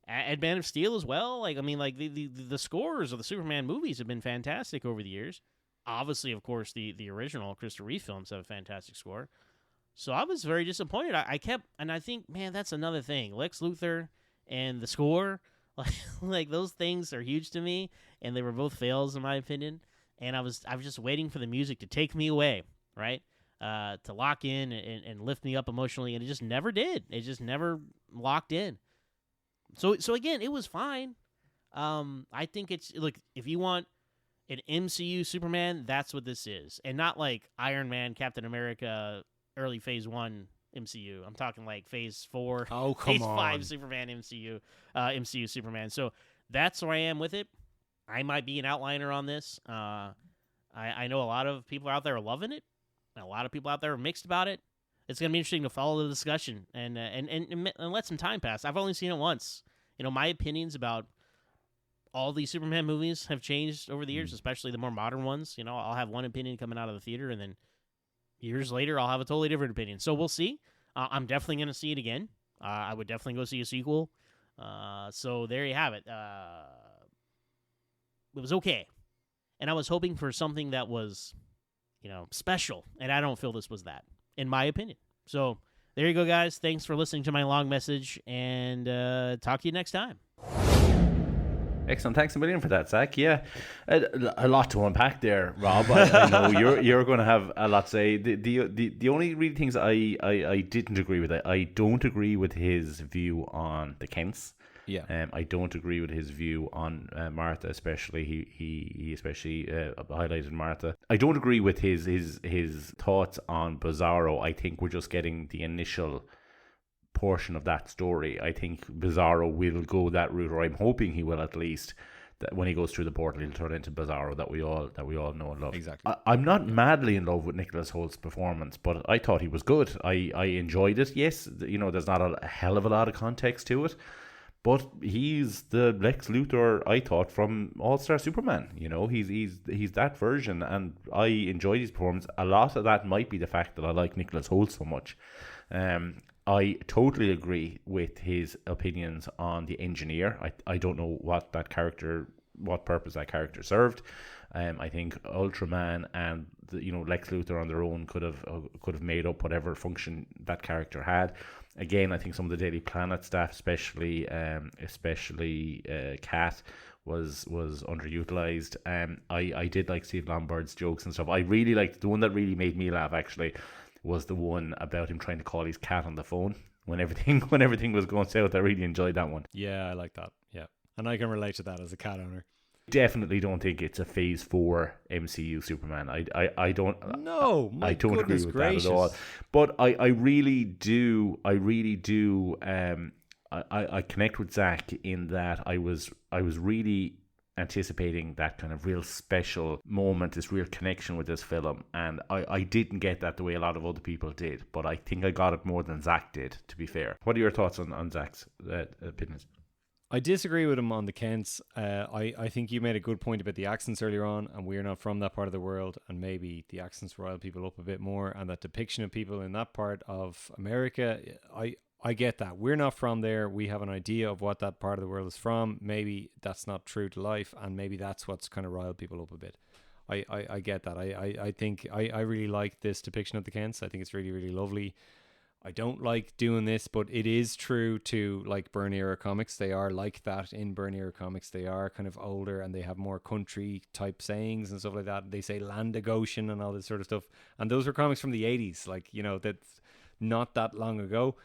And Man of Steel as well. Like, I mean, like, the scores of the Superman movies have been fantastic over the years. Obviously, of course, the original Christopher Reeve films have a fantastic score. So I was very disappointed. And I think, man, that's another thing. Lex Luthor and the score, like those things are huge to me, and they were both fails in my opinion. And I was just waiting for the music to take me away, right? To lock in and lift me up emotionally, and it just never did. It just never locked in. So again, it was fine. I think look, if you want an MCU Superman, that's what this is. And not like Iron Man, Captain America, early Phase 1 MCU. I'm talking like Phase 4, Phase 5 Superman MCU Superman. So that's where I am with it. I might be an outliner on this. I know a lot of people out there are loving it, and a lot of people out there are mixed about it. It's going to be interesting to follow the discussion and let some time pass. I've only seen it once. My opinions about all these Superman movies have changed over the years, especially the more modern ones. I'll have one opinion coming out of the theater, and then years later, I'll have a totally different opinion. So we'll see. I'm definitely going to see it again. I would definitely go see a sequel. So there you have it. It was okay. And I was hoping for something that was, special. And I don't feel this was that, in my opinion. So there you go, guys. Thanks for listening to my long message, and talk to you next time. Excellent. Thanks a million for that, Zach. Yeah, a lot to unpack there, Rob. I know you're going to have a lot to say. The only really things I didn't agree with, I don't agree with his view on the Kents. Yeah. I don't agree with his view on Martha, especially. He especially highlighted Martha. I don't agree with his thoughts on Bizarro. I think we're just getting the initial portion of that story. I think Bizarro will go that route, or I'm hoping he will at least, that when he goes through the portal, he'll turn into Bizarro that we all know and love. Exactly. I'm not madly in love with Nicholas Holt's performance, but I thought he was good. I enjoyed it. Yes, there's not a hell of a lot of context to it, but he's the Lex Luthor I thought from All-Star Superman. He's that version, and I enjoyed his performance. A lot of that might be the fact that I like Nicholas Hoult so much. I totally agree with his opinions on the engineer. I don't know what purpose that character served. I think Ultraman and Lex Luthor on their own could have made up whatever function that character had. Again, I think some of the Daily Planet staff, especially Kat, was underutilized. I did like Steve Lombard's jokes and stuff. I really liked the one that really made me laugh. Actually, was the one about him trying to call his cat on the phone when everything was going south. I really enjoyed that one. Yeah, I like that. Yeah, and I can relate to that as a cat owner. Definitely don't think it's a Phase 4 MCU Superman. I don't. No, I don't agree with that at all. But I really do. I connect with Zach in that I was really anticipating that kind of real special moment, this real connection with this film, and I didn't get that the way a lot of other people did, but I think I got it more than Zach did, to be fair. What are your thoughts on Zach's opinions? I disagree with him on the Kents. I think you made a good point about the accents earlier on, and we're not from that part of the world, and maybe the accents rile people up a bit more, and that depiction of people in that part of America, I get that. We're not from there. We have an idea of what that part of the world is from. Maybe that's not true to life, and maybe that's what's kind of riled people up a bit. I get that. I think I really like this depiction of the Kents. I think it's really, really lovely. I don't like doing this, but it is true to like Byrne era comics. They are like that in Byrne era comics. They are kind of older and they have more country type sayings and stuff like that. They say Landagotion and all this sort of stuff. And those were comics from the 80s, that's not that long ago.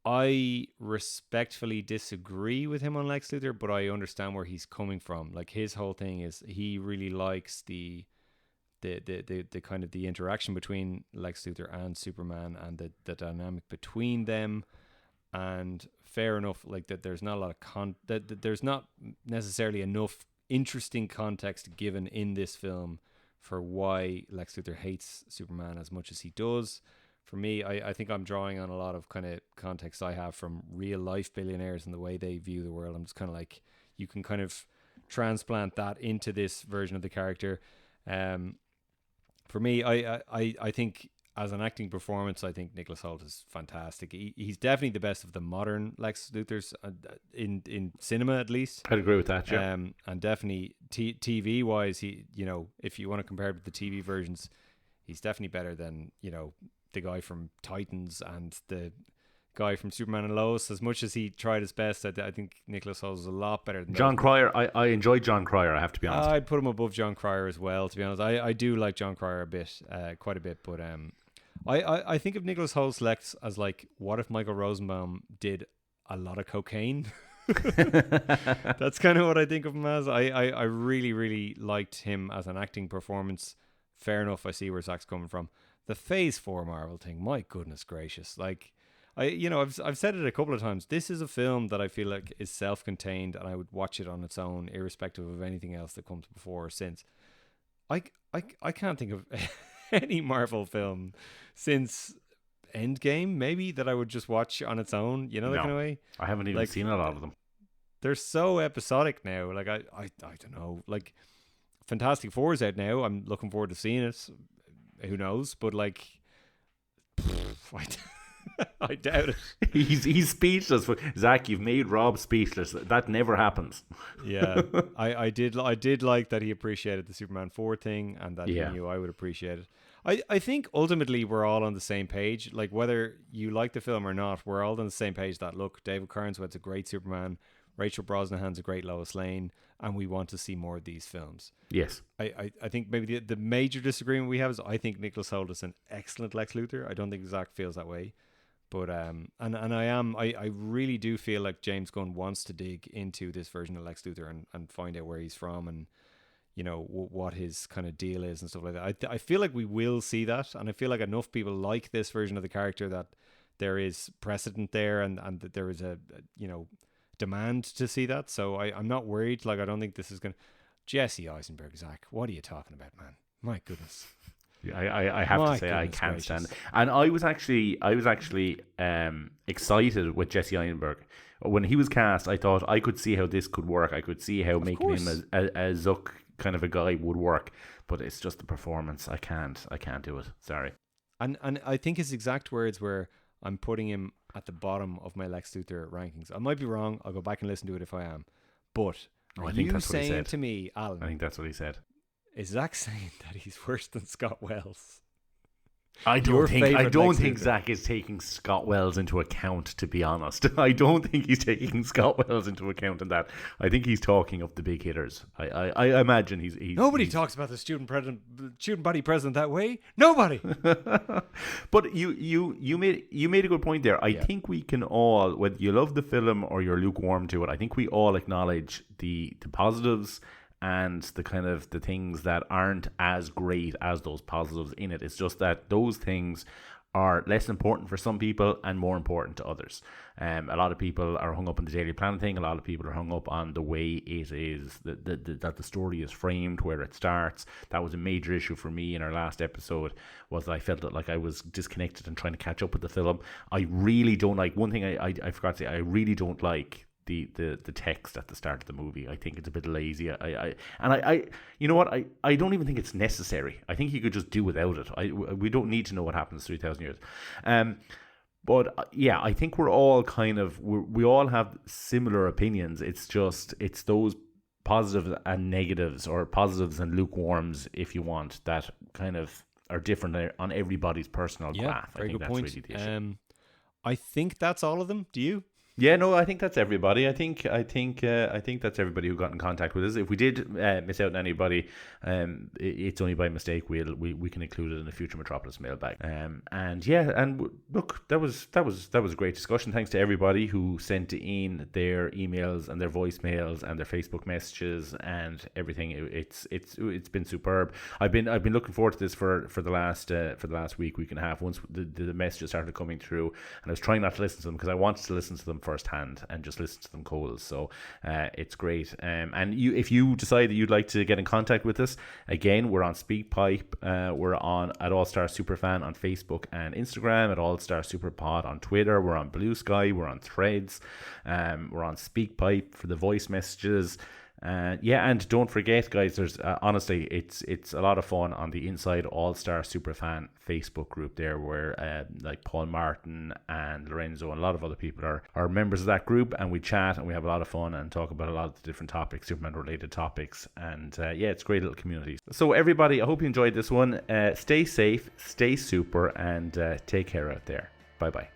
I respectfully disagree with him on Lex Luthor, but I understand where he's coming from. Like, his whole thing is he really likes the kind of the interaction between Lex Luthor and Superman and the dynamic between them. And fair enough, like that there's not a lot of that there's not necessarily enough interesting context given in this film for why Lex Luthor hates Superman as much as he does. For me, I think I'm drawing on a lot of kind of context I have from real life billionaires and the way they view the world. I'm just kind of like, you can kind of transplant that into this version of the character. For me, I think as an acting performance, I think Nicholas Hoult is fantastic. He's definitely the best of the modern Lex Luthors in cinema, at least. I'd agree with that, yeah. And definitely TV wise, he, if you want to compare it with the TV versions, he's definitely better than, the guy from Titans and the guy from Superman and Lois. As much as he tried his best, I think Nicholas Hoult is a lot better than John Cryer. I enjoyed John Cryer, I have to be honest. I'd put him above John Cryer as well, to be honest. I do like John Cryer a bit, quite a bit, but I think of Nicholas Holt's Lex as like, what if Michael Rosenbaum did a lot of cocaine? That's kind of what I think of him as. I really, really liked him as an acting performance. Fair enough, I see where Zach's coming from. The Phase 4 Marvel thing, my goodness gracious. Like, I've said it a couple of times. This is a film that I feel like is self-contained, and I would watch it on its own, irrespective of anything else that comes before or since. I can't think of any Marvel film since Endgame, maybe, that I would just watch on its own, that kind of way. I haven't even seen a lot of them. They're so episodic now. Like, I don't know. Like, Fantastic Four is out now. I'm looking forward to seeing it. Who knows? But like, I doubt it. He's speechless. Zach, you've made Rob speechless. That never happens. Yeah, I did like that he appreciated the Superman 4 thing, and that he knew I would appreciate it. I think ultimately we're all on the same page. Like, whether you like the film or not, we're all on the same page that, look, David Cornswett's a great Superman, Rachel Brosnahan's a great Lois Lane, and we want to see more of these films. Yes. I think maybe the major disagreement we have is I think Nicholas Hoult is an excellent Lex Luthor. I don't think Zach feels that way. But I really do feel like James Gunn wants to dig into this version of Lex Luthor and find out where he's from and, what his kind of deal is and stuff like that. I feel like we will see that, and I feel like enough people like this version of the character that there is precedent there and that there is a demand to see that. So I'm not worried. Like, I don't think this is going to... Jesse Eisenberg, Zach, what are you talking about, man? My goodness. I have to say I can't stand it. And I was actually excited with Jesse Eisenberg when he was cast. I thought I could see how this could work. I could see how making him a Zuck kind of a guy would work. But it's just the performance. I can't do it. Sorry. And I think his exact words were, "I'm putting him at the bottom of my Lex Luthor rankings." I might be wrong. I'll go back and listen to it if I am. But I think that's what he said to me, Alan? I think that's what he said. Is Zach saying that he's worse than Scott Wells? I don't think Zach is taking Scott Wells into account, to be honest. I don't think he's taking Scott Wells into account in that. I think he's talking of the big hitters. I imagine he's Nobody talks about the student body president that way. Nobody. But you made a good point there. I think we can all, whether you love the film or you're lukewarm to it, I think we all acknowledge the positives and the kind of the things that aren't as great as those positives in it. It's just that those things are less important for some people and more important to others. A lot of people are hung up on the Daily Planet thing. A lot of people are hung up on the way it is, that the story is framed, where it starts. That was a major issue for me in our last episode, was that I felt that like I was disconnected and trying to catch up with the film. I really don't like, one thing I forgot to say, I really don't like the text at the start of the movie. I think it's a bit lazy. I you know what, I don't even think it's necessary. I think you could just do without it. We don't need to know what happens 3,000 years. But yeah, I think we're all kind of, we all have similar opinions. It's those positives and negatives, or positives and lukewarms, if you want, that kind of are different on everybody's personal graph. Very good that's point. really the issue. I think that's all of them. Do you? Yeah, no, I think that's everybody. I think that's everybody who got in contact with us. If we did miss out on anybody, it's only by mistake. We can include it in a future Metropolis mailbag. And look, that was a great discussion. Thanks to everybody who sent in their emails and their voicemails and their Facebook messages and everything. It's been superb. I've been looking forward to this for the last week and a half. Once the messages started coming through, and I was trying not to listen to them because I wanted to listen to them firsthand and just listen to them cold. So it's great. And if you decide that you'd like to get in contact with us, again, we're on SpeakPipe. We're on at All Star Superfan on Facebook and Instagram, at All Star Superpod on Twitter. We're on BLUESKY. We're on Threads. We're on SpeakPipe for the voice messages. And don't forget, guys, there's honestly, it's a lot of fun on the Inside All-Star Superfan Facebook group there, where like Paul Martin and Lorenzo and a lot of other people are members of that group, and we chat and we have a lot of fun and talk about a lot of the different topics, Superman related topics, and it's a great little community. So everybody, I hope you enjoyed this one. Stay safe, stay super, and take care out there. Bye bye.